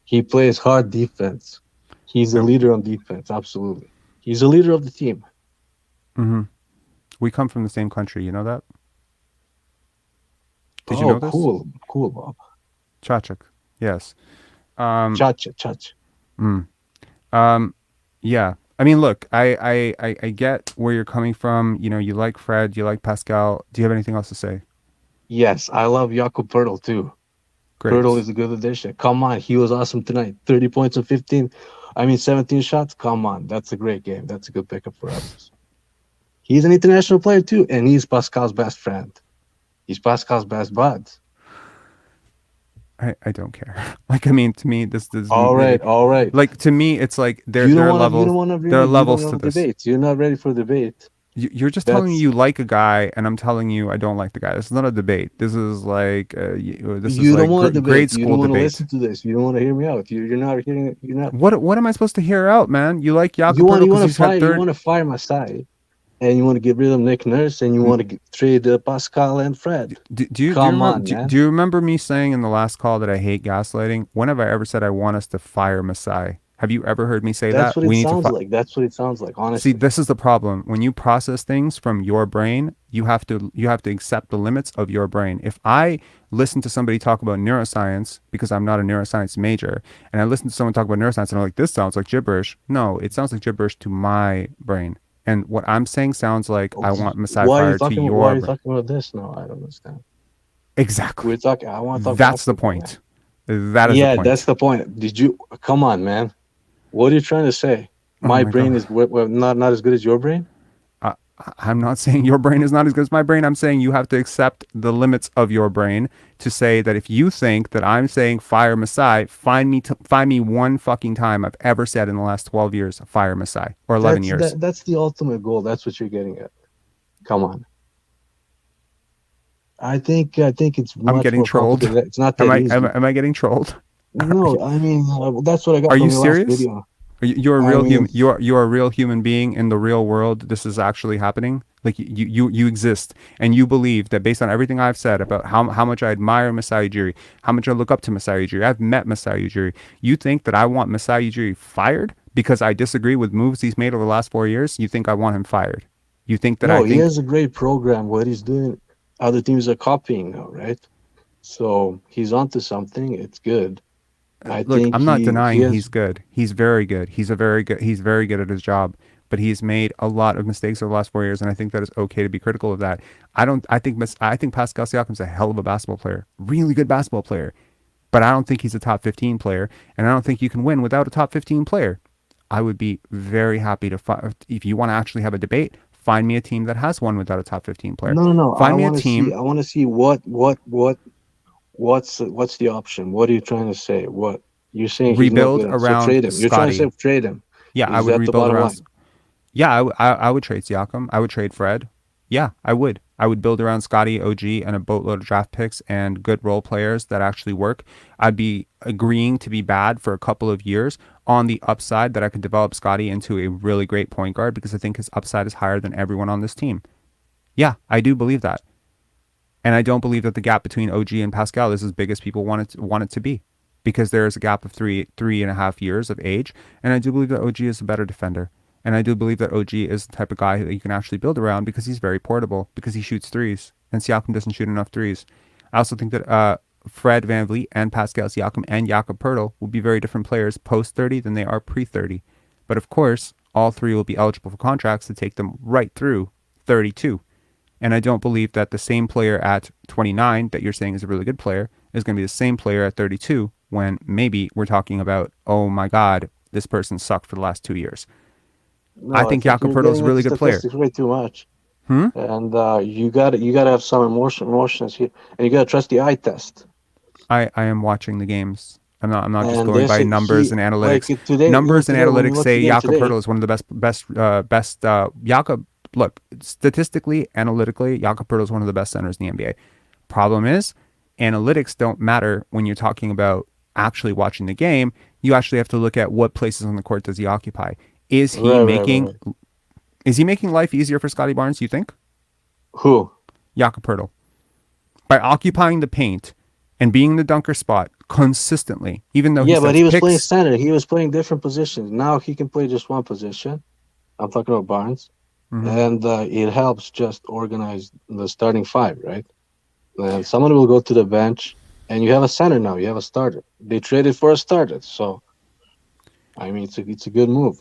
He plays hard defense. He's a leader on defense. Absolutely. He's a leader of the team. We come from the same country. You know that? Did you know this? Cool, Bob. Chachik. Yes. Chach. Yeah. I mean, look, I get where you're coming from. You know, you like Fred, you like Pascal. Do you have anything else to say? Yes, I love Jakob Poeltl too. Great. Poeltl is a good addition. Come on, he was awesome tonight. 30 points and 17 shots. Come on, that's a great game. That's a good pickup for us. He's an international player too, and he's Pascal's best friend. He's Pascal's best bud. I don't care. Like, I mean, to me, this is all right. Like, to me, it's like there are levels. There are levels to this. Debate. You're not ready for debate. You're just telling me you like a guy, and I'm telling you I don't like the guy. This is not a debate. This is like grade school you don't want debate. to listen to this. You don't want to hear me out. You're not hearing it. You're not. What am I supposed to hear out, man? You like Jakob You want Poeltl to fire Masai, and you want to get rid of Nick Nurse, and you want to trade Pascal and Fred. Do you remember me saying in the last call that I hate gaslighting? When have I ever said I want us to fire Masai? Have you ever heard me say That's that? What it sounds like. That's what it sounds like. Honestly, see, this is the problem. When you process things from your brain, you have to accept the limits of your brain. If I listen to somebody talk about neuroscience, because I'm not a neuroscience major, and I listen to someone talk about neuroscience and I'm like, this sounds like gibberish. No, it sounds like gibberish to my brain. And what I'm saying sounds like I want Masai fired to your brain. Why are you talking about this? No, I don't understand. Exactly. We're talking. I want to talk. That's the point. That is the point. That's the point. Did you come on, man? What are you trying to say? My brain is not as good as your brain? I'm not saying your brain is not as good as my brain. I'm saying you have to accept the limits of your brain to say that if you think that I'm saying fire Masai, find me one fucking time I've ever said in the last 12 years, fire Masai, or 11 years. That's the ultimate goal. That's what you're getting at. Come on. I think it's much I'm getting more trolled. It's not that easy. Am I getting trolled? No, I mean that's what I got. Are from you your serious? last video. You're a real human. You're a real human being in the real world. This is actually happening. Like you exist, and you believe that based on everything I've said about how much I admire Masai Ujiri, how much I look up to Masai Ujiri. I've met Masai Ujiri. You think that I want Masai Ujiri fired because I disagree with moves he's made over the last 4 years? You think I want him fired? You think that he has a great program. What he's doing, other teams are copying now, right? So he's onto something. It's good. I'm not denying he's good. He's very good. He's very good at his job. But he's made a lot of mistakes over the last 4 years, and I think that is okay to be critical of that. I think Pascal Siakam's a hell of a basketball player, really good basketball player. But I don't think he's a top 15 player, and I don't think you can win without a top 15 player. I would be very happy if you want to actually have a debate, find me a team that has won without a top 15 player. No. Find me a team. I want to see what's the option? What are you trying to say? What you're saying? Rebuild around so trade him. Scottie. You're trying to say trade him. Yeah, I would rebuild around. Yeah, I would trade Siakam. I would trade Fred. Yeah, I would. I would build around Scottie, OG, and a boatload of draft picks and good role players that actually work. I'd be agreeing to be bad for a couple of years on the upside that I could develop Scottie into a really great point guard because I think his upside is higher than everyone on this team. Yeah, I do believe that. And I don't believe that the gap between OG and Pascal is as big as people want it to be, because there is a gap of three and a half years of age. And I do believe that OG is a better defender. And I do believe that OG is the type of guy that you can actually build around because he's very portable, because he shoots threes, and Siakam doesn't shoot enough threes. I also think that Fred VanVleet and Pascal Siakam and Jakob Poeltl will be very different players post-30 than they are pre-30. But of course, all three will be eligible for contracts to take them right through 32. And I don't believe that the same player at 29 that you're saying is a really good player is going to be the same player at 32 when maybe we're talking about, oh my God, this person sucked for the last 2 years. No, I think Jakob Poeltl is a really good player. Way too much. And you got to have some emotions here, and you got to trust the eye test. I am watching the games. I'm not just going by numbers and analytics. Numbers and analytics say Jakob Poeltl is one of the best. Jakob look, statistically, analytically, Jakob Poeltl is one of the best centers in the NBA. Problem is, analytics don't matter when you're talking about actually watching the game. You actually have to look at what places on the court does he occupy. Is he making life easier for Scottie Barnes, you think? Who? Jakob Poeltl. By occupying the paint and being in the dunker spot consistently, even though but he was picks, playing center. He was playing different positions. Now he can play just one position. I'm talking about Barnes. And it helps just organize the starting five, right? And someone will go to the bench, and you have a center now. You have a starter. They traded for a starter, so I mean, it's a good move.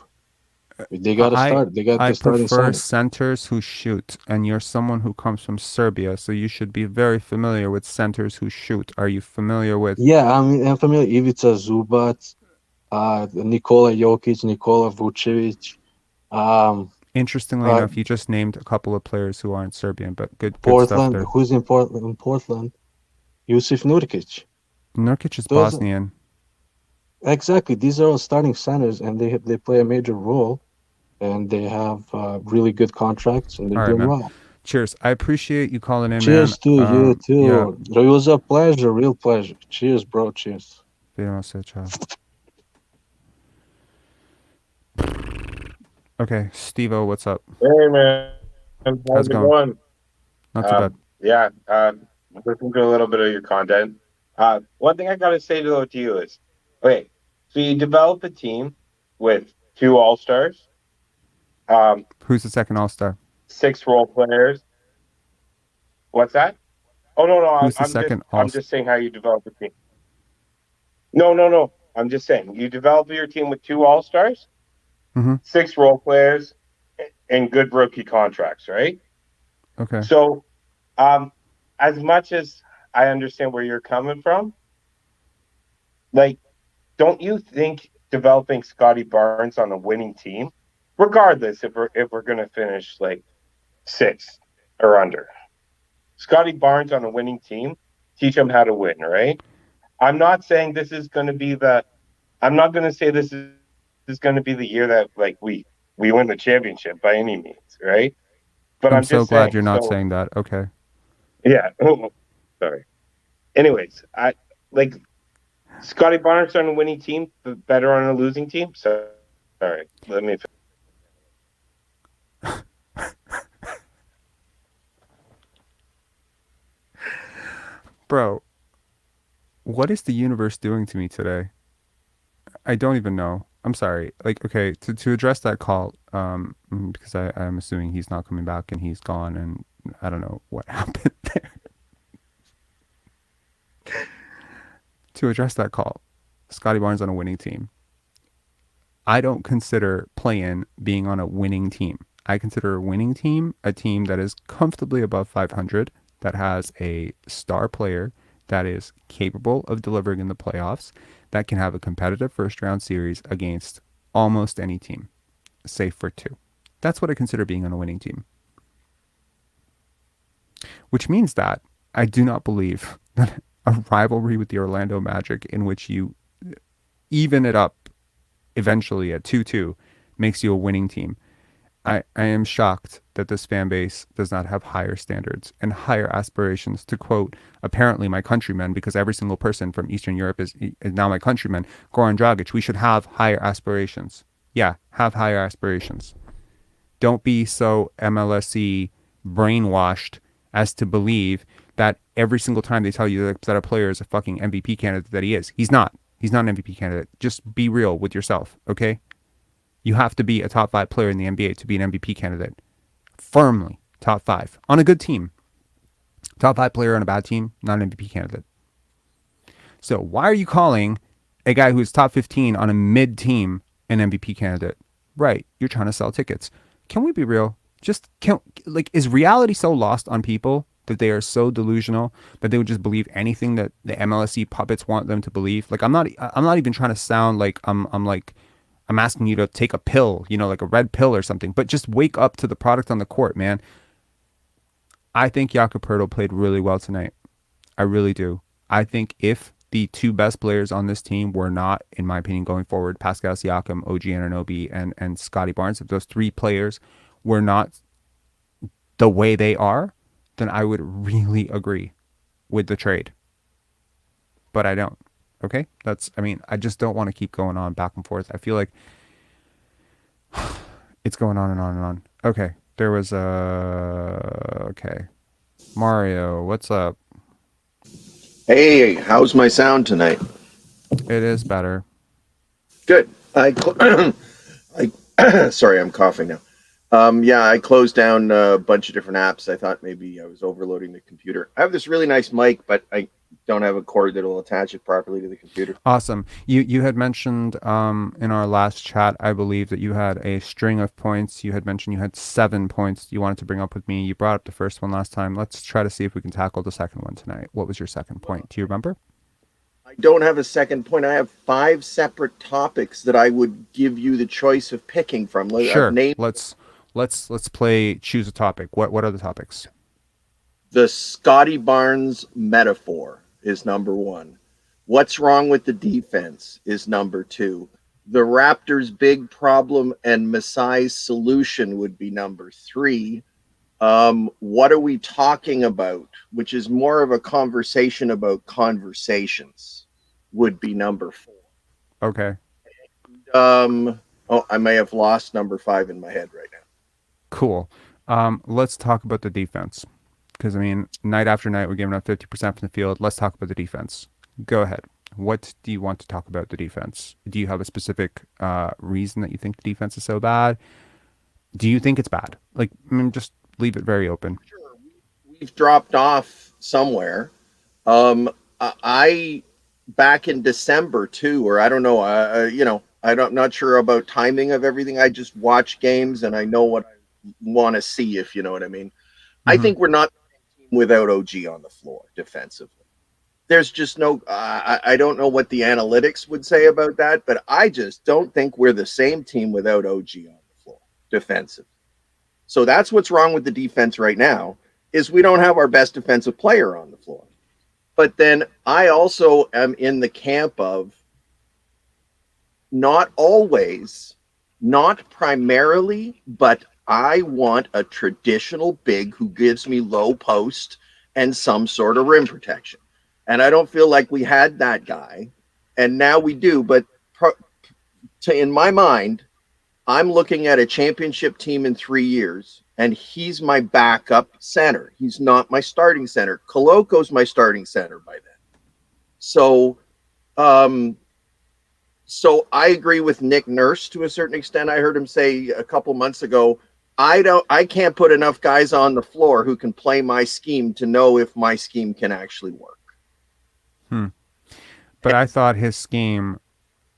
They got to start. They got the starting prefer center. centers who shoot, and you're someone who comes from Serbia, so you should be very familiar with centers who shoot. Are you familiar with? Yeah, I'm familiar. Ivica Zubac, Nikola Jokic, Nikola Vucevic. Interestingly enough, you just named a couple of players who aren't Serbian, but good Portland. stuff there. Who's in Portland? Yusuf Nurkic. Nurkic is Bosnian. Exactly. These are all starting centers, and they play a major role, and they have really good contracts, and they're doing well. Cheers. I appreciate you calling in, Cheers man. to you too. Yeah. It was a pleasure, real pleasure. Cheers, bro. Cheers. Okay, Steve-O, what's up? Hey, man. How's it going? Not too bad. Yeah, listen to a little bit of your content. One thing I got to say to you is, okay, so you develop a team with 2 All-Stars. Who's the second All-Star? 6 role players. What's that? Oh, no. Who's the second All-Star? I'm just saying how you develop a team. No. I'm just saying you develop your team with 2 All-Stars, 6 role players, and good rookie contracts, right? Okay. So, as much as I understand where you're coming from, like, don't you think developing Scottie Barnes on a winning team, regardless if we're gonna finish like 6th or under, Scottie Barnes on a winning team, teach him how to win, right? I'm not saying this is going to be I'm not going to say this is going to be the year that like we win the championship by any means, right? But I'm so just glad saying, you're not saying that. Okay. Yeah. Sorry. Anyways, I like Scottie Barnes on a winning team, but better on a losing team. So, sorry. Let me. Bro, what is the universe doing to me today? I don't even know. I'm sorry. Like, okay, to address that call, because I'm assuming he's not coming back and he's gone, and I don't know what happened there. To address that call, Scottie Barnes on a winning team. I don't consider play-in being on a winning team. I consider a winning team a team that is comfortably above 500, that has a star player that is capable of delivering in the playoffs, that can have a competitive first-round series against almost any team, save for 2. That's what I consider being on a winning team. Which means that I do not believe that a rivalry with the Orlando Magic in which you even it up eventually at 2-2 makes you a winning team. I am shocked that this fan base does not have higher standards and higher aspirations. To quote, apparently, my countrymen, because every single person from Eastern Europe is now my countrymen, Goran Dragic, we should have higher aspirations. Yeah, have higher aspirations. Don't be so MLSE brainwashed as to believe that every single time they tell you that a player is a fucking MVP candidate, that he is. He's not. He's not an MVP candidate. Just be real with yourself, okay? You have to be a top 5 player in the NBA to be an MVP candidate. Firmly top 5 on a good team. Top 5 player on a bad team, not an MVP candidate. So why are you calling a guy who's top 15 on a mid team an MVP candidate? Right, you're trying to sell tickets. Can we be real? Is reality so lost on people that they are so delusional that they would just believe anything that the MLSE puppets want them to believe? Like, I'm not even trying to sound like I'm asking you to take a pill, like a red pill or something, but just wake up to the product on the court, man. I think Jakob Poeltl played really well tonight. I really do. I think if the 2 best players on this team were not, in my opinion, going forward, Pascal Siakam, OG Anunoby, and Scottie Barnes, if those 3 players were not the way they are, then I would really agree with the trade. But I don't. Okay? I just don't want to keep going on back and forth. I feel like it's going on and on and on. Okay. There was okay. Mario, what's up? Hey, how's my sound tonight? It is better. Good. Sorry, I'm coughing now. Yeah, I closed down a bunch of different apps. I thought maybe I was overloading the computer. I have this really nice mic, but I don't have a cord that'll attach it properly to the computer. Awesome. You had mentioned in our last chat, I believe, that you had a string of points. You had mentioned you had 7 points you wanted to bring up with me. You brought up the first one last time. Let's try to see if we can tackle the second one tonight. What was your second point? Do you remember? I don't have a second point. I have 5 separate topics that I would give you the choice of picking from. Sure. Let's play choose a topic. What are the topics? The Scottie Barnes metaphor is number 1. What's wrong with the defense is number 2. The Raptors' big problem and Masai's solution would be number 3. What are we talking about? Which is more of a conversation about conversations would be number 4. Okay. I may have lost number 5 in my head right now. Cool. Let's talk about the defense. Because, night after night, we're giving up 50% from the field. Let's talk about the defense. Go ahead. What do you want to talk about the defense? Do you have a specific reason that you think the defense is so bad? Do you think it's bad? Just leave it very open. Sure. We've dropped off somewhere. I back in December too, or I don't know. I'm not sure about timing of everything. I just watch games and I know what I want to see, if you know what I mean. Mm-hmm. I think we're not without OG on the floor defensively. There's just no, I don't know what the analytics would say about that, but I just don't think we're the same team without OG on the floor defensively. So that's what's wrong with the defense right now, is we don't have our best defensive player on the floor. But then I also am in the camp of not always, not primarily, but I want a traditional big who gives me low post and some sort of rim protection. And I don't feel like we had that guy. And now we do. But in my mind, I'm looking at a championship team in 3 years, and he's my backup center. He's not my starting center. Koloko's my starting center by then. So I agree with Nick Nurse to a certain extent. I heard him say a couple months ago, I can't put enough guys on the floor who can play my scheme to know if my scheme can actually work. But I thought his scheme,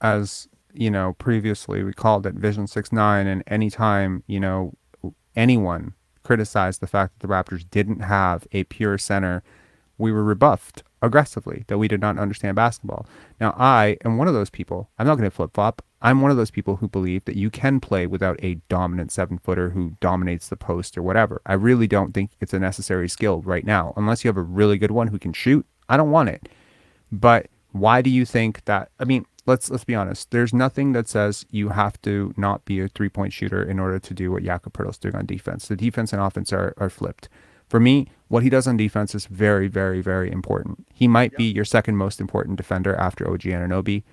as previously we called it Vision 6-9, and anytime, anyone criticized the fact that the Raptors didn't have a pure center, we were rebuffed aggressively that we did not understand basketball. Now, I am one of those people. I'm not going to flip-flop. I'm one of those people who believe that you can play without a dominant 7-footer who dominates the post or whatever. I really don't think it's a necessary skill right now. Unless you have a really good one who can shoot, I don't want it. But why do you think that? Let's be honest. There's nothing that says you have to not be a 3-point shooter in order to do what Jakob Poeltl's doing on defense. The defense and offense are flipped. For me, what he does on defense is very, very, very important. He might be your second most important defender after OG Anunoby.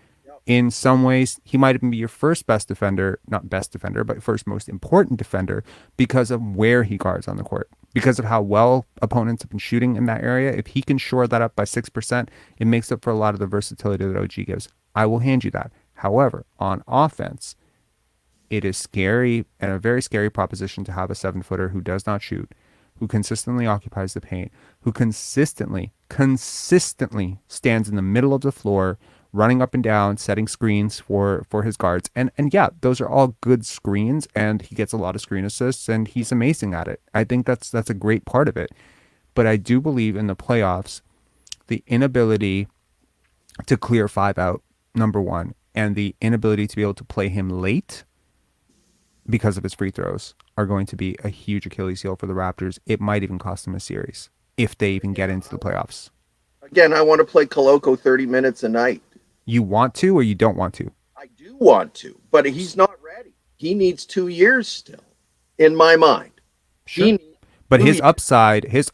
In some ways, he might even be your first best defender, not best defender, but first most important defender because of where he guards on the court, because of how well opponents have been shooting in that area. If he can shore that up by 6%, it makes up for a lot of the versatility that OG gives. I will hand you that. However, on offense, it is scary and a very scary proposition to have a 7-footer who does not shoot, who consistently occupies the paint, who consistently stands in the middle of the floor, running up and down, setting screens for his guards. And yeah, those are all good screens, and he gets a lot of screen assists, and he's amazing at it. I think that's a great part of it. But I do believe in the playoffs, the inability to clear 5 out, number 1, and the inability to be able to play him late because of his free throws are going to be a huge Achilles heel for the Raptors. It might even cost them a series if they even get into the playoffs. Again, I want to play Koloko 30 minutes a night. You want to or you don't want to? I do want to, but he's not ready. He needs 2 years still, in my mind. Sure. But his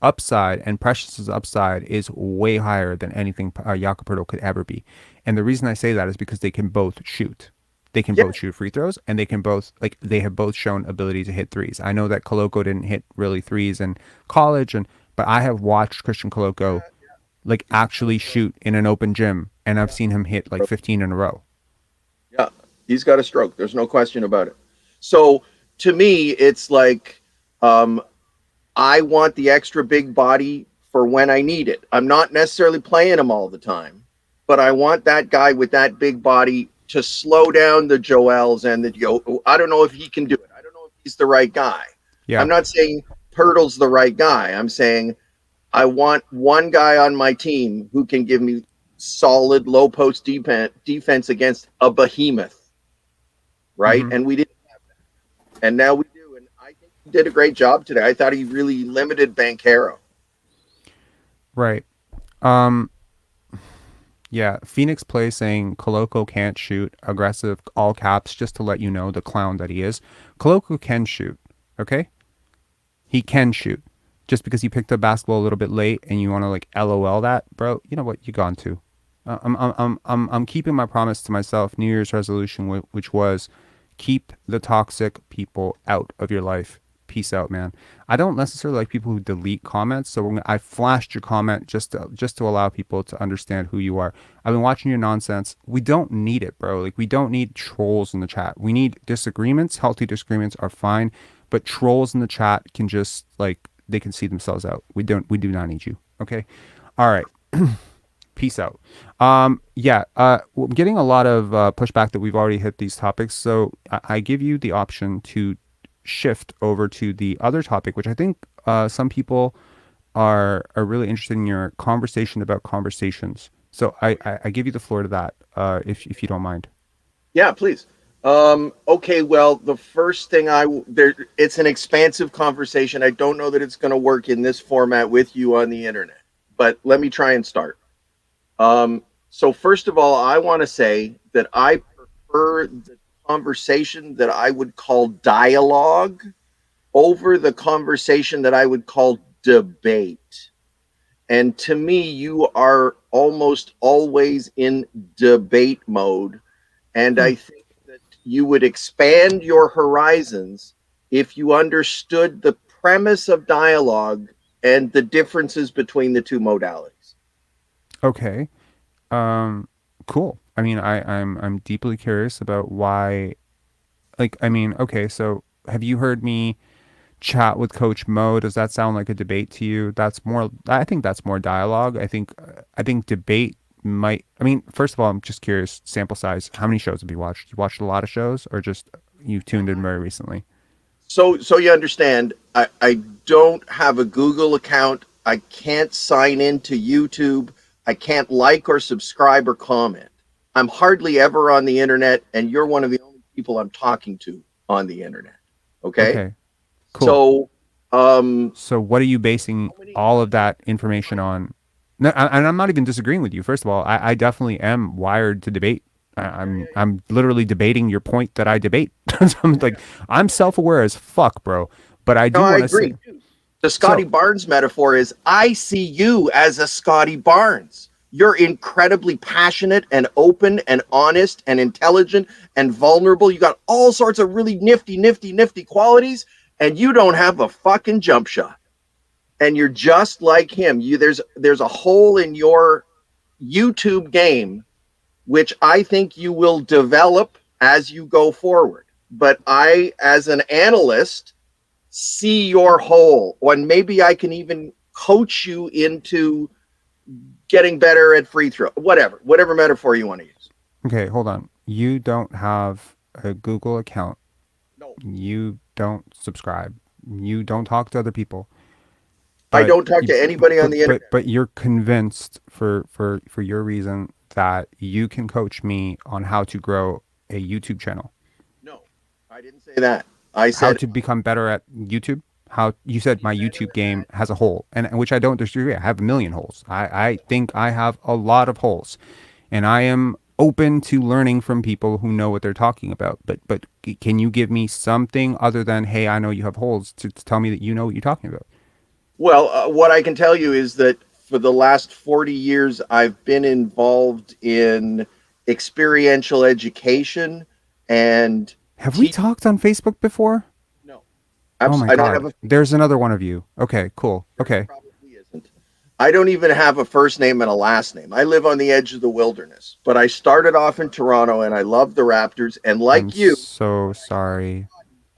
upside and Precious's upside is way higher than anything Jakob Poeltl could ever be. And the reason I say that is because they can both shoot. They can both shoot free throws, and they can both they have both shown ability to hit threes. I know that Koloko didn't hit really threes in college, but I have watched Christian Koloko like actually shoot in an open gym, and I've seen him hit like 15 in a row. Yeah, he's got a stroke. There's no question about it. So to me, it's like I want the extra big body for when I need it. I'm not necessarily playing him all the time, but I want that guy with that big body to slow down the Joels and the I don't know if he can do it. I don't know if he's the right guy. Yeah. I'm not saying Poeltl's the right guy. I'm saying I want one guy on my team who can give me solid low post defense against a behemoth, right? Mm-hmm. And we didn't have that, and now we do. And I think he did a great job today. I thought he really limited Banchero. Right. Yeah, Phoenix Play saying Koloko can't shoot, aggressive, all caps, just to let you know the clown that he is. Koloko can shoot, okay? He can shoot. Just because he picked up basketball a little bit late and you want to like LOL that, bro, you know what? You gone to. I'm keeping my promise to myself, New Year's resolution, which was keep the toxic people out of your life. Peace out, man. I don't necessarily like people who delete comments, so I flashed your comment just to allow people to understand who you are. I've been watching your nonsense. We don't need it, bro. Like, we don't need trolls in the chat. We need disagreements. Healthy disagreements are fine, but trolls in the chat can just like they can see themselves out. We do not need you. Okay, all right. Peace out. We're getting a lot of pushback that we've already hit these topics, so I give you the option to shift over to the other topic, which I think some people are really interested in, your conversation about conversations. So I give you the floor to that, if you don't mind. Yeah, please. Okay, well, the first thing it's an expansive conversation. I don't know that it's going to work in this format with you on the internet, but let me try and start. So first of all, I want to say that I prefer the conversation that I would call dialogue over the conversation that I would call debate. And to me, you are almost always in debate mode. And I think that you would expand your horizons if you understood the premise of dialogue and the differences between the two modalities. Okay. Cool. I mean, I'm deeply curious about why, okay, so have you heard me chat with Coach Mo? Does that sound like a debate to you? I think that's more dialogue. I think debate first of all, I'm just curious, sample size, how many shows have you watched? You watched a lot of shows, or just you tuned in very recently? So you understand, I don't have a Google account. I can't sign into YouTube. I can't like or subscribe or comment. I'm hardly ever on the internet, and you're one of the only people I'm talking to on the internet. Okay. Cool. So what are you basing all of that information on? No, and I'm not even disagreeing with you. First of all, I definitely am wired to debate. I'm literally debating your point that I debate. I'm self-aware as fuck, bro. But I do want to say, the Scottie Barnes metaphor is, I see you as a Scottie Barnes. You're incredibly passionate and open and honest and intelligent and vulnerable. You got all sorts of really nifty qualities, and you don't have a fucking jump shot. And you're just like him. There's a hole in your YouTube game, which I think you will develop as you go forward. But I, as an analyst, see your hole, and maybe I can even coach you into getting better at free throw, whatever metaphor you want to use. Okay, hold on. You don't have a Google account. No. You don't subscribe. You don't talk to other people. I don't talk to anybody on the internet. But you're convinced for your reason that you can coach me on how to grow a YouTube channel. No, I didn't say that. I said how to become better at YouTube. How you said my YouTube game has a hole, and which I don't disagree. I have a million holes. I think I have a lot of holes, and I am open to learning from people who know what they're talking about. But can you give me something other than, hey, I know you have holes, to tell me that you know what you're talking about? Well, what I can tell you is that for the last 40 years, I've been involved in experiential education and Have we talked on Facebook before? No. Oh my I don't have God. a There's another one of you. Okay, cool. Okay. I don't even have a first name and a last name. I live on the edge of the wilderness. But I started off in Toronto and I love the Raptors. And like I'm you, so sorry.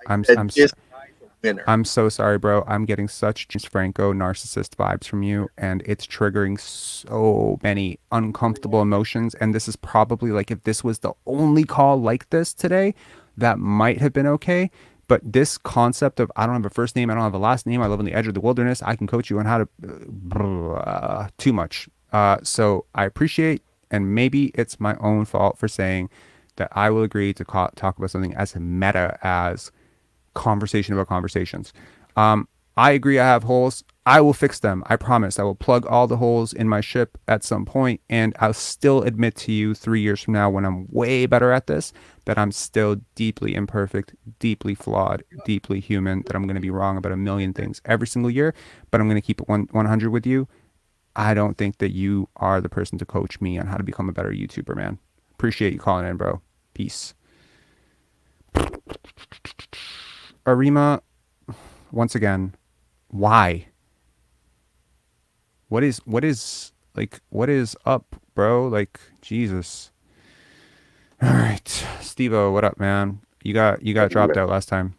this guy's a winner. I'm so sorry, bro. I'm getting such James Franco narcissist vibes from you, and it's triggering so many uncomfortable emotions. And this is probably like, if this was the only call like this today, that might have been okay. But this concept of I don't have a first name, I don't have a last name, I live on the edge of the wilderness, I can coach you on how to too much. So I appreciate, and maybe it's my own fault for saying that I will agree to talk about something as meta as conversation about conversations. I agree I have holes. I will fix them. I promise. I will plug all the holes in my ship at some point, and I'll still admit to you 3 years from now, when I'm way better at this, that I'm still deeply imperfect, deeply flawed, deeply human, that I'm going to be wrong about a million things every single year, but I'm going to keep it 100 with you. I don't think that you are the person to coach me on how to become a better YouTuber, man. Appreciate you calling in, bro. Peace. Arima, once again, why? What is up, bro? Like, Jesus. All right, Steve-O, what up, man? You got dropped out last time.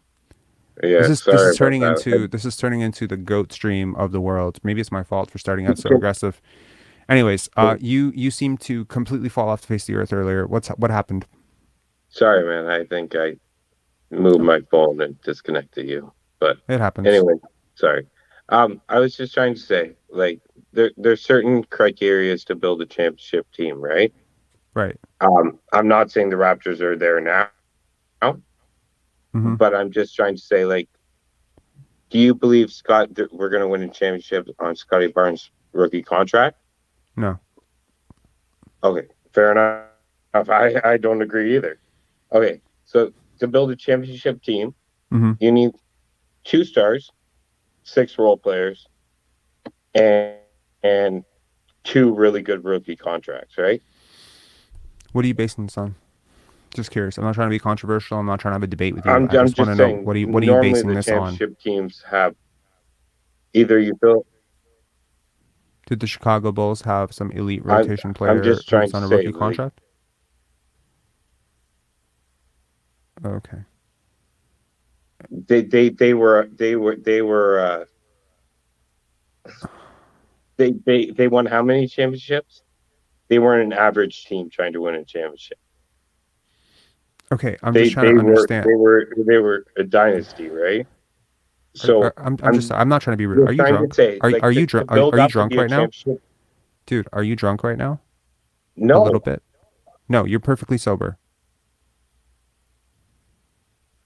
Yeah, this is turning into the GOAT stream of the world. Maybe it's my fault for starting out so aggressive. Anyways, you seem to completely fall off the face of the earth earlier. What happened? Sorry, man. I think I moved my phone and disconnected you. But it happens. Anyway, sorry. I was just trying to say, like, there's certain criteria to build a championship team, right? Right. I'm not saying the Raptors are there now, but I'm just trying to say, like, do you believe we're going to win a championship on Scottie Barnes' rookie contract? No. Okay, fair enough. I don't agree either. Okay, so to build a championship team, you need 2 stars, 6 role players, and 2 really good rookie contracts, right? What are you basing this on? Just curious. I'm not trying to be controversial. I'm not trying to have a debate with you. I'm I just want just to know saying, what are you basing the this on? championship teams have either you build. Did the Chicago Bulls have some elite rotation player I'm just trying who's on to a say, rookie contract? Okay. They won how many championships? They weren't an average team trying to win a championship. Okay, I'm just trying to understand. They were a dynasty, right? So I'm not trying to be rude. Are you drunk? Are you drunk? Are you drunk right now? Dude, are you drunk right now? No. A little bit. No, you're perfectly sober.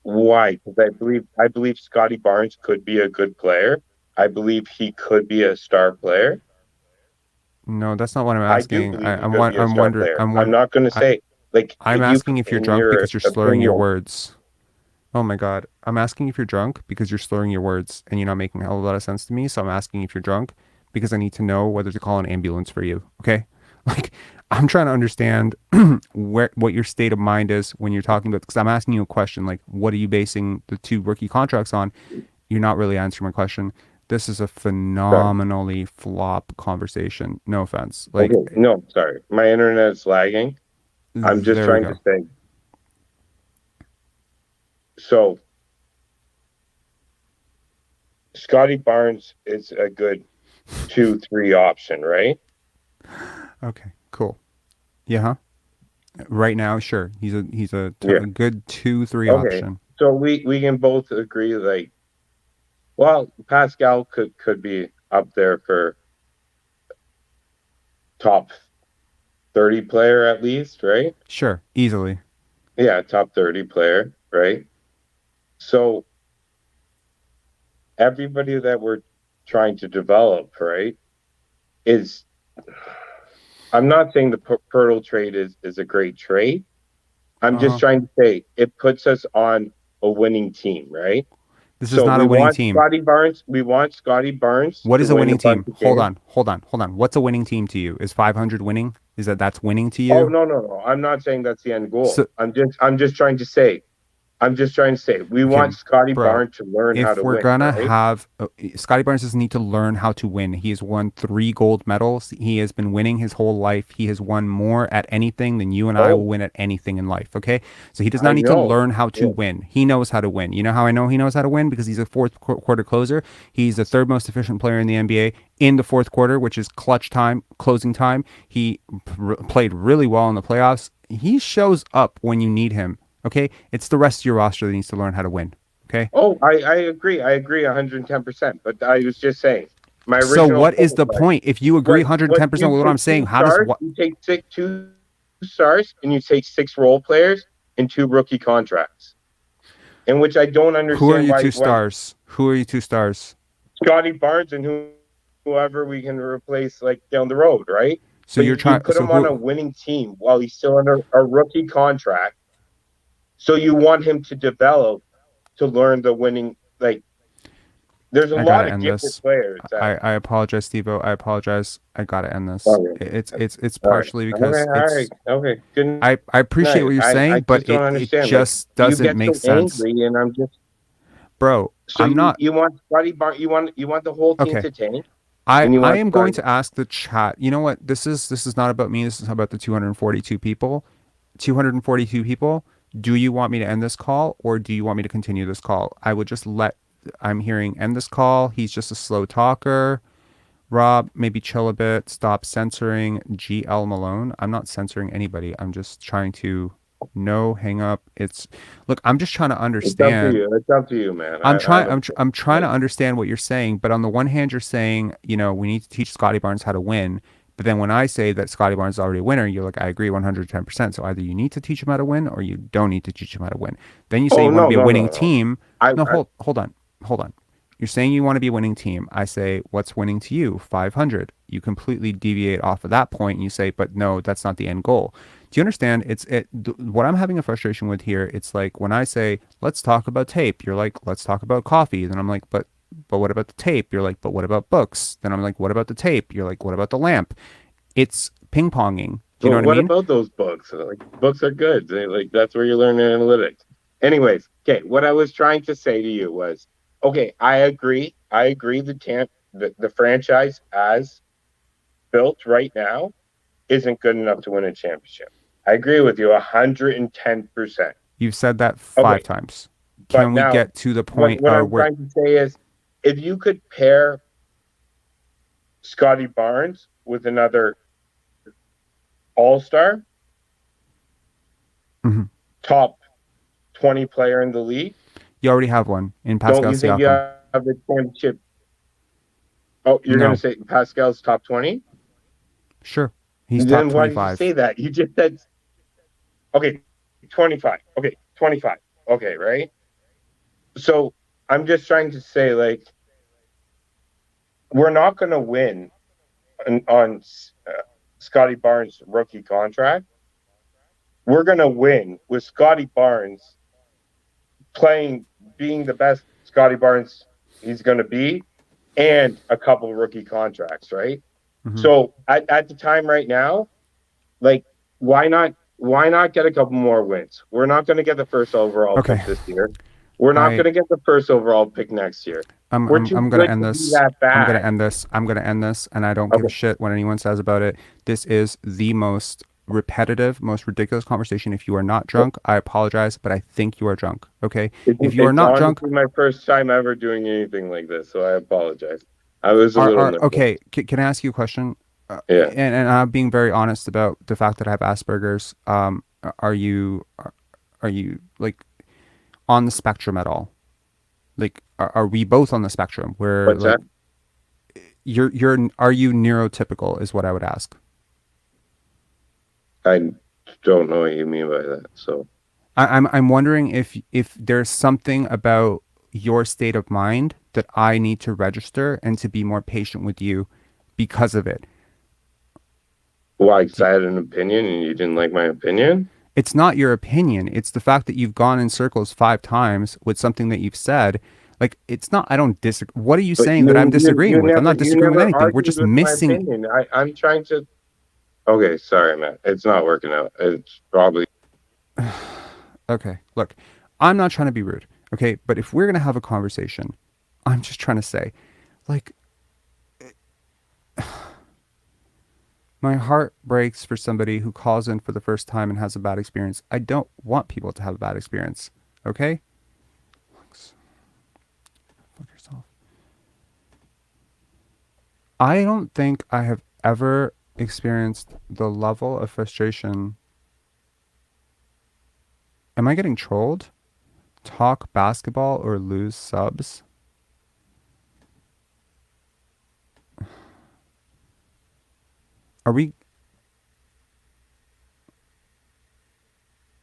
Why? Because I believe Scottie Barnes could be a good player. I believe he could be a star player. No, that's not what I'm asking. I'm wondering. I'm not going to say, like, I'm asking if you're drunk because you're slurring your words. Oh my God. I'm asking if you're drunk because you're slurring your words and you're not making a whole lot of sense to me. So I'm asking if you're drunk because I need to know whether to call an ambulance for you. Okay. Like, I'm trying to understand what your state of mind is when you're talking about, because I'm asking you a question, like, what are you basing the 2 rookie contracts on? You're not really answering my question. This is a phenomenally flop conversation. No offense. Like, okay. No, sorry. My internet's lagging. I'm just trying to say. So, Scottie Barnes is a good 2-3 option, right? Okay, cool. Yeah, huh? Right now, sure. He's a good 2-3 option. So we can both agree, like, well, Pascal could be up there for top 30 player at least, right? Sure, easily. Yeah, top 30 player, right? So everybody that we're trying to develop, right, is, I'm not saying the Poeltl trade is a great trade. I'm just trying to say it puts us on a winning team, right? This is not a winning team. Scottie Barnes. We want Scottie Barnes. What is a winning team? Hold on. on. What's a winning team to you? Is 500 winning? Is that's winning to you? Oh no. I'm not saying that's the end goal. So, I'm just trying to say we want Scottie Barnes to learn how to win. If we're gonna right? have Scottie Barnes doesn't need to learn how to win. He has won 3 gold medals. He has been winning his whole life. He has won more at anything than you and I will win at anything in life. Okay, so he does not need to learn how to win. He knows how to win. You know how I know he knows how to win? Because he's a fourth quarter closer. He's the third most efficient player in the NBA in the fourth quarter, which is clutch time, closing time. He played really well in the playoffs. He shows up when you need him. Okay, it's the rest of your roster that needs to learn how to win. Okay. Oh, I agree. I agree 110%. But I was just saying. So what is the point? If you agree 110% with what I'm saying, how does you take 2 stars and you take 6 role players and 2 rookie contracts? In which I don't understand. Who are you 2 stars? Who are you 2 stars? Scottie Barnes and whoever we can replace like down the road, right? So you're trying to put him on a winning team while he's still under a rookie contract. So you want him to develop to learn the winning, like there's a lot of different players. I apologize, Steve-O. I apologize. I gotta end this. Okay. It's partially because okay. Good I appreciate what you're saying, but it just doesn't make sense. And I'm just bro. So I'm not. You want Scottie Barnes? You want the whole team to tank? I am going to ask the chat. You know what? This is not about me. This is about the 242 people. 242 people. Do you want me to end this call or do you want me to continue this call? I would just I'm hearing end this call. He's just a slow talker. Rob, maybe chill a bit. Stop censoring GL Malone. I'm not censoring anybody. I'm just trying to hang up. Look, I'm just trying to understand. It's up to you, man. I'm trying to understand what you're saying, but on the one hand, you're saying, we need to teach Scottie Barnes how to win. But then when I say that Scottie Barnes is already a winner, you're like, I agree 110%. So either you need to teach him how to win or you don't need to teach him how to win. Then you say you want to be a winning team. Hold on. You're saying you want to be a winning team. I say, what's winning to you? 500. You completely deviate off of that point and you say, but no, that's not the end goal. Do you understand? What I'm having a frustration with here, it's like when I say, let's talk about tape, you're like, let's talk about coffee. Then I'm like, but what about the tape? You're like, but what about books? Then I'm like, what about the tape? You're like, what about the lamp? It's ping-ponging. Do you know what I mean? What about those books? Like, books are good. That's where you learn analytics. Anyways, okay, what I was trying to say to you was, okay, I agree the franchise as built right now isn't good enough to win a championship. I agree with you 110%. You've said that 5 times. Can we get to the point what I'm trying to say is, if you could pair Scottie Barnes with another all-star, top 20 player in the league. You already have one in Pascal Siakam. Don't you think you have the championship? Oh, you're going to say Pascal's top 20? Sure. He's top 25. Why did you say that? You just said, okay, 25. Okay, 25. Okay, right? So I'm just trying to say, like, we're not going to win on Scottie Barnes' rookie contract. We're going to win with Scottie Barnes being the best Scottie Barnes he's going to be, and a couple rookie contracts, right? Mm-hmm. So at the time right now, like, why not get a couple more wins? We're not going to get the first overall pick this year. We're not going to get the first overall pick next year. I'm going to end this. I'm going to end this, and I don't give a shit what anyone says about it. This is the most repetitive, most ridiculous conversation. If you are not drunk, I apologize, but I think you are drunk. Okay? If you are not drunk, it's my first time ever doing anything like this, so I apologize. I was a little nervous. Okay. Can I ask you a question? Yeah. And I'm being very honest about the fact that I have Asperger's. Are you like on the spectrum at all? Like, are we both on the spectrum? Where what's that? Are you neurotypical? Is what I would ask. I don't know what you mean by that. So I'm wondering if there's something about your state of mind that I need to register and to be more patient with you because of it. Why? Because I had an opinion and you didn't like my opinion? It's not your opinion. It's the fact that you've gone in circles 5 times with something that you've said. Like, it's not, I don't disagree. What are you But saying that I'm disagreeing with? I'm not disagreeing with anything. We're just missing. My opinion. I'm trying to. Okay, sorry, man. It's not working out. It's probably. Okay, look, I'm not trying to be rude. Okay, but if we're going to have a conversation, I'm just trying to say, like, my heart breaks for somebody who calls in for the first time and has a bad experience. I don't want people to have a bad experience. Okay? Fuck yourself. I don't think I have ever experienced the level of frustration. Am I getting trolled? Talk basketball or lose subs? Are we...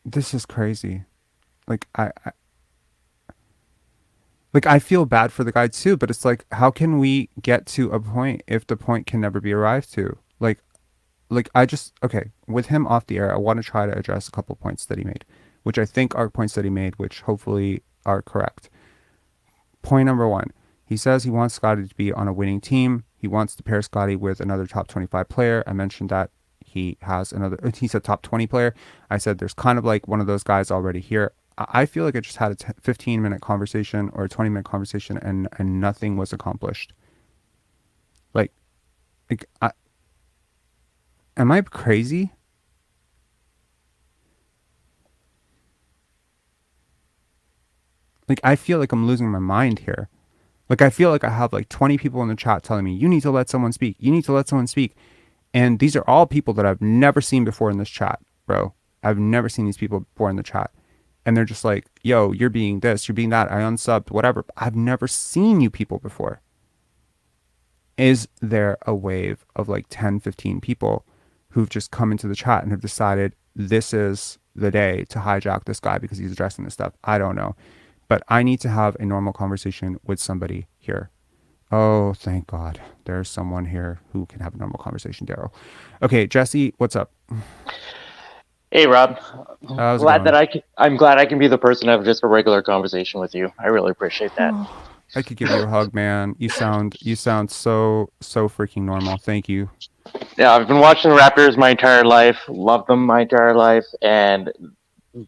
This is crazy. Like, I feel bad for the guy too, but it's like, how can we get to a point if the point can never be arrived to? Like I just, okay, with him off the air, I want to try to address a couple points that he made, which I think are points that he made, which hopefully are correct. Point number one, he says he wants Scottie to be on a winning team. He wants to pair Scottie with another top 25 player. I mentioned that he said top 20 player. I said there's kind of like one of those guys already here. I feel like I just had a 15-minute conversation or a 20-minute conversation and nothing was accomplished. Like am I crazy? Like, I feel like I'm losing my mind here. Like, I feel like I have like 20 people in the chat telling me, you need to let someone speak. You need to let someone speak. And these are all people that I've never seen before in this chat, bro. I've never seen these people before in the chat. And they're just like, yo, you're being this, you're being that, I unsubbed, whatever. I've never seen you people before. Is there a wave of like 10, 15 people who've just come into the chat and have decided this is the day to hijack this guy because he's addressing this stuff? I don't know. But I need to have a normal conversation with somebody here. Oh, thank God. There's someone here who can have a normal conversation, Daryl. Okay, Jesse, what's up? Hey, Rob. How's it going? I'm glad I can be the person to have just a regular conversation with you. I really appreciate that. I could give you a hug, man. You sound so freaking normal. Thank you. Yeah, I've been watching the Raptors my entire life, loved them my entire life, and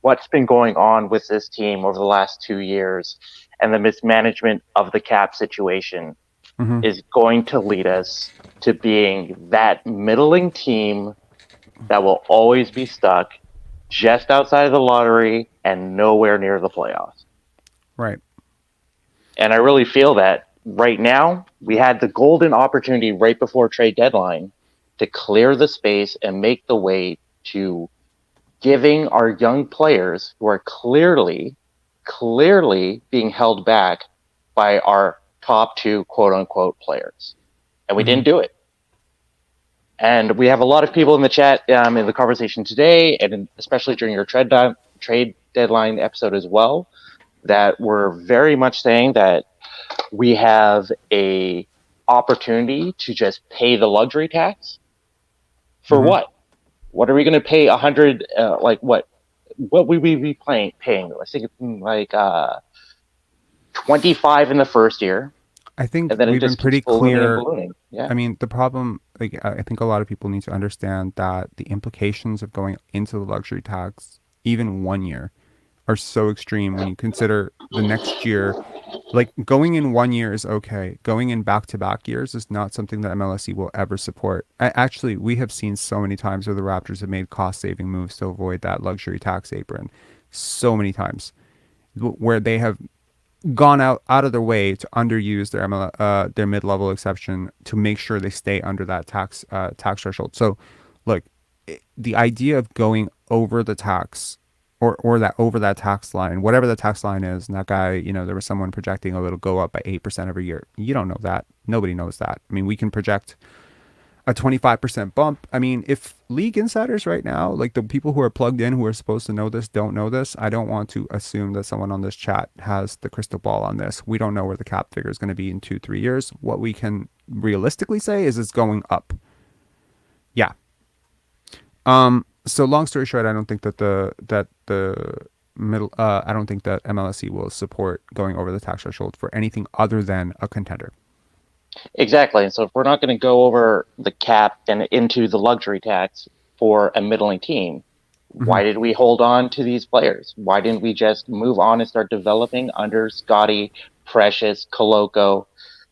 what's been going on with this team over the last 2 years and the mismanagement of the cap situation is going to lead us to being that middling team that will always be stuck just outside of the lottery and nowhere near the playoffs. Right. And I really feel that right now we had the golden opportunity right before trade deadline to clear the space and make the way to giving our young players who are clearly being held back by our top two quote unquote players. And we didn't do it. And we have a lot of people in the chat in the conversation today, and especially during your trade deadline episode as well, that were very much saying that we have a opportunity to just pay the luxury tax. For what? What are we going to pay 100? Like what would we be paying? I think it's like 25 in the first year. I think and then we've it just been pretty keeps ballooning and clear. ballooning. Yeah. I mean, the problem, like, I think a lot of people need to understand that the implications of going into the luxury tax, even 1 year, are so extreme when you consider the next year. Like, going in 1 year is okay. Going in back-to-back years is not something that MLSE will ever support. Actually, we have seen so many times where the Raptors have made cost-saving moves to avoid that luxury tax apron. So many times where they have gone out of their way to underuse their mid-level exception to make sure they stay under that tax threshold. So, look, the idea of going over the tax or that over that tax line, whatever the tax line is, and that guy, there was someone projecting it'll go up by 8% every year. You don't know that. Nobody knows that. I mean, we can project a 25% bump. I mean, if league insiders right now, like the people who are plugged in, who are supposed to know this, don't know this, I don't want to assume that someone on this chat has the crystal ball on this. We don't know where the cap figure is going to be in 2-3 years. What we can realistically say is it's going up. Yeah. So long story short, I don't think that the I don't think that MLSE will support going over the tax threshold for anything other than a contender. Exactly. And so if we're not going to go over the cap and into the luxury tax for a middling team, why did we hold on to these players? Why didn't we just move on and start developing under Scottie, Precious, Koloko,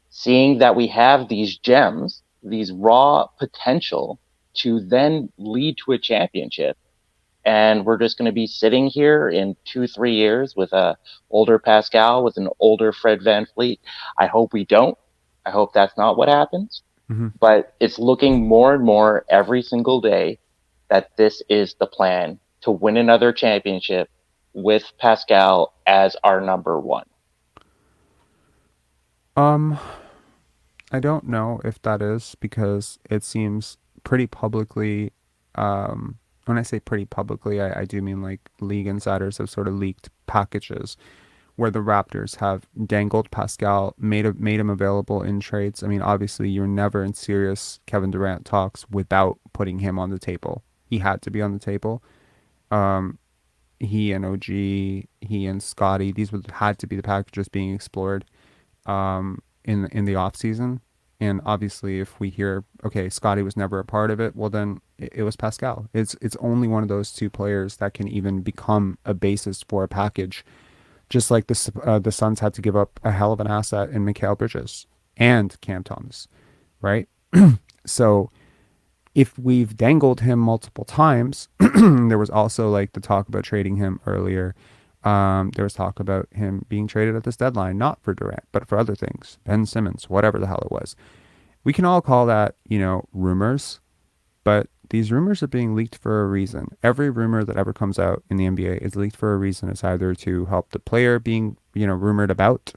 seeing that we have these gems, these raw potential to then lead to a championship? And we're just going to be sitting here in 2-3 years with a older Pascal, with an older Fred VanVleet. I hope we don't. I hope that's not what happens. But it's looking more and more every single day that this is the plan to win another championship with Pascal as our number one. I don't know if that is, because it seems pretty publicly, when I say pretty publicly, I do mean like league insiders have sort of leaked packages where the Raptors have dangled Pascal, made him available in trades. I mean, obviously you're never in serious Kevin Durant talks without putting him on the table. He had to be on the table. He and OG, he and Scottie, had to be the packages being explored in the off season. And obviously, if we hear, okay, Scottie was never a part of it, well, then it was Pascal. It's only one of those two players that can even become a basis for a package. Just like the Suns had to give up a hell of an asset in Mikal Bridges and Cam Thomas, right? So if we've dangled him multiple times, there was also like the talk about trading him earlier. There was talk about him being traded at this deadline, not for Durant, but for other things. Ben Simmons, whatever the hell it was. We can all call that, rumors, but these rumors are being leaked for a reason. Every rumor that ever comes out in the NBA is leaked for a reason. It's either to help the player being, rumored about.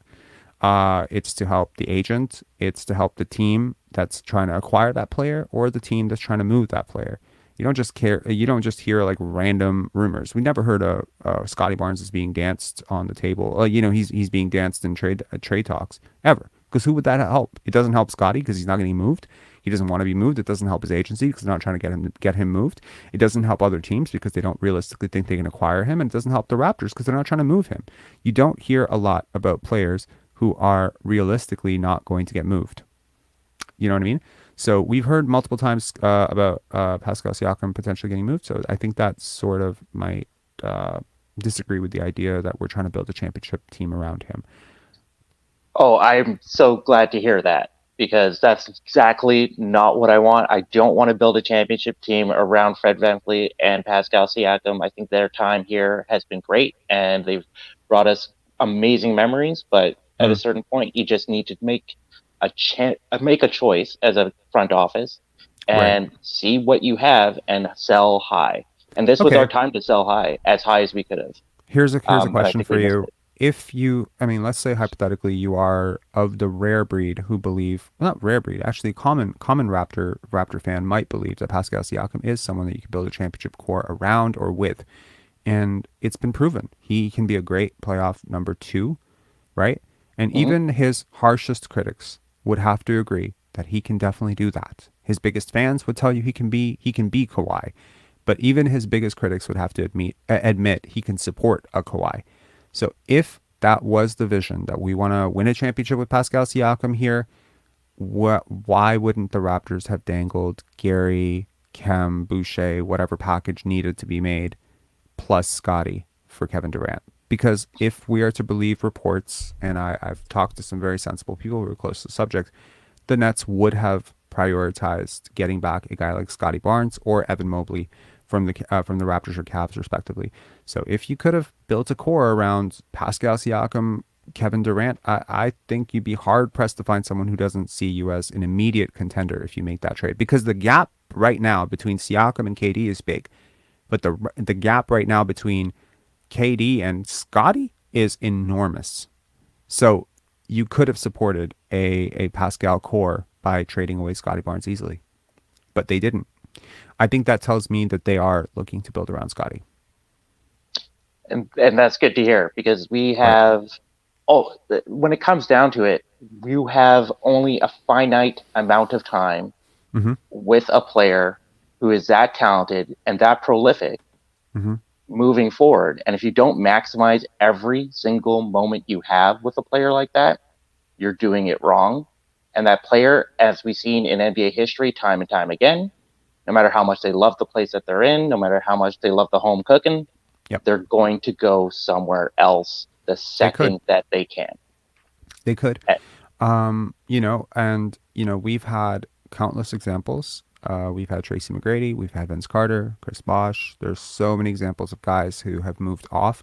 It's to help the agent. It's to help the team that's trying to acquire that player, or the team that's trying to move that player. You don't just hear like random rumors. We never heard Scottie Barnes is being danced on the table. He's being danced in trade talks ever. Because who would that help? It doesn't help Scottie because he's not getting moved. He doesn't want to be moved. It doesn't help his agency because they're not trying to get him moved. It doesn't help other teams because they don't realistically think they can acquire him. And it doesn't help the Raptors because they're not trying to move him. You don't hear a lot about players who are realistically not going to get moved. You know what I mean? So we've heard multiple times about Pascal Siakam potentially getting moved. So I think that sort of might disagree with the idea that we're trying to build a championship team around him. Oh, I'm so glad to hear that, because that's exactly not what I want. I don't want to build a championship team around Fred VanVleet and Pascal Siakam. I think their time here has been great, and they've brought us amazing memories. But at a certain point, you just need to make a choice as a front office and see what you have and sell high. And this was our time to sell high as we could have. Here's a question for you. If let's say hypothetically you are of the rare breed who believe, not rare breed, actually common Raptor fan might believe that Pascal Siakam is someone that you can build a championship core around or with. And it's been proven. He can be a great playoff number 2, right? And even his harshest critics would have to agree that he can definitely do that. His biggest fans would tell you he can be Kawhi. But even his biggest critics would have to admit he can support a Kawhi. So if that was the vision, that we want to win a championship with Pascal Siakam here, why wouldn't the Raptors have dangled Gary, Kem, Boucher, whatever package needed to be made, plus Scottie for Kevin Durant? Because if we are to believe reports, and I've talked to some very sensible people who are close to the subject, the Nets would have prioritized getting back a guy like Scottie Barnes or Evan Mobley from the Raptors or Cavs respectively. So if you could have built a core around Pascal Siakam, Kevin Durant, I think you'd be hard pressed to find someone who doesn't see you as an immediate contender if you make that trade, because the gap right now between Siakam and KD is big, but the gap right now between KD and Scottie is enormous. So you could have supported a Pascal core by trading away Scottie Barnes easily, but they didn't. I think that tells me that they are looking to build around Scottie. And that's good to hear, because we have, when it comes down to it, you have only a finite amount of time with a player who is that talented and that prolific moving forward. And if you don't maximize every single moment you have with a player like that, you're doing it wrong. And that player, as we've seen in NBA history time and time again, no matter how much they love the place that they're in, no matter how much they love the home cooking, they're going to go somewhere else the second that they can. They could. You know, and, you know, we've had countless examples. We've had Tracy McGrady, we've had Vince Carter, Chris Bosh. There's so many examples of guys who have moved off.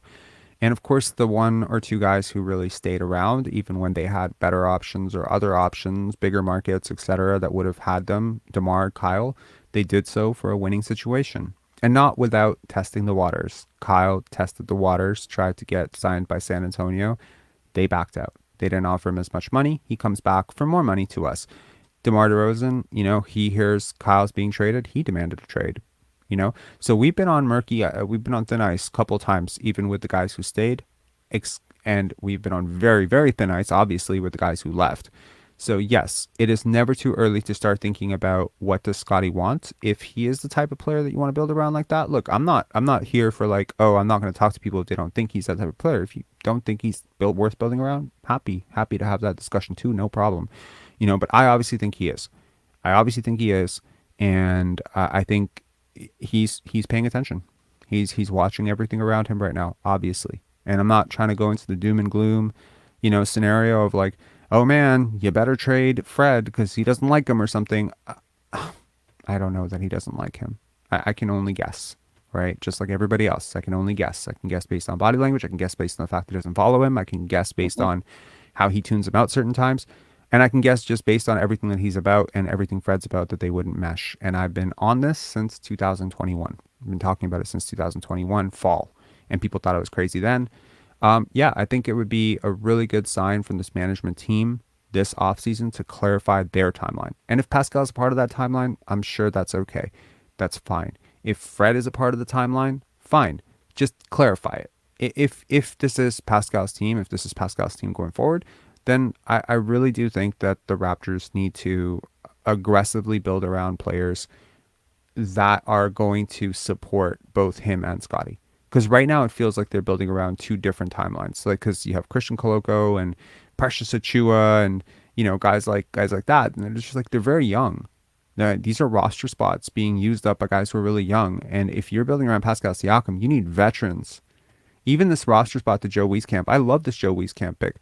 And of course, the one or two guys who really stayed around, even when they had better options or other options, bigger markets, etc., that would have had them, DeMar, Kyle, they did so for a winning situation. And not without testing the waters. Kyle tested the waters, tried to get signed by San Antonio. They backed out. They didn't offer him as much money. He comes back for more money to us. DeMar DeRozan, you know, he hears Kyle's being traded. He demanded a trade, you know. So we've been on we've been on thin ice a couple of times, even with the guys who stayed. And we've been on very, very thin ice, obviously, with the guys who left. So yes, it is never too early to start thinking about what does Scottie want. If he is the type of player that you want to build around like that, look, I'm not here for like, oh, I'm not going to talk to people if they don't think he's that type of player. If you don't think he's worth building around, happy to have that discussion too, no problem. You know, but I obviously think he is. And I think he's paying attention. He's watching everything around him right now, obviously. And I'm not trying to go into the doom and gloom, you know, scenario of like, oh man, you better trade Fred because he doesn't like him or something. I don't know that he doesn't like him. I can only guess, right? Just like everybody else, I can only guess. I can guess based on body language. I can guess based on the fact that he doesn't follow him. I can guess based on how he tunes him out certain times. And I can guess just based on everything that he's about and everything Fred's about that they wouldn't mesh. And I've been on this since 2021. I've been talking about it since 2021 fall. And people thought I was crazy then. Yeah, I think it would be a really good sign from this management team this offseason to clarify their timeline. And if Pascal's a part of that timeline, I'm sure that's okay. That's fine. If Fred is a part of the timeline, fine. Just clarify it. If this is Pascal's team, going forward, then I really do think that the Raptors need to aggressively build around players that are going to support both him and Scottie. Because right now it feels like they're building around two different timelines. Like, because you have Christian Koloko and Precious Achua and, you know, guys like that. And it's just like, they're very young. These are roster spots being used up by guys who are really young. And if you're building around Pascal Siakam, you need veterans. Even this roster spot to Joe Wieskamp, I love this Joe Wieskamp pick.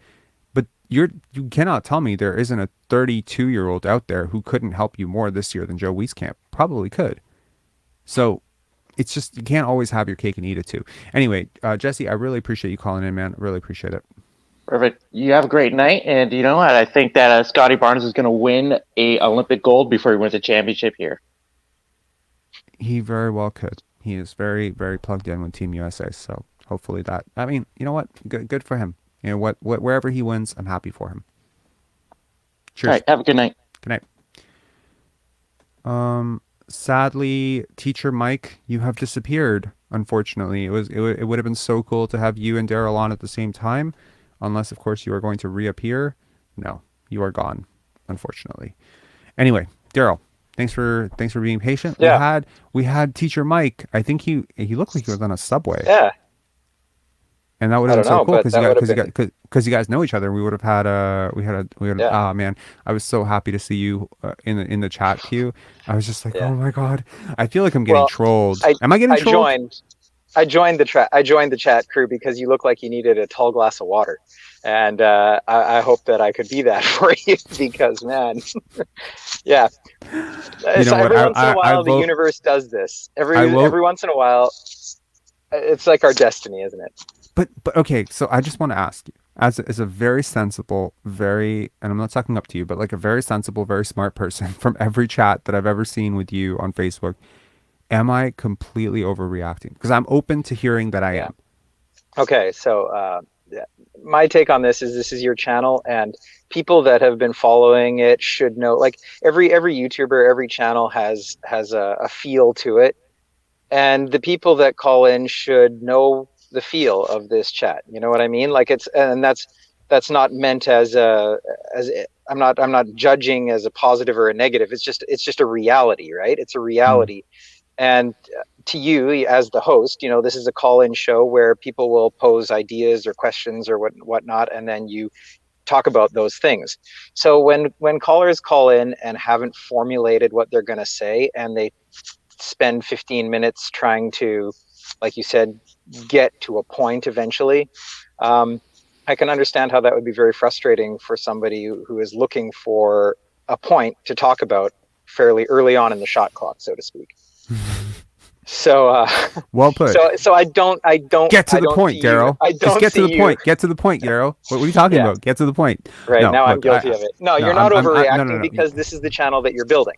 But you cannot tell me there isn't a 32-year-old out there who couldn't help you more this year than Joe Wieskamp. Probably could. So it's just, you can't always have your cake and eat it too. Anyway, Jesse, I really appreciate you calling in, man. Really appreciate it. Perfect. You have a great night. And you know what? I think that Scottie Barnes is going to win a Olympic gold before he wins a championship here. He very well could. He is very, very plugged in with Team USA. So hopefully that, I mean, you know what? Good for him. You know, wherever he wins, I'm happy for him. Cheers. All right. Have a good night. Good night. Sadly, Teacher Mike, you have disappeared. Unfortunately, it would have been so cool to have you and Daryl on at the same time, unless of course you are going to reappear. No, you are gone. Unfortunately. Anyway, Daryl, thanks for being patient. Yeah. We had Teacher Mike. I think he looked like he was on a subway. Yeah. And that would have been so cool because you guys know each other. We would have had oh man, I was so happy to see you in the chat queue. I was just like, oh my god, I feel like I'm getting trolled. Am I getting trolled? I joined the chat crew because you look like you needed a tall glass of water, and I hope that I could be that for you because man, yeah. You know every once in a while, the universe does this. Every once in a while, it's like our destiny, isn't it? But okay, so I just want to ask you, as a very sensible, and I'm not talking up to you, but like a very sensible, very smart person from every chat that I've ever seen with you on Facebook, am I completely overreacting? Because I'm open to hearing that I am. Okay, so my take on this is your channel, and people that have been following it should know. Like every YouTuber, every channel has a feel to it, and the people that call in should know the feel of this chat. You know what I mean? Like that's not meant as I'm not judging as a positive or a negative. It's just a reality, right? It's a reality And to you as the host, this is a call-in show where people will pose ideas or questions or whatnot, and then you talk about those things. So when callers call in and haven't formulated what they're going to say, and they spend 15 minutes trying to, like you said, get to a point eventually, I can understand how that would be very frustrating for somebody who is looking for a point to talk about fairly early on in the shot clock, so to speak. So well put. So I don't get to the point, Daryl. Just get to the point. Get to the point, Daryl. What are you talking about? Get to the point. Right, no, now look, I'm guilty of it. No, you're not overreacting because this is the channel that you're building.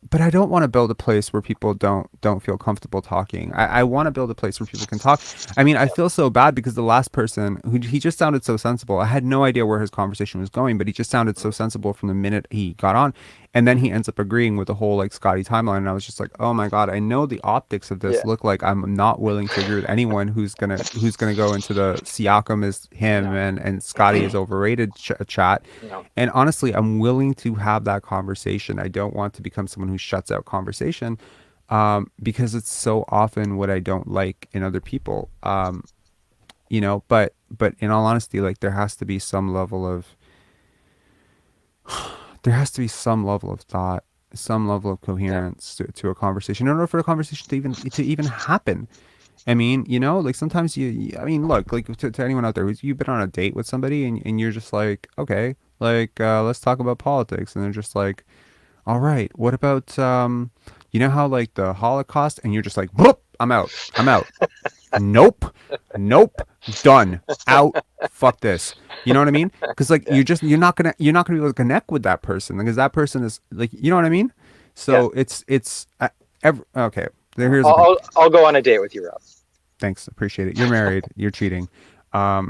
But I don't want to build a place where people don't feel comfortable talking. I want to build a place where people can talk. I mean, I feel so bad because the last person he just sounded so sensible. I had no idea where his conversation was going, but he just sounded so sensible from the minute he got on. And then he ends up agreeing with the whole like Scottie timeline. And I was just like, oh my God, I know the optics of this look like I'm not willing to agree with anyone who's gonna go into the Siakam is him and Scottie is overrated chat. No. And honestly, I'm willing to have that conversation. I don't want to become someone who shuts out conversation because it's so often what I don't like in other people. But in all honesty, like there has to be some level of thought, some level of coherence to a conversation in order for a conversation to even happen. I mean, like sometimes look, like to anyone out there you've been on a date with somebody and you're just like, okay, like let's talk about politics, and they're just like, all right, what about how like the Holocaust, and you're just like, whoop, I'm out. Nope, done, out, fuck this. You know what I mean? Because like you're not gonna be able to connect with that person because that person is like, you know what I mean? So it's okay. Here's I'll go on a date with you, Rob. Thanks, appreciate it. You're married. You're cheating. What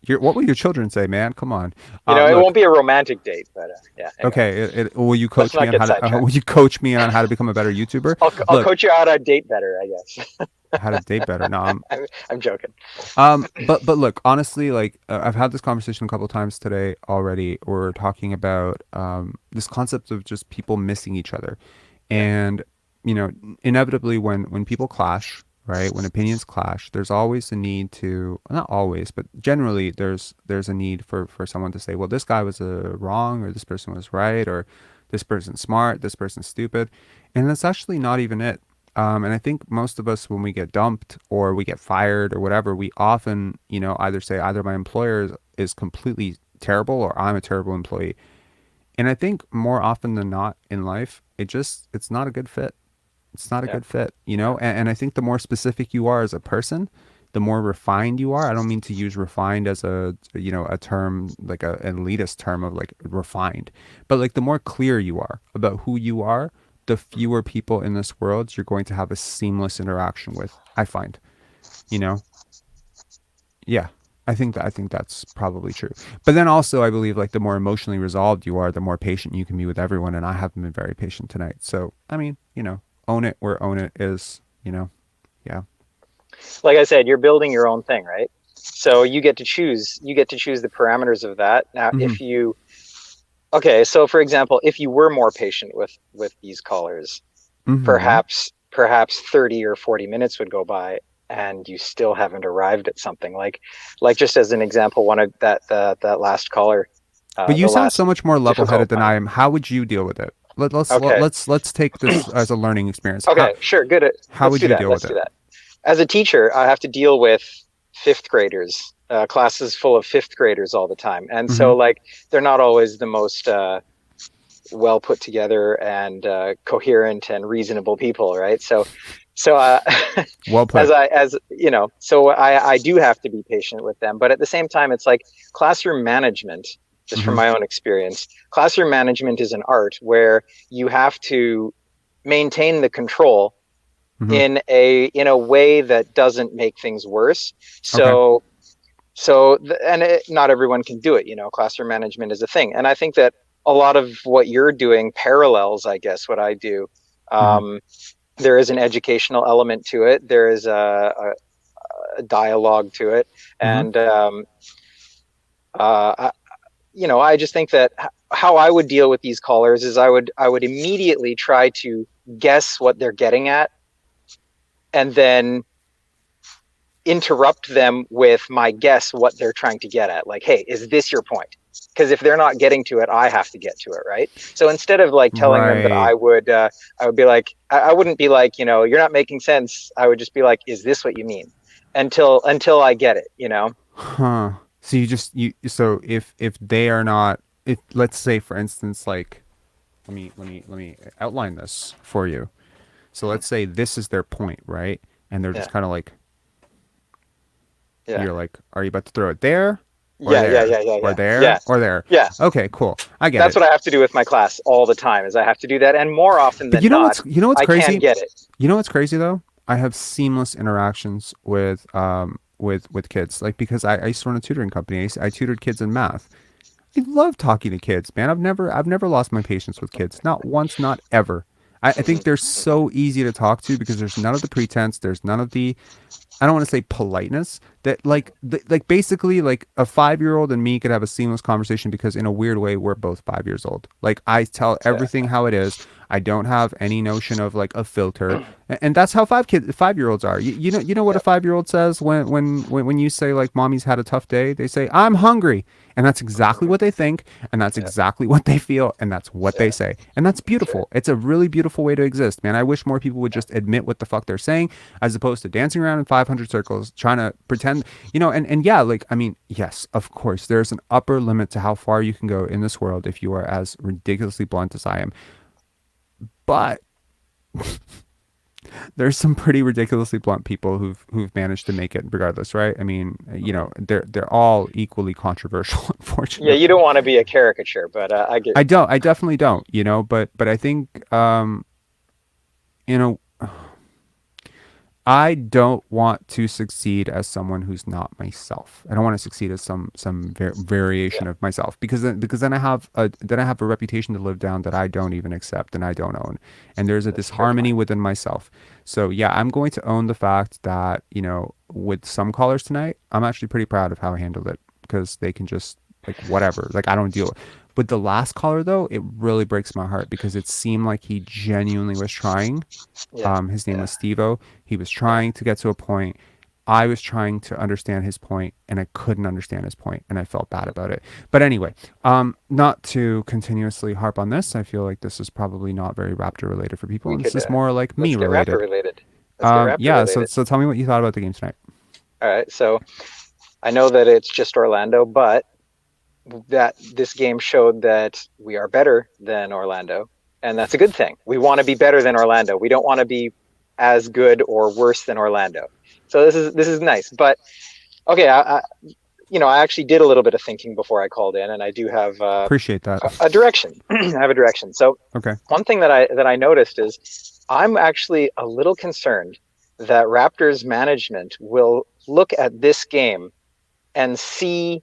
will your children say, man? Come on. It won't be a romantic date, but yeah. Anyway. Okay. Will you coach me on will you coach me on how to become a better YouTuber? I'll coach you how to date better, I guess. How to date better? No, I'm joking. But look, honestly, like I've had this conversation a couple of times today already. We're talking about this concept of just people missing each other, and inevitably when people clash. Right, when opinions clash, there's always a need to, not always, but generally there's a need for someone to say, well, this guy was wrong, or this person was right, or this person's smart, this person's stupid, and that's actually not even it. And I think most of us, when we get dumped or we get fired or whatever, we often either say either my employer is completely terrible or I'm a terrible employee. And I think more often than not in life, it's not a good fit. It's not a good fit, and I think the more specific you are as a person, the more refined you are. I don't mean to use refined as a term, like an elitist term of like refined, but like the more clear you are about who you are, the fewer people in this world you're going to have a seamless interaction with, I find, Yeah, I think that's probably true. But then also I believe like the more emotionally resolved you are, the more patient you can be with everyone. And I haven't been very patient tonight. So, I mean, own it where own it is, yeah. Like I said, you're building your own thing, right? So you get to choose the parameters of that. Now, so for example, if you were more patient with these callers, perhaps 30 or 40 minutes would go by and you still haven't arrived at something like just as an example, one of that last caller. But you sound so much more level-headed than I am. How would you deal with it? Let's take this as a learning experience. Okay, sure, good. How would you deal with it? As a teacher, I have to deal with fifth graders, classes full of fifth graders all the time, and so like they're not always the most well put together and coherent and reasonable people, right? So well put. So I do have to be patient with them, but at the same time, it's like classroom management. Just from my own experience, classroom management is an art where you have to maintain the control in a way that doesn't make things worse. So, not everyone can do it. Classroom management is a thing, and I think that a lot of what you're doing parallels, I guess, what I do. There is an educational element to it. There is a dialogue to it, and I just think that how I would deal with these callers is I would immediately try to guess what they're getting at, and then interrupt them with my guess what they're trying to get at. Like, hey, is this your point? Because if they're not getting to it, I have to get to it, right? So instead of like telling them that I would be like, I wouldn't be like, you're not making sense. I would just be like, is this what you mean? Until I get it, Huh. So so if they are not, if let's say for instance, like, let me outline this for you. So let's say this is their point, right? And they're just kind of like, you're like, are you about to throw it there? Or there? Or there? Or there? Yeah. Okay, cool. I get That's it. what I have to do with my class all the time. Is I have to do that, and more often than not, you know what's I crazy? can't get it. You know what's crazy though? I have seamless interactions with kids, like, because I used to run a tutoring company. I tutored kids in math. I love talking to kids, man. I've never lost my patience with kids. Not once, not ever. I think they're so easy to talk to because there's none of the pretense. There's none of the, I don't want to say politeness, that like basically like a 5-year-old and me could have a seamless conversation because in a weird way we're both 5 years old. Like, I tell everything how it is. I don't have any notion of like a filter, and that's how 5-year-olds are. You know what a 5-year-old says when you say like mommy's had a tough day, they say I'm hungry, and that's exactly what they think, and that's exactly what they feel, and that's what they say, and that's beautiful. It's a really beautiful way to exist, man. I wish more people would just admit what the fuck they're saying, as opposed to dancing around in 500 circles trying to pretend, and yeah, like, I mean, yes, of course there's an upper limit to how far you can go in this world if you are as ridiculously blunt as I am. But there's some pretty ridiculously blunt people who've managed to make it regardless, right? I mean, they're all equally controversial, unfortunately. Yeah, you don't want to be a caricature, but I get. I definitely don't, but I think I don't want to succeed as someone who's not myself. I don't want to succeed as some variation of myself, because then I have a reputation to live down that I don't even accept and I don't own. And there's a disharmony within myself. So yeah, I'm going to own the fact that, with some callers tonight, I'm actually pretty proud of how I handled it, because they can just like whatever, like I don't deal. With the last caller though, it really breaks my heart because it seemed like he genuinely was trying. His name was Steve-O. He was trying to get to a point. I was trying to understand his point, and I couldn't understand his point, and I felt bad about it. But anyway, not to continuously harp on this. I feel like this is probably not very Raptor related for people. This is more like me related. Raptor related. Let's get Raptor related. So tell me what you thought about the game tonight. All right, so I know that it's just Orlando, but that this game showed that we are better than Orlando, and that's a good thing. We want to be better than Orlando. We don't want to be as good or worse than Orlando. So this is nice. But okay, I actually did a little bit of thinking before I called in, and I do have appreciate that a direction. I have a direction. So okay, one thing that I noticed is I'm actually a little concerned that Raptors management will look at this game and see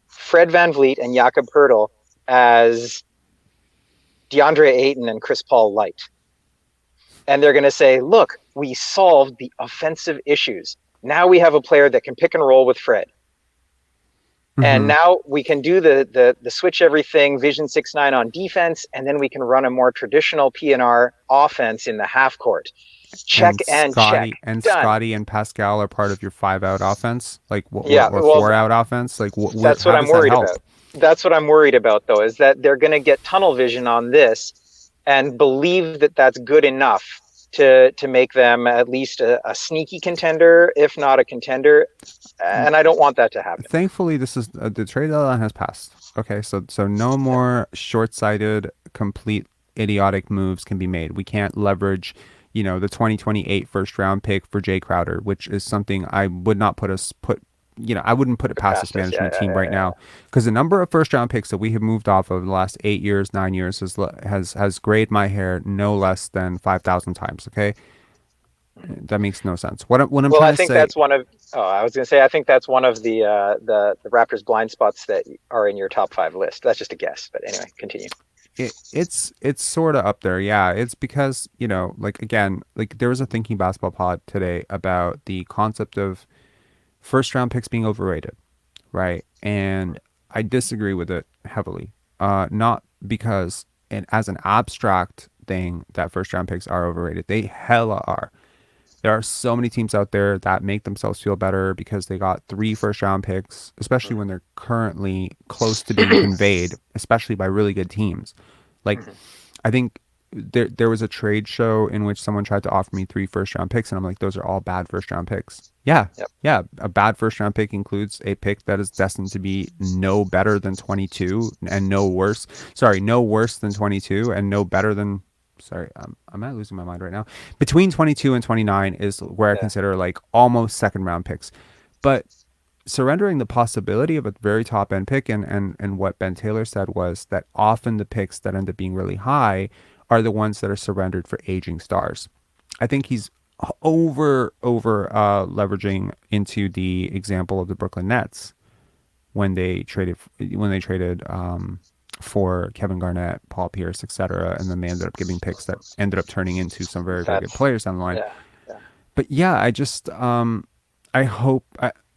Fred VanVleet and Jakob Poeltl as DeAndre Ayton and Chris Paul light. And they're going to say, look, we solved the offensive issues. Now we have a player that can pick and roll with Fred. Mm-hmm. And now we can do the switch everything, Vision 6-9 on defense, and then we can run a more traditional PNR offense in the half court. Check and Scottie, check. And Done. Scottie and Pascal are part of your 5-out offense, like or 4-out offense. Like that's what I'm worried about. That's what I'm worried about, though, is that they're going to get tunnel vision on this and believe that that's good enough to make them at least a sneaky contender, if not a contender. And I don't want that to happen. Thankfully, this is the trade deadline has passed. Okay, so no more short-sighted, complete idiotic moves can be made. We can't leverage the 2028 first round pick for Jay Crowder, which is something I would not I wouldn't put it past this management team right now, because the number of first round picks that we have moved off of the last 8 years, 9 years has grayed my hair no less than 5,000 times. Okay. That makes no sense. What I'm trying to say. I think that's one of. Oh, I was going to say I think that's one of the Raptors blind spots that are in your top 5 list. That's just a guess, but anyway, continue. It's sort of up there. Yeah, it's because, again, there was a Thinking Basketball pod today about the concept of first round picks being overrated, right? And I disagree with it heavily. not because as an abstract thing that first round picks are overrated. They hella are. There are so many teams out there that make themselves feel better because they got 3 first round picks, especially when they're currently close to being conveyed, especially by really good teams. Like, I think there was a trade show in which someone tried to offer me 3 first round picks, and I'm like, those are all bad first round picks. Yeah. Yeah. A bad first round pick includes a pick that is destined to be no better than 22 and no worse than 22 and no better than, am I losing my mind right now? Between 22 and 29 is where I consider like almost second round picks. But surrendering the possibility of a very top end pick, and what Ben Taylor said was that often the picks that end up being really high are the ones that are surrendered for aging stars. I think he's over leveraging into the example of the Brooklyn Nets when they traded for Kevin Garnett, Paul Pierce, etc., and then they ended up giving picks that ended up turning into some very, very good players down the line. But yeah, I just I hope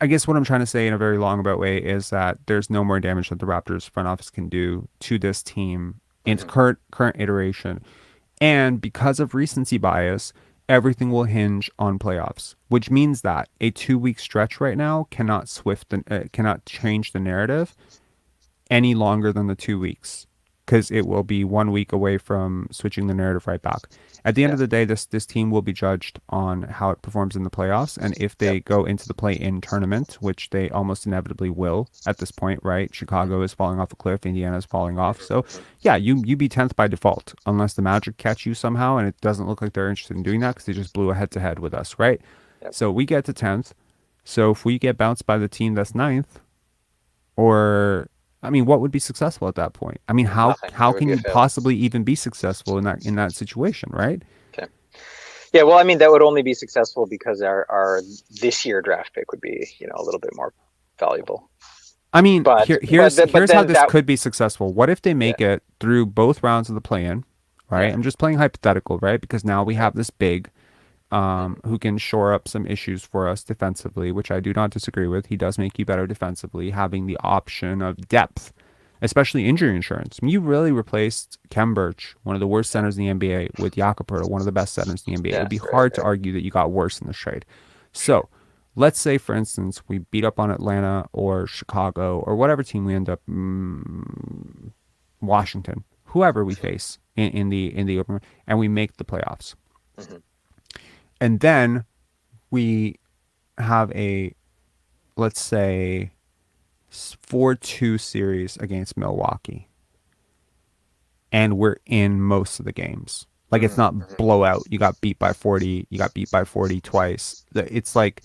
I guess what I'm trying to say in a very long about way is that there's no more damage that the Raptors front office can do to this team in its current iteration. And because of recency bias, everything will hinge on playoffs, which means that a 2-week stretch right now cannot change the narrative any longer than the 2 weeks, because it will be 1 week away from switching the narrative right back. At the end of the day, this team will be judged on how it performs in the playoffs, and if they go into the play-in tournament, which they almost inevitably will at this point, right? Chicago is falling off a cliff, Indiana is falling off. So yeah, you be 10th by default, unless the Magic catch you somehow, and it doesn't look like they're interested in doing that because they just blew a head-to-head with us, right? So we get to 10th. So if we get bounced by the team that's 9th, or I mean, what would be successful at that point? I mean, how can you possibly even be successful in that situation, right? Okay. Yeah, well, I mean, that would only be successful because our this year draft pick would be, a little bit more valuable. I mean, here's how this could be successful. What if they make it through both rounds of the play-in, right? I'm just playing hypothetical, right? Because now we have this big who can shore up some issues for us defensively, which I do not disagree with. He does make you better defensively, having the option of depth, especially injury insurance. I mean, you really replaced Kem Birch, one of the worst centers in the NBA, with Jakob Poeltl, one of the best centers in the NBA. It would be hard to argue that you got worse in this trade. So let's say, for instance, we beat up on Atlanta or Chicago or whatever team we end up, Washington, whoever we face in the open, and we make the playoffs. And then we have a, let's say, 4-2 series against Milwaukee. And we're in most of the games. Like, it's not blowout. You got beat by 40. You got beat by 40 twice. It's like,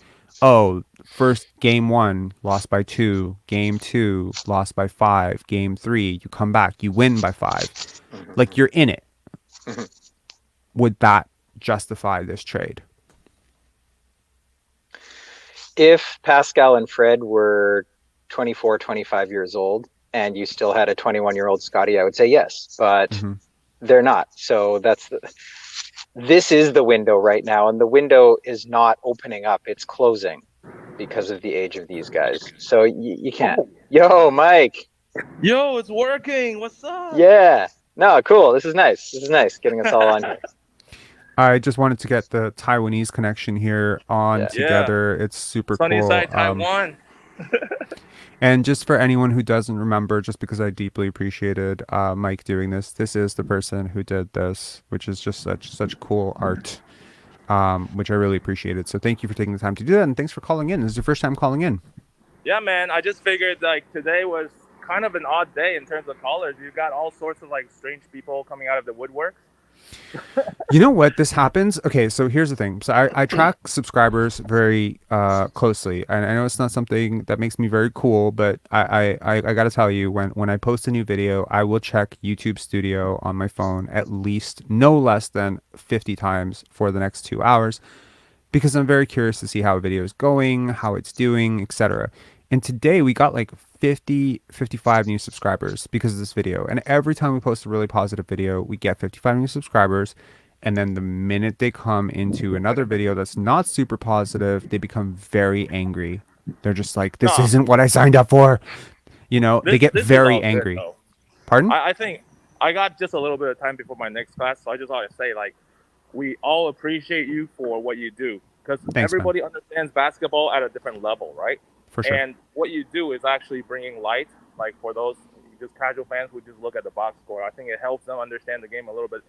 first game 1, lost by 2. Game 2, lost by 5. Game 3, you come back. You win by 5. Like, you're in it. Would that justify this trade? If Pascal and Fred were 24, 25 years old and you still had a 21-year-old Scottie, I would say yes, but they're not. So this is the window right now, and the window is not opening up, it's closing because of the age of these guys. So you can't. Yo, Mike. Yo, it's working. What's up? Yeah. No, cool. This is nice. Getting us all on here. I just wanted to get the Taiwanese connection here on together. It's super cool. Sunnyside, Taiwan. And just for anyone who doesn't remember, just because I deeply appreciated Mike doing this, this is the person who did this, which is just such cool art, which I really appreciated. So thank you for taking the time to do that, and thanks for calling in. This is your first time calling in. Yeah, man. I just figured today was kind of an odd day in terms of callers. You've got all sorts of strange people coming out of the woodwork. You know what? This happens. Okay, so here's the thing. So I track subscribers very closely, and I know it's not something that makes me very cool, but I got to tell you, when I post a new video, I will check YouTube Studio on my phone at least no less than 50 times for the next 2 hours, because I'm very curious to see how a video is going, how it's doing, etc. And today we got 55 new subscribers because of this video. And every time we post a really positive video, we get 55 new subscribers. And then the minute they come into another video that's not super positive, they become very angry. They're just like, this isn't what I signed up for. They get very angry. Pardon? I think I got just a little bit of time before my next class, so I just want to say, like, we all appreciate you for what you do, because everybody understands basketball at a different level, right? For sure. And what you do is actually bringing light, like for those just casual fans who just look at the box score. I think it helps them understand the game a little bit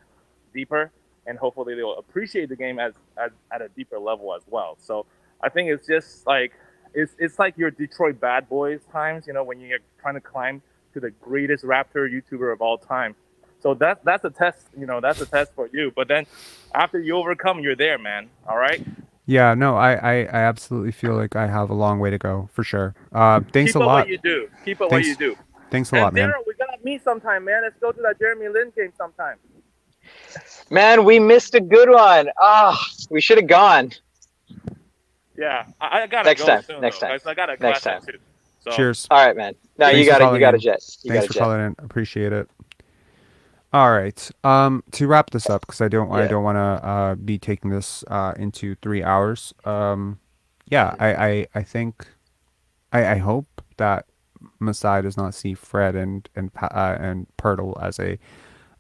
deeper, and hopefully they'll appreciate the game as at a deeper level as well. So I think it's just like it's like your Detroit Bad Boys times, you know, when you're trying to climb to the greatest Raptor YouTuber of all time. So that's a test, you know, that's a test for you. But then after you overcome, you're there, man. All right. Yeah, no, I absolutely feel like I have a long way to go for sure. Thanks Keep a up lot. what you do. Keep up what you do. Thanks a lot, man. Daryl, we gotta meet sometime, man. Let's go to that Jeremy Lin game sometime. Man, we missed a good one. We should have gone. Yeah, I gotta Next go time. soon. Next though, time. guys. I got a Next class time. at 2. So. Cheers. All right, man. No, Thanks you for got calling a in. jet. Thanks for calling in. Appreciate it. All right. To wrap this up, because I don't want to be taking this into 3 hours. I think I hope that Masai does not see Fred and Poeltl as a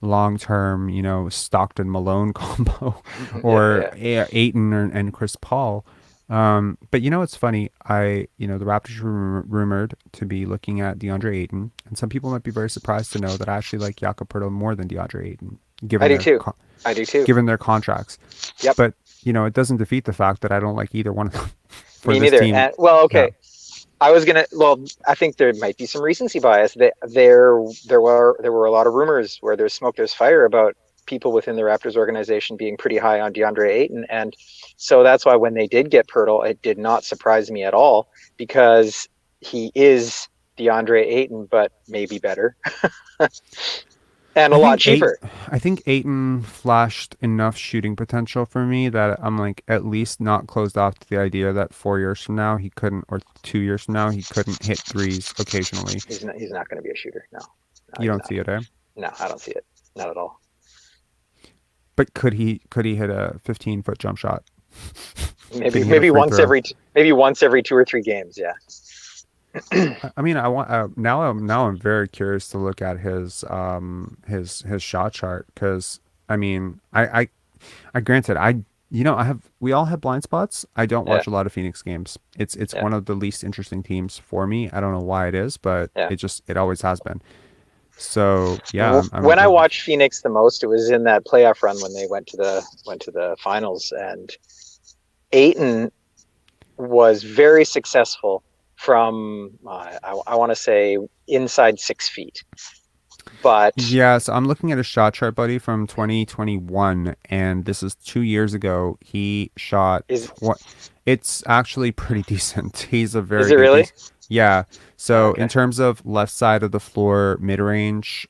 long-term, you know, Stockton Malone combo, or Ayton and Chris Paul. But you know, it's funny. The Raptors were rumored to be looking at DeAndre Ayton, and some people might be very surprised to know that I actually like Jakob Poeltl more than DeAndre Ayton. I do too. Given their contracts. Yep. But you know, it doesn't defeat the fact that I don't like either one of them. Me neither. And, I was gonna. Well, I think there might be some recency bias. There were a lot of rumors where there's smoke, there's fire about people within the Raptors organization being pretty high on DeAndre Ayton, and so that's why when they did get Poeltl, it did not surprise me at all, because he is DeAndre Ayton, but maybe better. And a lot cheaper. I think Ayton flashed enough shooting potential for me that I'm like at least not closed off to the idea that 4 years from now he couldn't, or 2 years from now he couldn't hit threes occasionally. He's not going to be a shooter. No you don't see it, eh? No, I don't see it. Not at all. But could he hit a 15-foot jump shot? Maybe once every 2 or 3 games. Yeah. I mean, I want now I'm very curious to look at his shot chart, because I mean, I granted we all have blind spots. I don't watch a lot of Phoenix games. It's one of the least interesting teams for me. I don't know why it is, but it always has been. So yeah, when I watched Phoenix the most, it was in that playoff run when they went to the finals, and Ayton was very successful from I want to say inside 6 feet. But yes, I'm looking at a shot chart, buddy, from 2021, and this is 2 years ago. He shot. It's actually pretty decent. He's a very. Is it really? Yeah. So in terms of left side of the floor, mid range,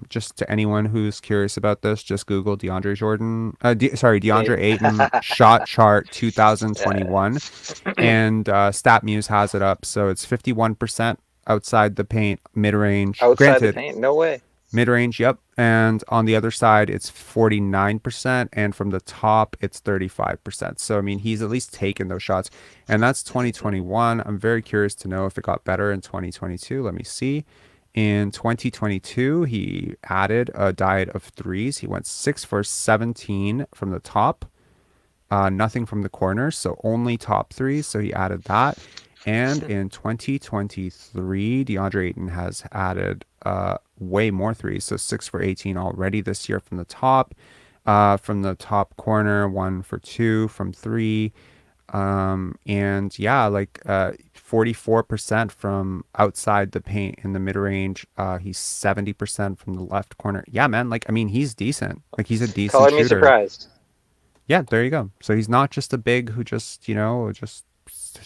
just to anyone who's curious about this, just Google DeAndre Ayton shot chart 2021, and StatMuse has it up. So it's 51% outside the paint, mid range. Outside the paint, no way. Mid range, yep. And on the other side, it's 49%, and from the top, it's 35%. So I mean, he's at least taken those shots, and that's 2021. I'm very curious to know if it got better in 2022. Let me see. In 2022, he added a diet of threes. He went 6 for 17 from the top, nothing from the corners, so only top threes. So he added that. And in 2023, DeAndre Ayton has added way more threes, so 6 for 18 already this year from the top corner, 1 for 2 from 3, and yeah, like 44% from outside the paint in the mid range. He's 70% from the left corner. Yeah, man, like I mean, he's decent. Like he's a decent shooter. Color me surprised. Yeah, there you go. So he's not just a big who just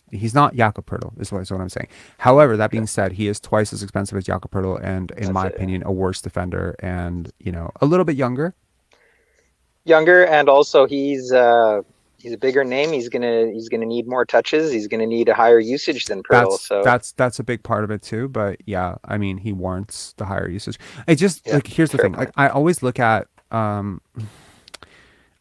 he's not Jakob Poeltl, is what I'm saying. However, that being said, he is twice as expensive as Jakob Poeltl, and in my opinion, a worse defender, and a little bit younger. And also he's a bigger name. He's gonna need more touches. He's gonna need a higher usage than Poeltl. That's a big part of it too. But yeah, I mean, he warrants the higher usage. I just here's the thing. Like I always look at I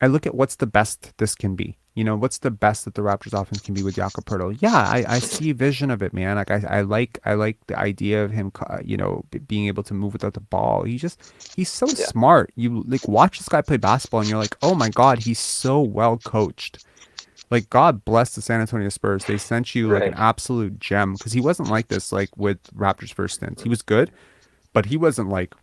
look at what's the best this can be. What's the best that the Raptors offense can be with Jakob Poeltl? Yeah, I see vision of it, man. Like I like the idea of him, being able to move without the ball. He's so smart. You like watch this guy play basketball, and you're like, oh my God, he's so well coached. Like, God bless the San Antonio Spurs. They sent you like an absolute gem, because he wasn't like this like with Raptors first stint. He was good, but he wasn't like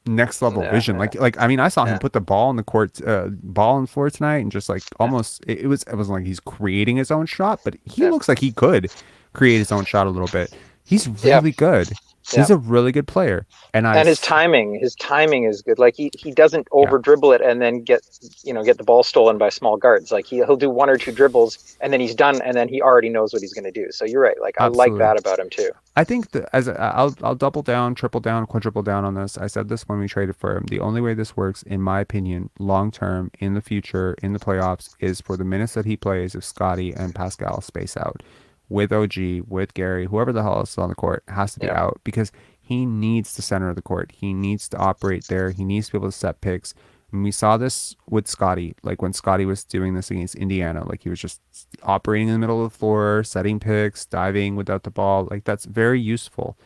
next level vision. Like I mean, I saw him put the ball on the court, ball on the floor tonight, and just like almost it wasn't like he's creating his own shot, but he looks like he could create his own shot a little bit. He's really good. He's a really good player, and his timing is good. Like he doesn't over dribble it and then get the ball stolen by small guards. Like he'll do one or two dribbles and then he's done, and then he already knows what he's going to do. So you're right. Like Absolutely. I like that about him too. I think that I'll double down, triple down, quadruple down on this. I said this when we traded for him. The only way this works, in my opinion, long term in the future in the playoffs, is for the minutes that he plays if Scottie and Pascal space out. With OG, with Gary, whoever the hell else is on the court has to be out, because he needs the center of the court. He needs to operate there. He needs to be able to set picks. And we saw this with Scottie, like when Scottie was doing this against Indiana, like he was just operating in the middle of the floor, setting picks, diving without the ball. Like that's very useful.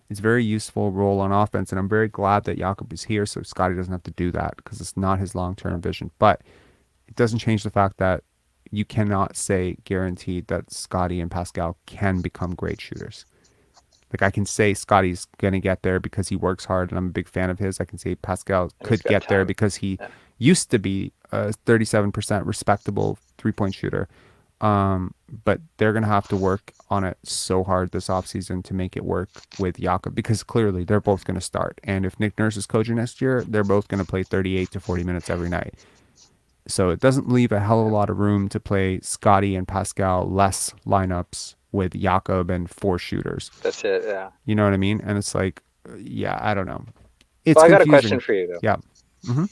It's a very useful role on offense. And I'm very glad that Jakob is here so Scottie doesn't have to do that, because it's not his long-term vision. But it doesn't change the fact that you cannot say guaranteed that Scottie and Pascal can become great shooters. Like I can say Scottie's going to get there because he works hard and I'm a big fan of his. I can say Pascal could get there because he used to be a 37% respectable three-point shooter. But they're going to have to work on it so hard this offseason to make it work with Jakob, because clearly they're both going to start. And if Nick Nurse is coaching next year, they're both going to play 38 to 40 minutes every night. So it doesn't leave a hell of a lot of room to play Scottie and Pascal less lineups with Jakob and four shooters. That's it, yeah. You know what I mean? And it's like, I don't know. Well, I got a question for you, though. Yeah. Mm-hmm.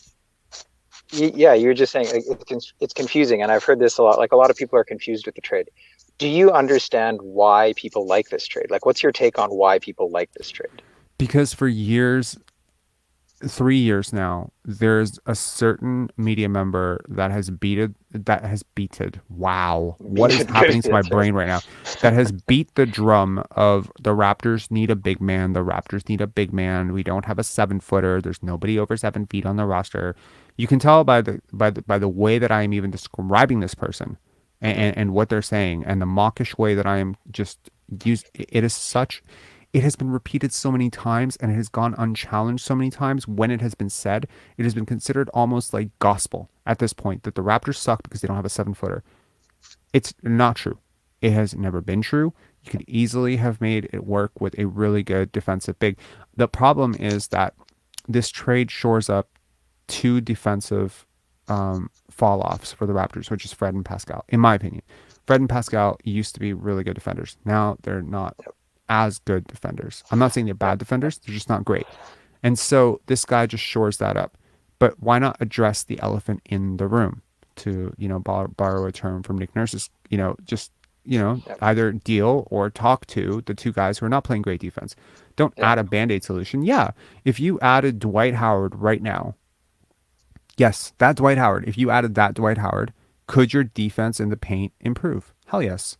Yeah, you were just saying it's confusing, and I've heard this a lot. Like a lot of people are confused with the trade. Do you understand why people like this trade? Like, what's your take on why people like this trade? Because for years, 3 years now, there's a certain media member that has beated. Wow, what is happening to my brain right now? That has beat the drum of the Raptors need a big man. The Raptors need a big man. We don't have a 7-footer. There's nobody over 7 feet on the roster. You can tell by the way that I am even describing this person, and what they're saying, and the mawkish way that I am just used. It has been repeated so many times, and it has gone unchallenged so many times. When it has been said, it has been considered almost like gospel at this point that the Raptors suck because they don't have a 7-footer. It's not true. It has never been true. You could easily have made it work with a really good defensive big. The problem is that this trade shores up 2 defensive fall-offs for the Raptors, which is Fred and Pascal, in my opinion. Fred and Pascal used to be really good defenders. Now they're not as good defenders. I'm not saying they're bad defenders, they're just not great. And so this guy just shores that up. But why not address the elephant in the room, to borrow a term from Nick Nurse's, either deal or talk to the 2 guys who are not playing great defense. Don't add a Band-Aid solution. Yeah, if you added Dwight Howard right now, yes, that Dwight Howard, if you added that Dwight Howard, could your defense in the paint improve? Hell yes.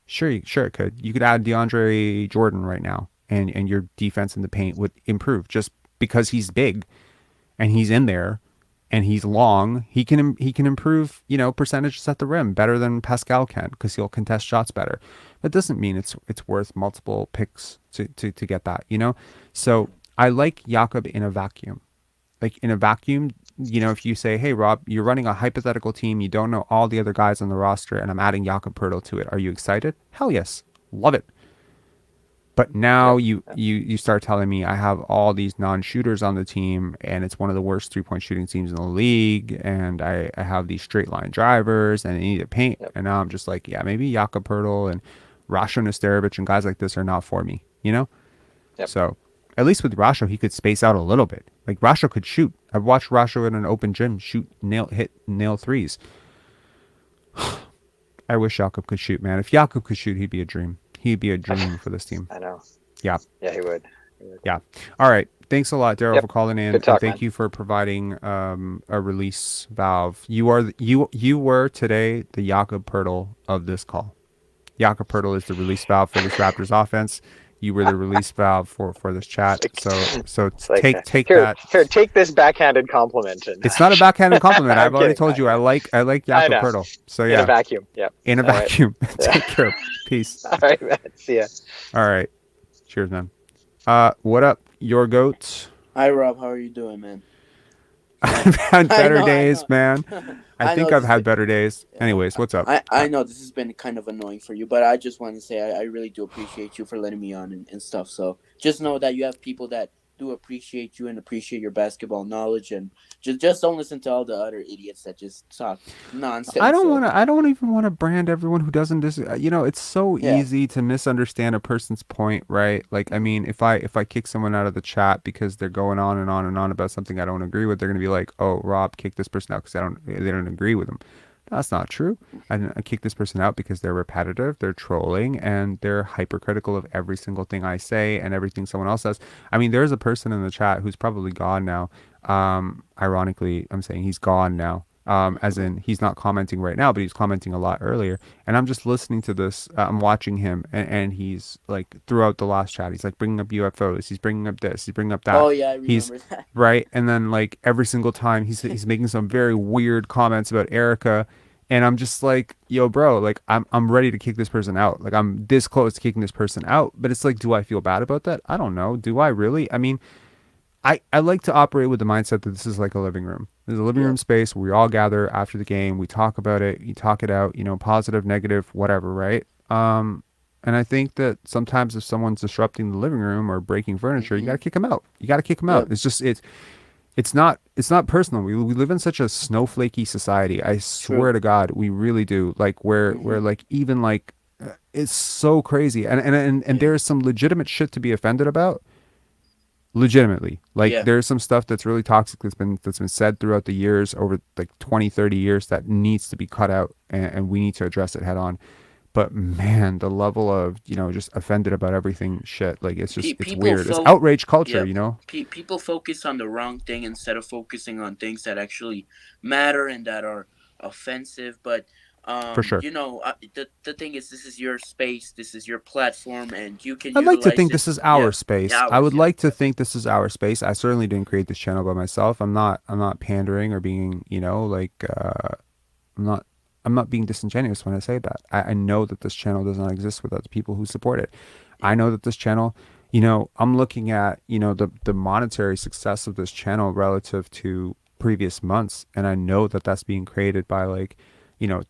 Sure it could. You could add DeAndre Jordan right now, and your defense in the paint would improve just because he's big and he's in there and he's long. He can improve, percentages at the rim better than Pascal can, because he'll contest shots better. That doesn't mean it's worth multiple picks to get that, So I like Jakob in a vacuum. Like in a vacuum, if you say, hey, Rob, you're running a hypothetical team, you don't know all the other guys on the roster, and I'm adding Jakob Poeltl to it. Are you excited? Hell yes. Love it. But now you start telling me I have all these non-shooters on the team, and it's one of the worst three-point shooting teams in the league, and I have these straight-line drivers, and they need to paint. And now I'm just like, yeah, maybe Jakob Poeltl and Rasho Nesterovic and guys like this are not for me, So at least with Rasho, he could space out a little bit. Like Rasho could shoot. I've watched Rasho in an open gym hit nail threes. I wish Jakob could shoot, man. If Jakob could shoot, he'd be a dream. He'd be a dream for this team. I know. Yeah. Yeah, he would. Yeah. All right. Thanks a lot, Daryl, Yep. for calling in, Good talk, and thank man. you for providing a release valve. You were today the Jakob Poeltl of this call. Jakob Poeltl is the release valve for this Raptors offense. You were the release valve for this chat. So It's like, take here, that. take this backhanded compliment. And It's not a backhanded compliment. I'm I've already kidding. told you I like I Jakob know. Poeltl. So In a yeah, vacuum. Yep. in a All right. vacuum. Yeah. Take care. Peace. All right, man. See ya. All right. Cheers, man. What up, your goats? Hi, Rob. How are you doing, man? I've had better days, know. man. I I think know I've this. had better days. Anyways, what's up? I know this has been kind of annoying for you, but I just want to say I really do appreciate you for letting me on and stuff. So just know that you have people that do appreciate you and appreciate your basketball knowledge, and just don't listen to all the other idiots that just talk nonsense. I don't even want to brand everyone who doesn't it's so Yeah. easy to misunderstand a person's point, right? Like, I mean, if I kick someone out of the chat because they're going on and on and on about something I don't agree with, they're going to be like, "Oh, Rob, kick this person out because they don't agree with them." That's not true. I kick this person out because they're repetitive, they're trolling, and they're hypercritical of every single thing I say and everything someone else says. I mean, there's a person in the chat who's probably gone now. Ironically, I'm saying he's gone now. As in he's not commenting right now, but he's commenting a lot earlier. And I'm just listening to this. I'm watching him, and he's like throughout the last chat, he's like bringing up UFOs. He's bringing up this. He's bringing up that. Oh yeah, I remember that. Right, and then like every single time he's making some very weird comments about Erica, and I'm just like, yo, bro, like I'm ready to kick this person out. Like I'm this close to kicking this person out, but it's like, do I feel bad about that? I don't know. Do I really? I mean, I like to operate with the mindset that this is like a living room. There's a living room space where we all gather after the game. We talk about it. You talk it out, positive, negative, whatever, right? And I think that sometimes if someone's disrupting the living room or breaking furniture, you got to kick them out. You got to kick them out. It's just, it's not personal. We live in such a snowflakey society. I swear to God, we really do. Like where like even like it's so crazy. And there is some legitimate shit to be offended about. Legitimately, like there's some stuff that's really toxic that's been said throughout the years, over like 20-30 years, that needs to be cut out, and we need to address it head on. But man, the level of just offended about everything shit, like it's just it's weird. It's outrage culture. People focus on the wrong thing instead of focusing on things that actually matter and that are offensive. But for sure, the thing is, this is your space, this is your platform, and you can. I'd like to think this is our space. I would like to think think this is our space. I certainly didn't create this channel by myself. I'm not pandering or being I'm not being disingenuous when I say that. I know that this channel does not exist without the people who support it. I know that this channel, I'm looking at the monetary success of this channel relative to previous months, and I know that that's being created by like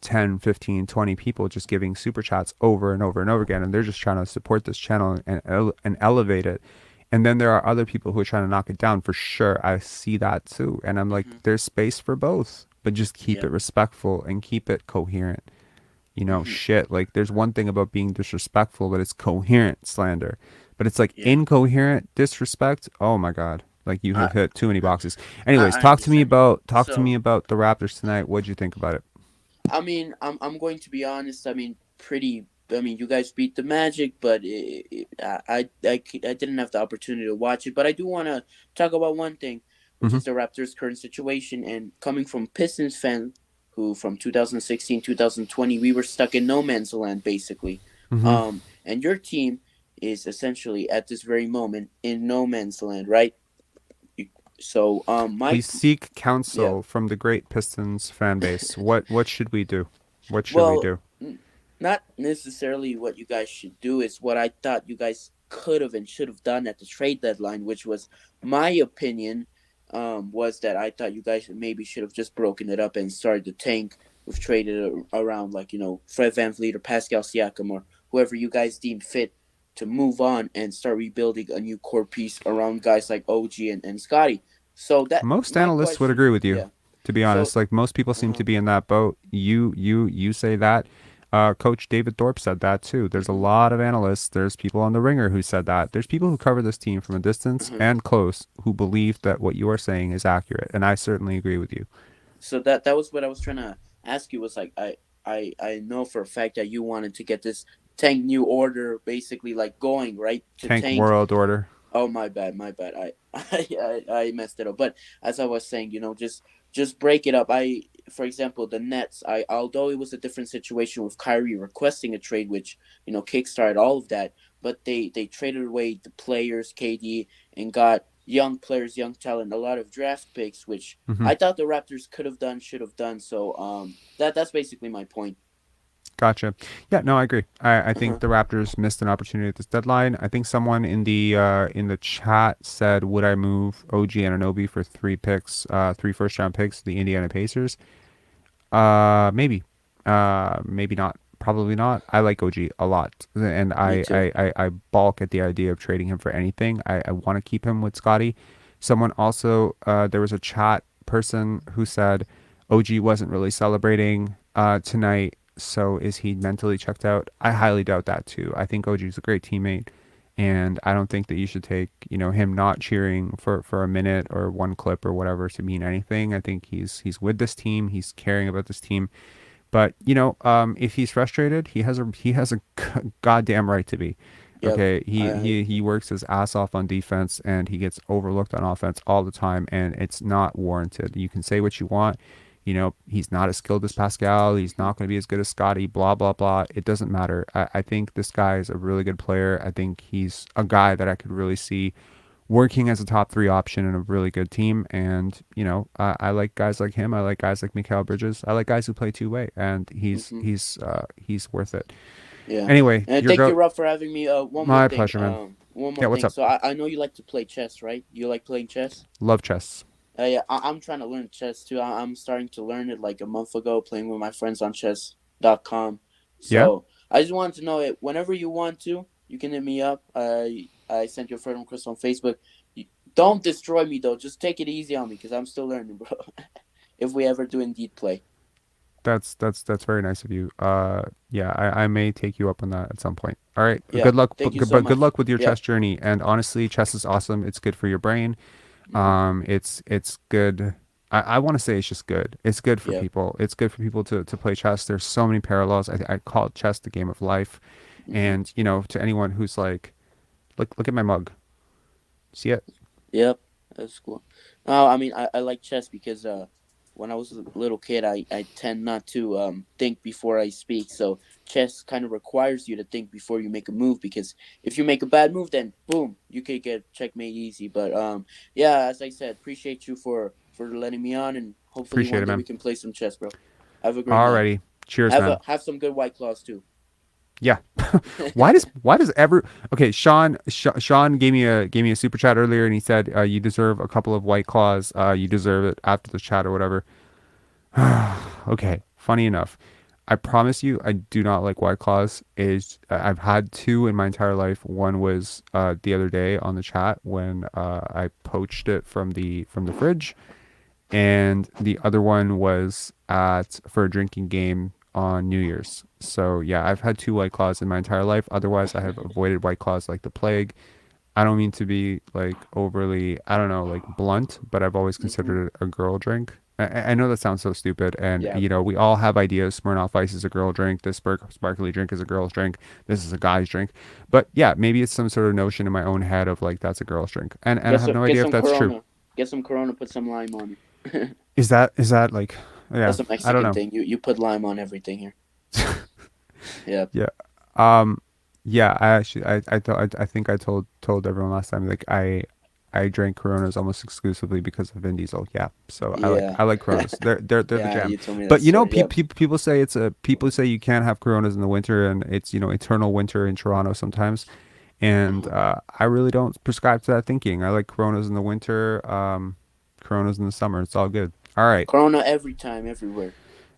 10, 15, 20 people just giving super chats over and over and over again, and they're just trying to support this channel and elevate it. And then there are other people who are trying to knock it down, for sure. I see that too, and I'm like, there's space for both, but just keep it respectful and keep it coherent. Shit, like there's one thing about being disrespectful, but it's coherent slander. But it's like incoherent disrespect. Oh my God. Like you have hit too many boxes. Anyways, talk to me about the Raptors tonight. What'd you think about it? I mean, I'm going to be honest. I mean, you guys beat the Magic, but I didn't have the opportunity to watch it. But I do want to talk about one thing, which is the Raptors' current situation. And coming from Pistons fan, who from 2016, 2020, we were stuck in no man's land, basically. And your team is essentially at this very moment in no man's land, right? So we seek counsel from the great Pistons fan base. What should we do? What should we do? Not necessarily what you guys should do. Is what I thought you guys could have and should have done at the trade deadline, which was my opinion. Was that I thought you guys maybe should have just broken it up and started the tank. We've traded around like Fred VanVleet or Pascal Siakam or whoever you guys deem fit to move on and start rebuilding a new core piece around guys like OG and Scottie. So that most analysts would agree with you. To be honest, like most people seem to be in that boat. You say that. Coach David Thorpe said that too. There's a lot of analysts. There's people on the Ringer who said that. There's people who cover this team from a distance and close who believe that what you are saying is accurate, and I certainly agree with you. So that was what I was trying to ask you. Was like I know for a fact that you wanted to get this tank new order basically like going right to tank world order. Oh, my bad, my bad. I messed it up. But as I was saying, just break it up. For example, the Nets. Although it was a different situation with Kyrie requesting a trade, which kickstarted all of that, but they traded away the players, KD, and got young players, young talent, a lot of draft picks, which Mm-hmm. I thought the Raptors could have done, should have done. So that's basically my point. Gotcha. Yeah, no, I agree. I think the Raptors missed an opportunity at this deadline. I think someone in the chat said, "Would I move OG Anunoby for 3 first-round picks to the Indiana Pacers?" Maybe. Maybe not. Probably not. I like OG a lot, and Me too. I balk at the idea of trading him for anything. I want to keep him with Scottie. Someone also, there was a chat person who said OG wasn't really celebrating tonight. So is he mentally checked out? I highly doubt that too. I think OG is a great teammate, and I don't think that you should take him not cheering for a minute or one clip or whatever to mean anything. I think he's with this team. He's caring about this team. But if he's frustrated, he has a goddamn right to be. Yep. Okay, he works his ass off on defense, and he gets overlooked on offense all the time, and it's not warranted. You can say what you want. He's not as skilled as Pascal. He's not going to be as good as Scottie, blah, blah, blah. It doesn't matter. I think this guy is a really good player. I think he's a guy that I could really see working as a top 3 option in a really good team. And, I like guys like him. I like guys like Mikal Bridges. I like guys who play two-way, and he's worth it. Yeah. Anyway, And thank you, Rob, for having me. One more my thing. pleasure, man. One more Yeah, what's thing. up? So I know you like to play chess, right? You like playing chess? Love chess. Yeah, I'm trying to learn chess too. I'm starting to learn it like a month ago, playing with my friends on chess.com. So Yeah. I just wanted to know it. Whenever you want to, you can hit me up. I sent you a friend request on Facebook. Don't destroy me though. Just take it easy on me because I'm still learning, bro. If we ever do indeed play. That's very nice of you. Yeah, I may take you up on that at some point. All right. Yeah, Good luck. thank you But so good much. luck with your Yeah. chess journey. And honestly, chess is awesome. It's good for your brain. It's good. I want to say it's just good. It's good for Yeah. people. It's good for people to play chess. There's so many parallels. I call chess the game of life. And to anyone who's like, look at my mug. See it? Yep, that's cool. No, I mean I like chess because when I was a little kid, I tend not to think before I speak. So chess kind of requires you to think before you make a move because if you make a bad move, then boom, you could get checkmate easy. But yeah, as I said, appreciate you for letting me on, and hopefully Appreciate one it, day man. we can play some chess, bro. Have a great night. Alrighty. Cheers, man. Have some good White Claws too. Yeah. why does okay, Sean gave me a super chat earlier, and he said you deserve a couple of White Claws. You deserve it after the chat or whatever. Okay, funny enough, I promise you I do not like White Claws. I've had 2 in my entire life. One was the other day on the chat when I poached it from the fridge, and the other one was for a drinking game on New Year's. So yeah, I've had 2 White Claws in my entire life. Otherwise, I have avoided White Claws like the plague. I don't mean to be like overly, I don't know, like blunt, but I've always considered it a girl drink. I know that sounds so stupid, and Yeah. we all have ideas. Smirnoff Ice is a girl drink. This sparkly drink is a girl's drink. This is a guy's drink. But yeah, maybe it's some sort of notion in my own head of like that's a girl's drink, and I have no idea if that's Corona. true. Get some Corona, put some lime on it. Is that like, yeah? That's a I don't Mexican know. thing. You put lime on everything here. Yeah. Yeah. Yeah. I think I told everyone last time, like I drank Coronas almost exclusively because of Vin Diesel. Yeah. So Yeah. I like Coronas. They're the Yeah, jam. you told me But that story, yep. people say people say you can't have Coronas in the winter, and it's eternal winter in Toronto sometimes. And I really don't prescribe to that thinking. I like Coronas in the winter, Coronas in the summer. It's all good. All right. Corona every time, everywhere.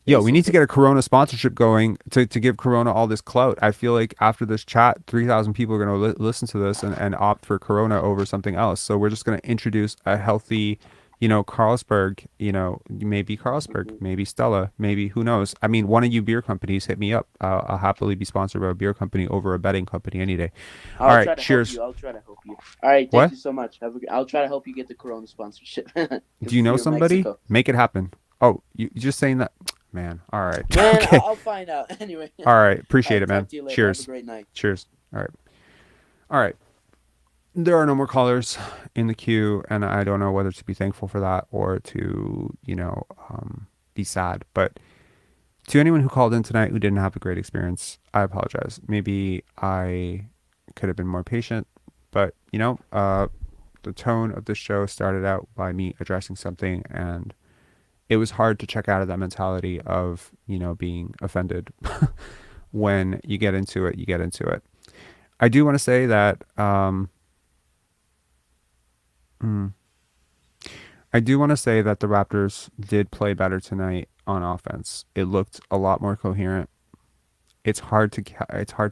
Yo, we need to get a Corona sponsorship going to give Corona all this clout. I feel like after this chat, 3,000 people are going to listen to this and opt for Corona over something else. So we're just going to introduce a healthy, Carlsberg, maybe Carlsberg, maybe Stella, maybe who knows. I mean, one of you beer companies, hit me up. I'll happily be sponsored by a beer company over a betting company any day. All I'll right, try to cheers. help you. I'll try to help you. All right, What? thank you so much. I'll try to help you get the Corona sponsorship. Do you know somebody? Make it happen. Oh, you just saying that. Man, all right. Man, Okay. I'll find out. Anyway. All right. Appreciate it, man. Talk to you later. Cheers. Have a great night. Cheers. All right. All right. there are no more callers in the queue, and I don't know whether to be thankful for that or to, be sad. But to anyone who called in tonight who didn't have a great experience, I apologize. Maybe I could have been more patient, but the tone of the show started out by me addressing something, and it was hard to check out of that mentality of, being offended. When you get into it, you get into it. I do want to say that, I do want to say that the Raptors did play better tonight on offense. It looked a lot more coherent. It's hard to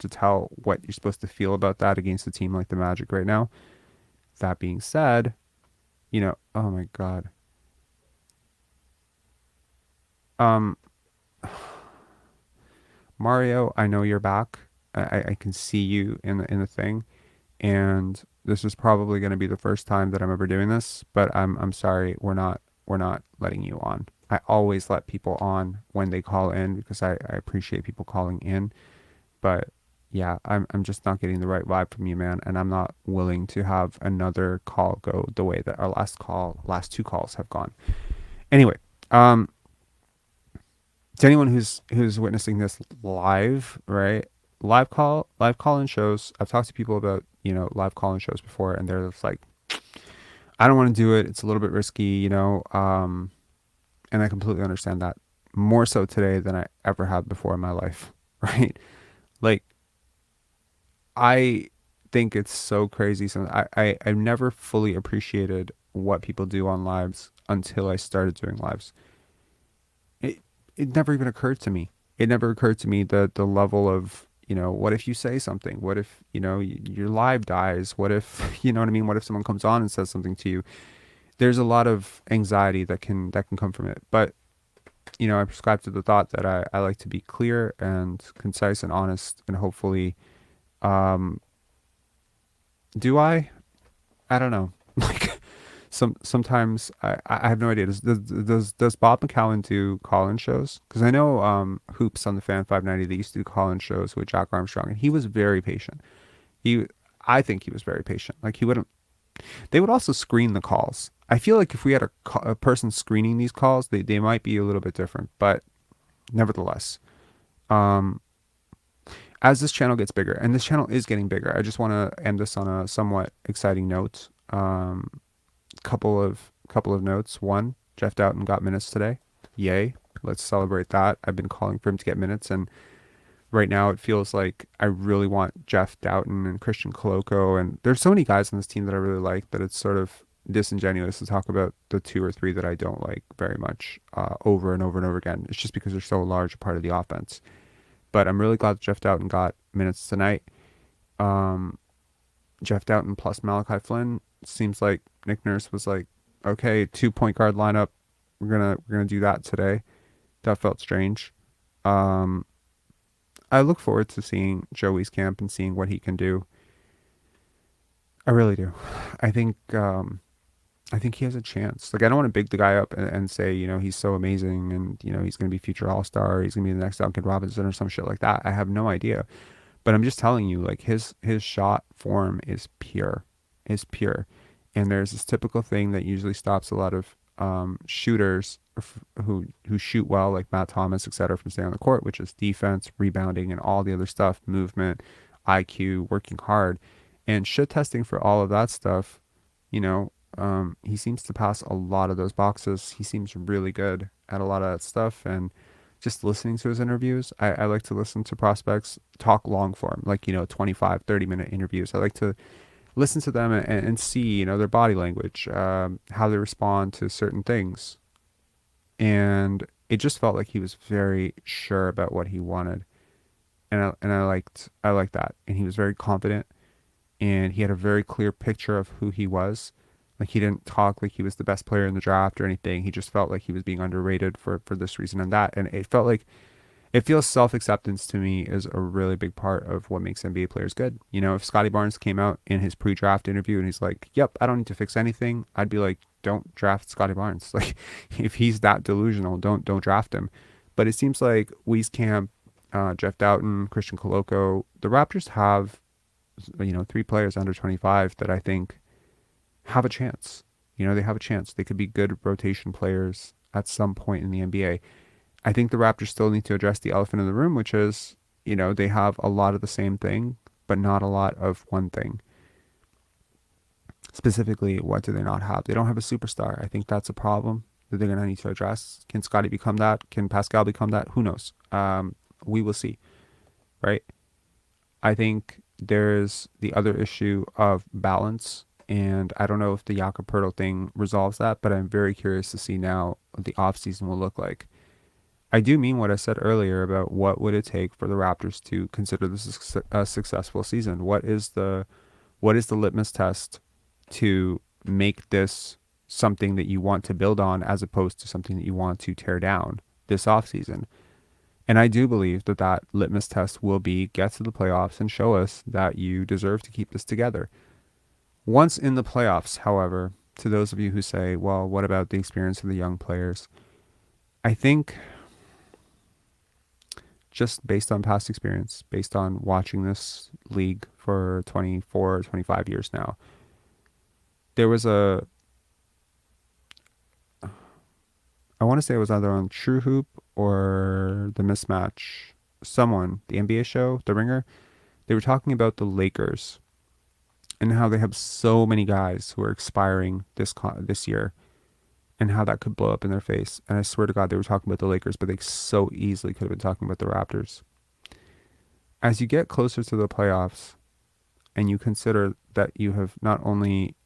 tell what you're supposed to feel about that against a team like the Magic right now. That being said, oh my God. Mario, I know you're back. I can see you in the thing, and this is probably going to be the first time that I'm ever doing this. But I'm sorry, we're not letting you on. I always let people on when they call in because I appreciate people calling in. But yeah, I'm just not getting the right vibe from you, man, and I'm not willing to have another call go the way that our last two calls have gone. Anyway, to anyone who's witnessing this live, right? Live call-in shows. I've talked to people about, live call-in shows before, and they're just like, I don't want to do it. It's a little bit risky, and I completely understand that, more so today than I ever have before in my life, right? Like, I think it's so crazy. So I've never fully appreciated what people do on lives until I started doing lives. It never even occurred to me. It never occurred to me that the level of, what if you say something? What if, your live dies? What if, you know what I mean? What if someone comes on and says something to you? There's a lot of anxiety that can come from it. But, I prescribe to the thought that I like to be clear and concise and honest, and hopefully, do I? I don't know. Like, sometimes I have no idea. Does Bob McCowan do call-in shows? Because I know Hoops on the Fan 590, they used to do call-in shows with Jack Armstrong, and he was very patient. I think he was very patient. Like, they would also screen the calls. I feel like if we had a person screening these calls, they might be a little bit different. But nevertheless, as this channel gets bigger, and this channel is getting bigger, I just want to end this on a somewhat exciting note. Couple of notes. One, Jeff Doughton got minutes today. Yay. Let's celebrate that. I've been calling for him to get minutes, and right now it feels like I really want Jeff Doughton and Christian Koloko, and there's so many guys on this team that I really like that it's sort of disingenuous to talk about the two or three that I don't like very much over and over and over again. It's just because they're so large a part of the offense. But I'm really glad that Jeff Doughton got minutes tonight. Jeff Doughton plus Malachi Flynn. Seems like Nick Nurse was like, okay, 2 point guard lineup. We're gonna do that today. That felt strange. I look forward to seeing Joey's camp and seeing what he can do. I really do. I think he has a chance. Like, I don't want to big the guy up and say, he's so amazing and, he's going to be future All-Star. He's going to be the next Duncan Robinson or some shit like that. I have no idea. But I'm just telling you, like, his shot form is pure. And there's this typical thing that usually stops a lot of shooters who shoot well, like Matt Thomas, etc., from staying on the court, which is defense, rebounding, and all the other stuff, movement, IQ, working hard. And shit testing for all of that stuff, he seems to pass a lot of those boxes. He seems really good at a lot of that stuff. And just listening to his interviews, I like to listen to prospects talk long form, like, 25, 30-minute interviews. I like to listen to them and see, their body language, how they respond to certain things. And it just felt like he was very sure about what he wanted. And I liked that. And he was very confident. And he had a very clear picture of who he was. Like, he didn't talk like he was the best player in the draft or anything. He just felt like he was being underrated for this reason and that. And it felt like, it feels self-acceptance to me is a really big part of what makes NBA players good. If Scottie Barnes came out in his pre-draft interview and he's like, yep, I don't need to fix anything, I'd be like, don't draft Scottie Barnes. Like, if he's that delusional, don't draft him. But it seems like Wieskamp, Jeff Doughton, Christian Koloko, the Raptors have 3 players under 25 that I think have a chance. They have a chance. They could be good rotation players at some point in the NBA. I think the Raptors still need to address the elephant in the room, which is, they have a lot of the same thing, but not a lot of one thing. Specifically, what do they not have? They don't have a superstar. I think that's a problem that they're going to need to address. Can Scottie become that? Can Pascal become that? Who knows? We will see, right? I think there's the other issue of balance, and I don't know if the Jakob Poeltl thing resolves that, but I'm very curious to see now what the offseason will look like. I do mean what I said earlier about what would it take for the Raptors to consider this a successful season. What is the litmus test to make this something that you want to build on as opposed to something that you want to tear down this offseason? And I do believe that litmus test will be get to the playoffs and show us that you deserve to keep this together. Once in the playoffs, however, to those of you who say, well, what about the experience of the young players? I think just based on past experience, based on watching this league for 24, 25 years now, there was I want to say it was either on True Hoop or The Mismatch, the NBA show, The Ringer, they were talking about the Lakers and how they have so many guys who are expiring this year and how that could blow up in their face. And I swear to God, they were talking about the Lakers, but they so easily could have been talking about the Raptors. As you get closer to the playoffs and you consider that you have not only,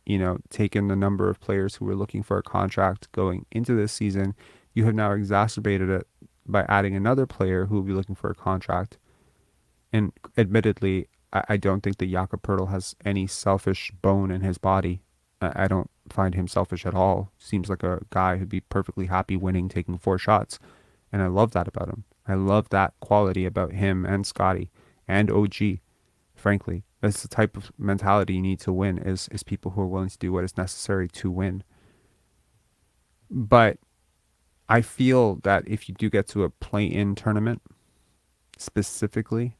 taken the number of players who were looking for a contract going into this season, you have now exacerbated it by adding another player who will be looking for a contract. And admittedly, I don't think that Jakob Poeltl has any selfish bone in his body. I don't find him selfish at all. Seems like a guy who'd be perfectly happy winning, taking 4 shots. And I love that about him. I love that quality about him and Scottie and OG, frankly. That's the type of mentality you need to win, is people who are willing to do what is necessary to win. But I feel that if you do get to a play-in tournament, specifically,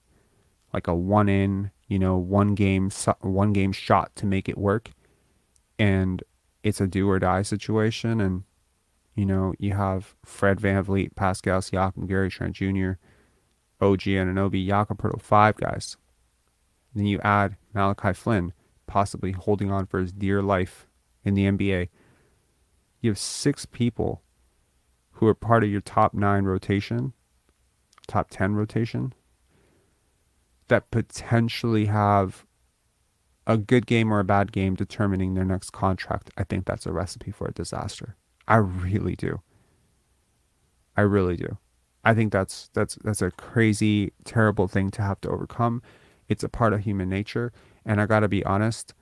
like a one-in, one game shot to make it work, and it's a do or die situation, and you have Fred VanVleet, Pascal Siakam, Gary Trent Jr., OG Anunoby, Jakob Poeltl, 5 guys. Then you add Malachi Flynn, possibly holding on for his dear life in the NBA. You have 6 people who are part of your top 9 rotation, top 10 rotation, that potentially have a good game or a bad game determining their next contract. I think that's a recipe for a disaster. I really do. I really do. I think that's a crazy, terrible thing to have to overcome. It's a part of human nature, and I gotta be honest.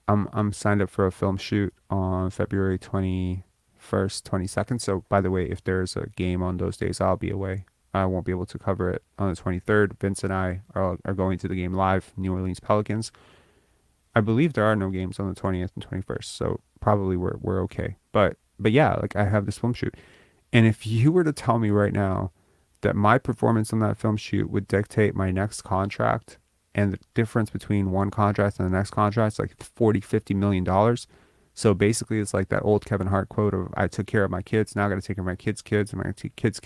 I'm signed up for a film shoot on February 21st, 22nd. So, by the way, if there's a game on those days, I'll be away. I won't be able to cover it on the 23rd. Vince and I are going to the game live, New Orleans Pelicans. I believe there are no games on the 20th and 21st, so probably we're okay. But yeah, like I have this film shoot. And if you were to tell me right now that my performance on that film shoot would dictate my next contract, and the difference between one contract and the next contract is like $40-50 million. So basically it's like that old Kevin Hart quote of, I took care of my kids, now I got to take care of my kids' kids, and I got to take kids.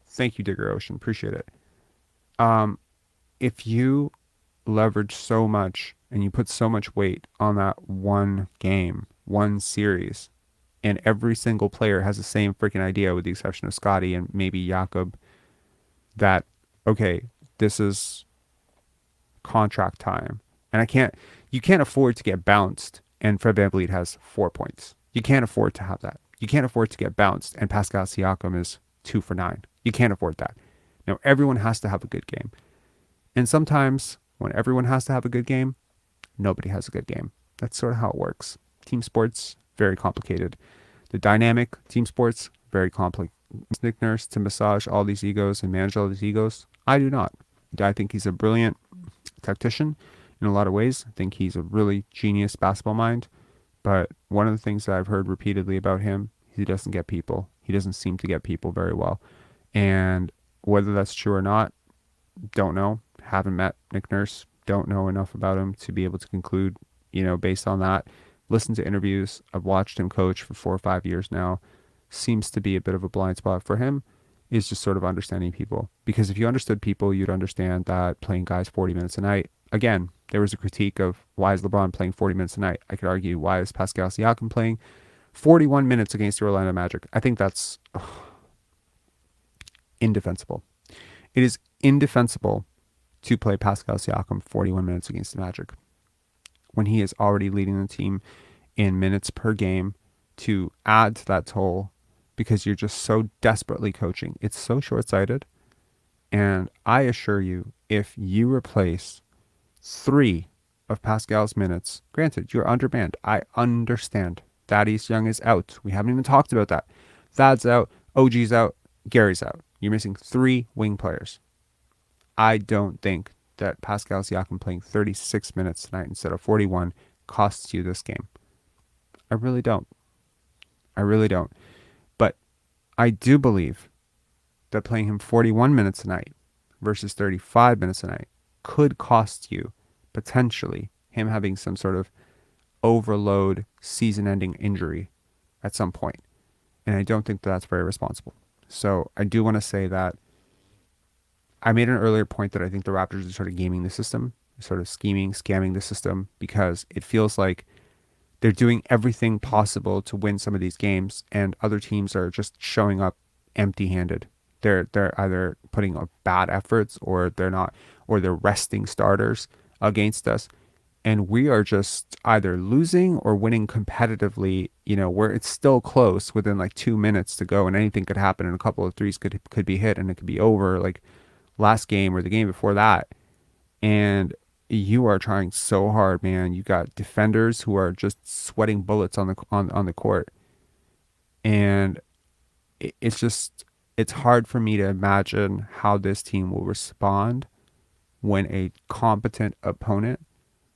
Thank you, Digger Ocean, appreciate it. If you leverage so much and you put so much weight on that one game, one series, and every single player has the same freaking idea, with the exception of Scottie and maybe Jakob, that, okay, this is contract time. And you can't afford to get bounced and Fred VanVleet has 4 points. You can't afford to have that. You can't afford to get bounced and Pascal Siakam is 2 for 9. You can't afford that. Now, everyone has to have a good game. And sometimes when everyone has to have a good game, nobody has a good game. That's sort of how it works. Team sports, very complicated. The dynamic, team sports, very complex. Nick Nurse to massage all these egos and manage all these egos. I do not. I think he's a brilliant tactician in a lot of ways. I think he's a really genius basketball mind. But one of the things that I've heard repeatedly about him, he doesn't get people. He doesn't seem to get people very well. And whether that's true or not, don't know. Haven't met Nick Nurse. Don't know enough about him to be able to conclude, based on that. Listen to interviews. I've watched him coach for 4 or 5 years now. Seems to be a bit of a blind spot for him, is just sort of understanding people. Because if you understood people, you'd understand that playing guys 40 minutes a night. Again, there was a critique of why is LeBron playing 40 minutes a night. I could argue, why is Pascal Siakam playing 41 minutes against the Orlando Magic? I think that's indefensible. It is indefensible to play Pascal Siakam 41 minutes against the Magic when he is already leading the team in minutes per game, to add to that toll because you're just so desperately coaching. It's so short-sighted. And I assure you, if you replace 3 of Pascal's minutes, granted, you're undermanned. I understand. Thaddeus Young is out. We haven't even talked about that. Thad's out. OG's out. Gary's out. You're missing 3 wing players. I don't think that Pascal Siakam playing 36 minutes tonight instead of 41 costs you this game. I really don't. I really don't. But I do believe that playing him 41 minutes a night versus 35 minutes a night could cost you, potentially, him having some sort of overload season-ending injury at some point. And I don't think that's very responsible. So I do want to say that I made an earlier point that I think the Raptors are sort of gaming the system, sort of scamming the system, because it feels like they're doing everything possible to win some of these games, and other teams are just showing up empty-handed. They're either putting up bad efforts, or they're not, or they're resting starters against us, and we are just either losing or winning competitively, where it's still close within like 2 minutes to go, and anything could happen, and a couple of threes could be hit, and it could be over, like last game or the game before that. And you are trying so hard, man. You got defenders who are just sweating bullets on the court, and it's hard for me to imagine how this team will respond when a competent opponent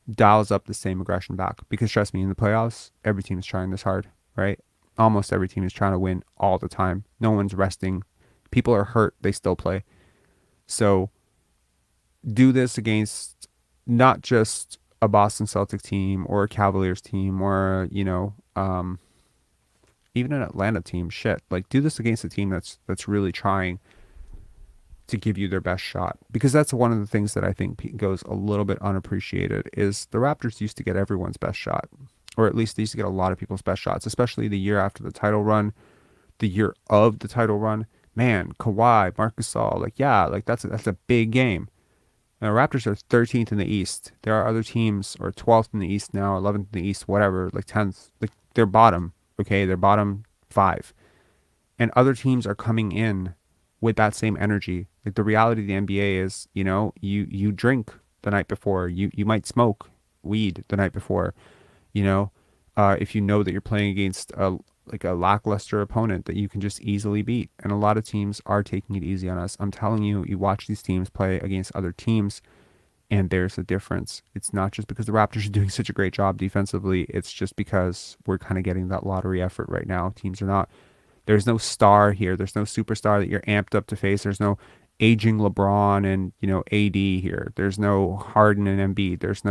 dials up the same aggression back. Because trust me, in the playoffs, every team is trying this hard, right? Almost every team is trying to win all the time. No one's resting. People are hurt, they still play. So do this against not just a Boston Celtics team or a Cavaliers team or, even an Atlanta team. Shit, like do this against a team that's really trying to give you their best shot. Because that's one of the things that I think goes a little bit unappreciated is the Raptors used to get everyone's best shot, or at least they used to get a lot of people's best shots, especially the year after the title run, the year of the title run. Man, Kawhi, Marc Gasol, that's a big game. Now, Raptors are 13th in the East. There are other teams, or 12th in the East now, 11th in the East, whatever, like 10th. Like they're bottom, okay? They're bottom 5. And other teams are coming in with that same energy. Like the reality of the NBA is, you drink the night before. You might smoke weed the night before, if you know that you're playing against a lackluster opponent that you can just easily beat. And a lot of teams are taking it easy on us. I'm telling you, you watch these teams play against other teams, and there's a difference. It's not just because the Raptors are doing such a great job defensively. It's just because we're kind of getting that lottery effort right now. Teams are not, there's no star here. There's no superstar that you're amped up to face. There's no aging LeBron and, AD here. There's no Harden and Embiid. There's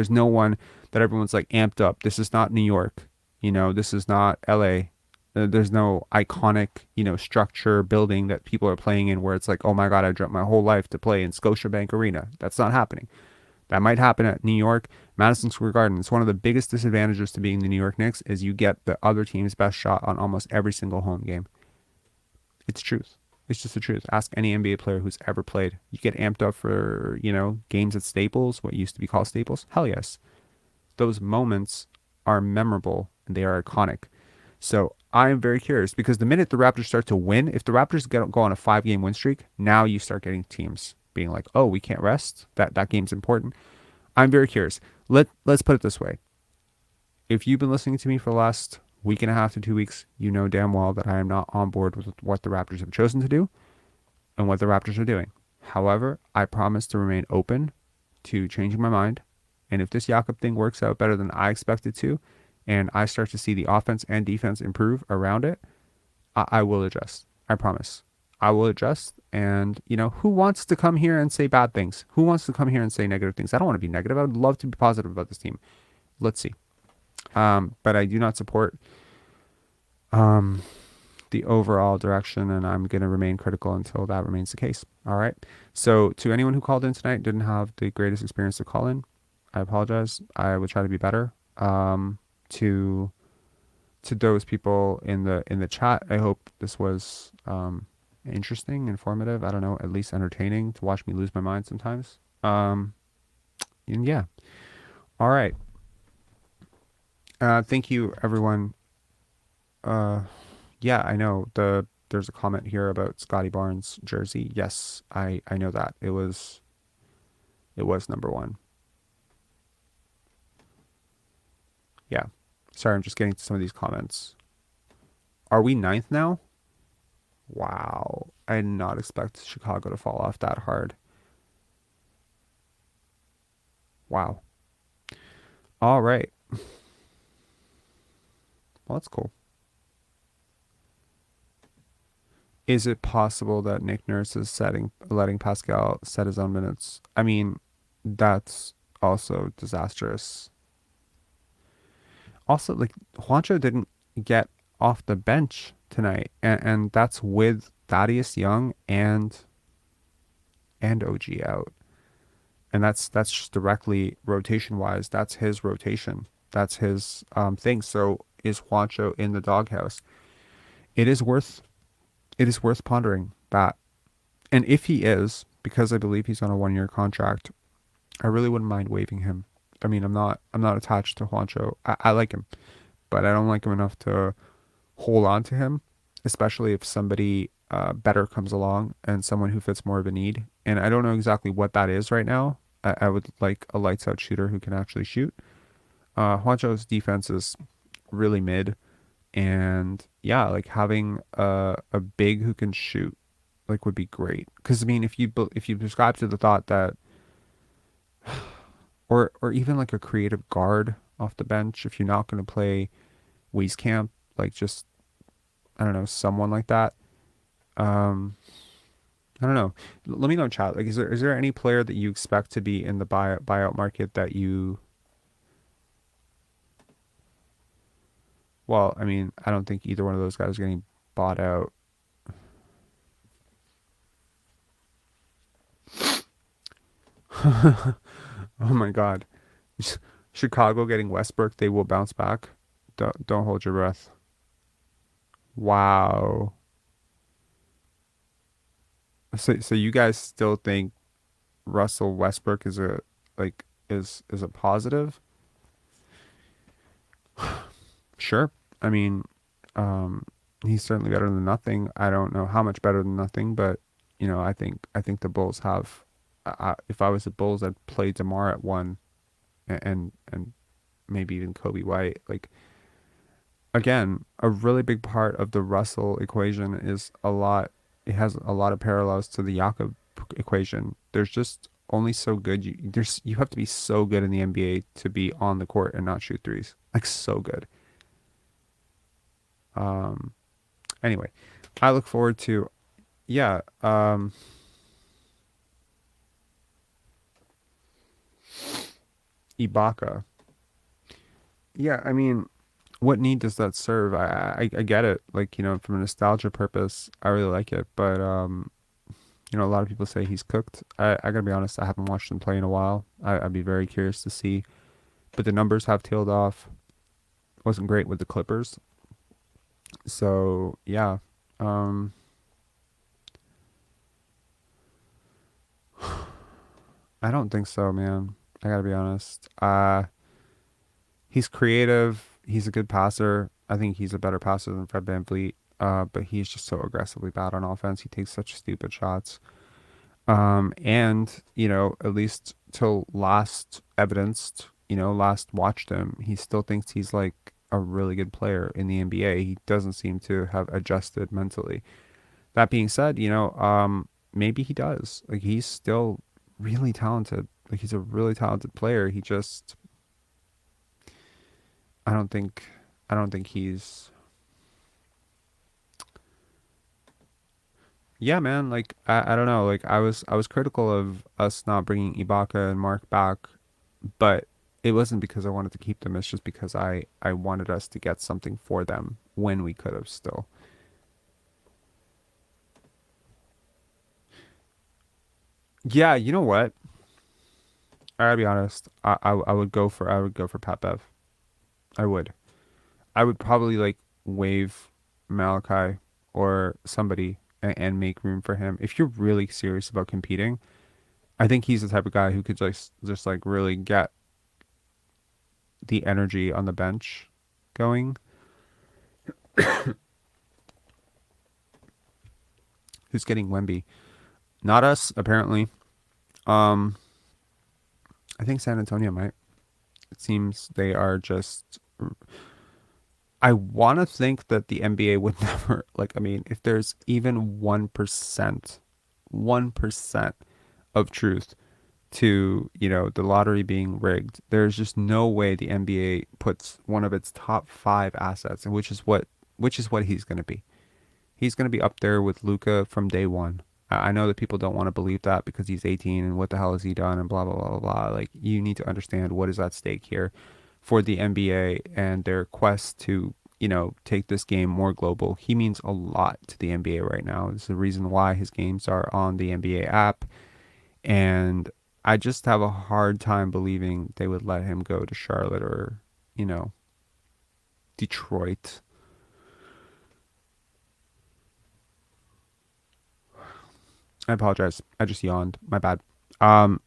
no one that everyone's like amped up. This is not New York. This is not LA. There's no iconic, structure building that people are playing in where it's like, oh my God, I dreamt my whole life to play in Scotiabank Arena. That's not happening. That might happen at New York, Madison Square Garden. It's one of the biggest disadvantages to being the New York Knicks is you get the other team's best shot on almost every single home game. It's truth. It's just the truth. Ask any NBA player who's ever played. You get amped up for, games at Staples, what used to be called Staples. Hell yes. Those moments are memorable and they are iconic. So I am very curious because the minute the Raptors start to win, if the Raptors go on a 5-game win streak, now you start getting teams being like, oh, we can't rest. That game's important. I'm very curious. Let's put it this way. If you've been listening to me for the last week and a half to 2 weeks, you know damn well that I am not on board with what the Raptors have chosen to do and what the Raptors are doing. However, I promise to remain open to changing my mind. And if this Jakob thing works out better than I expected to, and I start to see the offense and defense improve around it, I will adjust. I promise. I will adjust. And, you know, who wants to come here and say bad things? Who wants to come here and say negative things? I don't want to be negative. I would love to be positive about this team. Let's see. But I do not support the overall direction, and I'm going to remain critical until that remains the case. All right. So to anyone who called in tonight, didn't have the greatest experience to call in, I apologize. I would try to be better. To those people in the chat, I hope this was interesting, informative, I don't know, at least entertaining to watch me lose my mind sometimes. And yeah. All right. Thank you, everyone. Yeah, I know there's a comment here about Scottie Barnes jersey. Yes, I know that. It was number 1. Yeah. Sorry, I'm just getting to some of these comments. Are we 9th now? Wow. I did not expect Chicago to fall off that hard. Wow. All right. Well, that's cool. Is it possible that Nick Nurse is letting Pascal set his own minutes? I mean, that's also disastrous. Also, like, Juancho didn't get off the bench tonight, and that's with Thaddeus Young and OG out. And that's just directly rotation wise. That's his rotation. That's his thing. So is Juancho in the doghouse? It is worth pondering that. And if he is, because I believe he's on a 1-year contract, I really wouldn't mind waiving him. I mean, I'm not attached to Juancho. I like him, but I don't like him enough to hold on to him, especially if somebody better comes along and someone who fits more of a need. And I don't know exactly what that is right now. I would like a lights out shooter who can actually shoot. Juancho's defense is really mid, and yeah, like having a big who can shoot like would be great. Because I mean, if you subscribe to the thought that, or even like a creative guard off the bench, if you're not going to play Wieskamp, like just, I don't know, someone like that. I don't know. Let me know in chat. Like, is there any player that you expect to be in the buyout market that you? Well, I mean, I don't think either one of those guys are getting bought out. Oh my God, Chicago getting Westbrook, they will bounce back. Don't hold your breath. Wow. So you guys still think Russell Westbrook is a positive? Sure. I mean, he's certainly better than nothing. I don't know how much better than nothing, but you know, I think the Bulls have. If I was the Bulls, I'd play DeMar at 1, and maybe even Kobe White. Like, again, a really big part of the Russell equation is a lot. It has a lot of parallels to the Jakob equation. There's just only so good. You have to be so good in the NBA to be on the court and not shoot threes. Like, so good. Anyway, I look forward to, yeah. Ibaka. Yeah, I mean, what need does that serve? I get it. Like, you know, from a nostalgia purpose, I really like it. But you know, a lot of people say he's cooked. I gotta be honest, I haven't watched him play in a while. I'd be very curious to see. But the numbers have tailed off. Wasn't great with the Clippers. So yeah. I don't think so, man. I gotta be honest. He's creative. He's a good passer. I think he's a better passer than Fred VanVleet. But he's just so aggressively bad on offense. He takes such stupid shots. And you know, at least till last evidenced, you know, last watched him, he still thinks he's like a really good player in the NBA. He doesn't seem to have adjusted mentally. That being said, you know, maybe he does. Like, he's still really talented. Like, he's a really talented player. He just, I don't think he's, Yeah, man. Like I don't know. Like I was critical of us not bringing Ibaka and Mark back, but it wasn't because I wanted to keep them. It's just because I wanted us to get something for them when we could have still. Yeah, you know what? I gotta be honest. I would go for Pat Bev. I would. I would probably like waive Malachi or somebody and make room for him. If you're really serious about competing, I think he's the type of guy who could just like really get the energy on the bench going. Who's getting Wemby? Not us, apparently. Um, I think San Antonio might. It seems they are just. I want to think that the NBA would never like. I mean, if there's even 1% of truth to the lottery being rigged, there's just no way the NBA puts one of its top 5 assets, and which is what he's going to be. He's going to be up there with Luca from day one. I know that people don't want to believe that because he's 18 and what the hell has he done and blah blah blah blah blah. Like, you need to understand what is at stake here for the NBA and their quest to take this game more global. He means a lot to the NBA right now. It's the reason why his games are on the NBA app, and I just have a hard time believing they would let him go to Charlotte or Detroit. I apologize. I just yawned. My bad.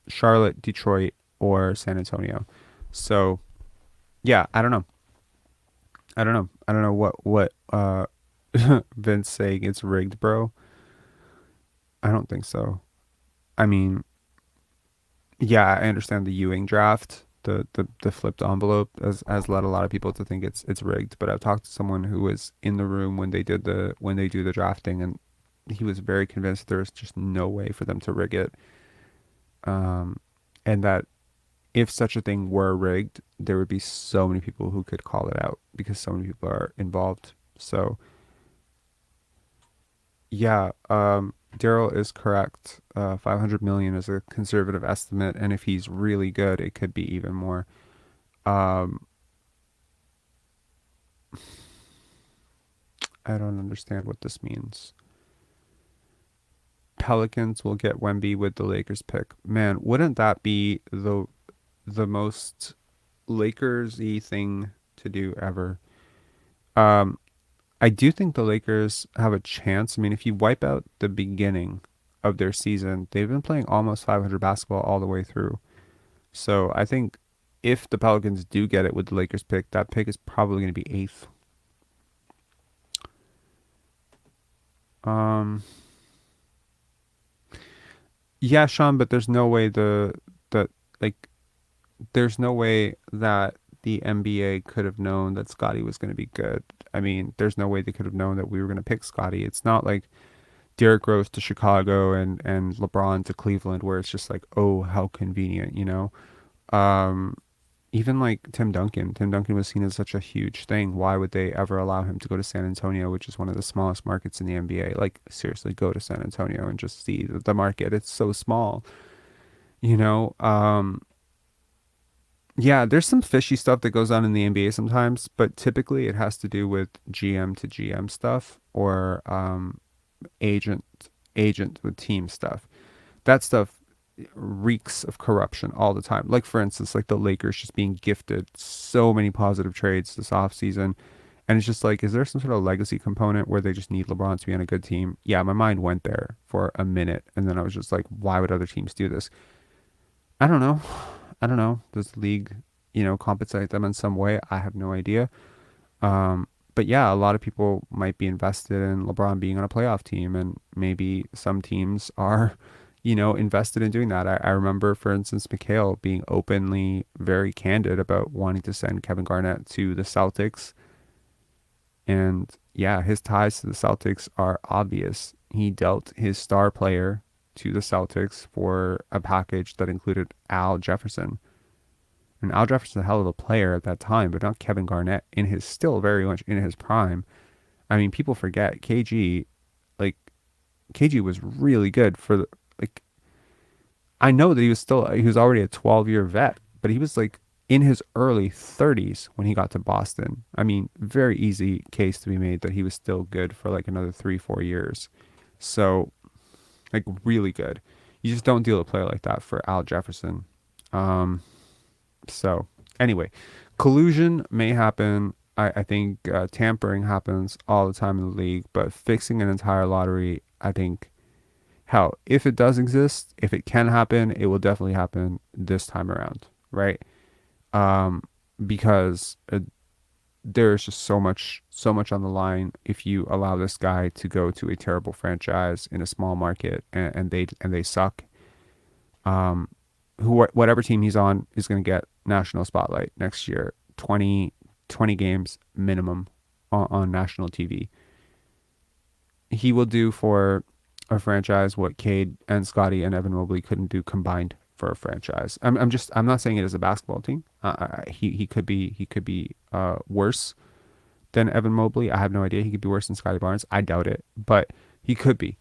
Charlotte, Detroit, or San Antonio. So, yeah, I don't know. I don't know what Vince saying it's rigged, bro. I don't think so. I mean, yeah, I understand the Ewing draft, the flipped envelope has led a lot of people to think it's rigged. But I've talked to someone who was in the room when they do the drafting, and he was very convinced there's just no way for them to rig it. And that if such a thing were rigged, there would be so many people who could call it out because so many people are involved. So yeah, Daryl is correct. 500 million is a conservative estimate, and if he's really good, it could be even more. Um, I don't understand what this means. Pelicans will get Wemby with the Lakers pick. Man, wouldn't that be the most Lakers-y thing to do ever? Um, I do think the Lakers have a chance. I mean, if you wipe out the beginning of their season, they've been playing almost 500 basketball all the way through. So I think if the Pelicans do get it with the Lakers pick, that pick is probably going to be 8th. Yeah, Sean, but there's no way like there's no way that the NBA could have known that Scottie was going to be good. I mean, there's no way they could have known that we were going to pick Scottie. It's not like Derrick Rose to Chicago and LeBron to Cleveland, where it's just like, oh, how convenient. Um, Even like Tim Duncan. Tim Duncan was seen as such a huge thing. Why would they ever allow him to go to San Antonio, which is one of the smallest markets in the NBA? Like, seriously, go to San Antonio and just see the market. It's so small, you know? Yeah, there's some fishy stuff that goes on in the NBA sometimes, but typically it has to do with GM to GM stuff or agent with team stuff. That stuff reeks of corruption all the time. Like, for instance, like the Lakers just being gifted so many positive trades this offseason. And it's just like, is there some sort of legacy component where they just need LeBron to be on a good team? Yeah, my mind went there for a minute. And then I was just like, why would other teams do this? I don't know. Does the league, compensate them in some way? I have no idea. But yeah, a lot of people might be invested in LeBron being on a playoff team, and maybe some teams are, invested in doing that. I remember, for instance, McHale being openly very candid about wanting to send Kevin Garnett to the Celtics. And yeah, his ties to the Celtics are obvious. He dealt his star player to the Celtics for a package that included Al Jefferson. And Al Jefferson's a hell of a player at that time, but not Kevin Garnett still very much in his prime. I mean, people forget KG, like, KG was really good for the, like, I know that he was already a 12-year vet, but he was like in his early 30s when he got to Boston. I mean, very easy case to be made that he was still good for like another 3-4 years. So, like, really good. You just don't deal a player like that for Al Jefferson. So anyway, collusion may happen. I think tampering happens all the time in the league, but fixing an entire lottery, I think, hell, if it does exist, if it can happen, it will definitely happen this time around, right? Because there's just so much on the line if you allow this guy to go to a terrible franchise in a small market and they suck. Whatever team he's on is going to get national spotlight next year. 20 games minimum on national TV. He will do for a franchise what Cade and Scottie and Evan Mobley couldn't do combined for a franchise. I'm not saying it as a basketball team. He could be worse than Evan Mobley. I have no idea. He could be worse than Scottie Barnes. I doubt it, but he could be.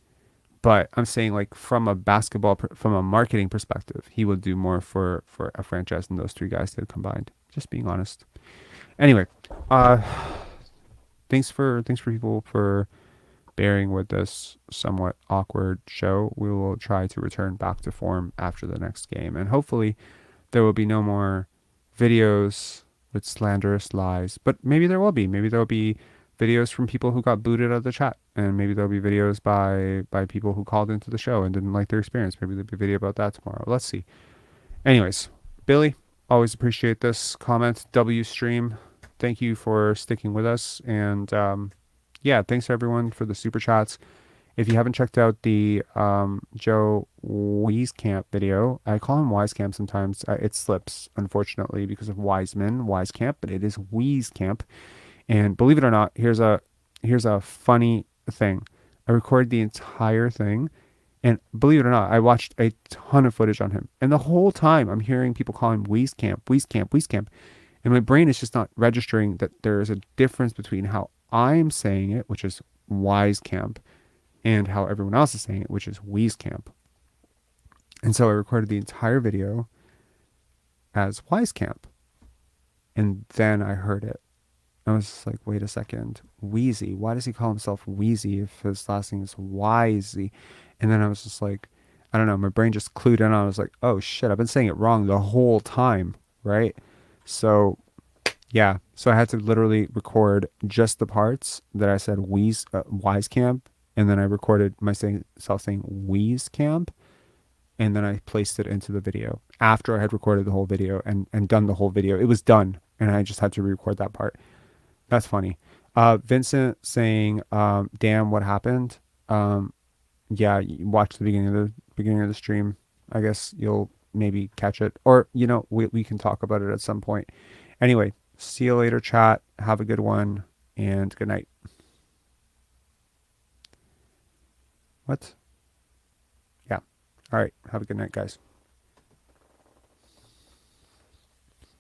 But I'm saying, like, from a marketing perspective, he will do more for a franchise than those three guys did combined. Just being honest. Anyway, thanks for people for bearing with this somewhat awkward show. We will try to return back to form after the next game, and hopefully there will be no more videos with slanderous lies. But maybe there will be. Maybe there will be videos from people who got booted out of the chat, and maybe there'll be videos by people who called into the show and didn't like their experience. Maybe there'll be a video about that tomorrow. Let's see. Anyways, Billy, always appreciate this comment. W stream, thank you for sticking with us, and yeah, thanks everyone for the super chats. If you haven't checked out the Joe Wieskamp video, I call him Wieskamp sometimes. It slips, unfortunately, because of Wieskamp, but it is Wieskamp. And believe it or not, here's a funny thing. I recorded the entire thing, and believe it or not, I watched a ton of footage on him. And the whole time, I'm hearing people call him Wieskamp. And my brain is just not registering that there is a difference between how I'm saying it, which is Wieskamp, and how everyone else is saying it, which is Wieskamp. And so I recorded the entire video as Wieskamp. And then I heard it. I was just like, wait a second, Wheezy. Why does he call himself Wheezy if his last name is Wisey? And then I was just like, I don't know, my brain just clued in on. I was like, oh shit, I've been saying it wrong the whole time, right? So, yeah. So I had to literally record just the parts that I said Wieskamp, and then I recorded myself saying Wieskamp, and then I placed it into the video after I had recorded the whole video and done the whole video. It was done, and I just had to re-record that part. That's funny. Vincent saying, damn, what happened? Yeah, you watch the beginning of the stream. I guess you'll maybe catch it, or, we can talk about it at some point. Anyway, see you later, chat. Have a good one, and good night. What? Yeah. All right. Have a good night, guys.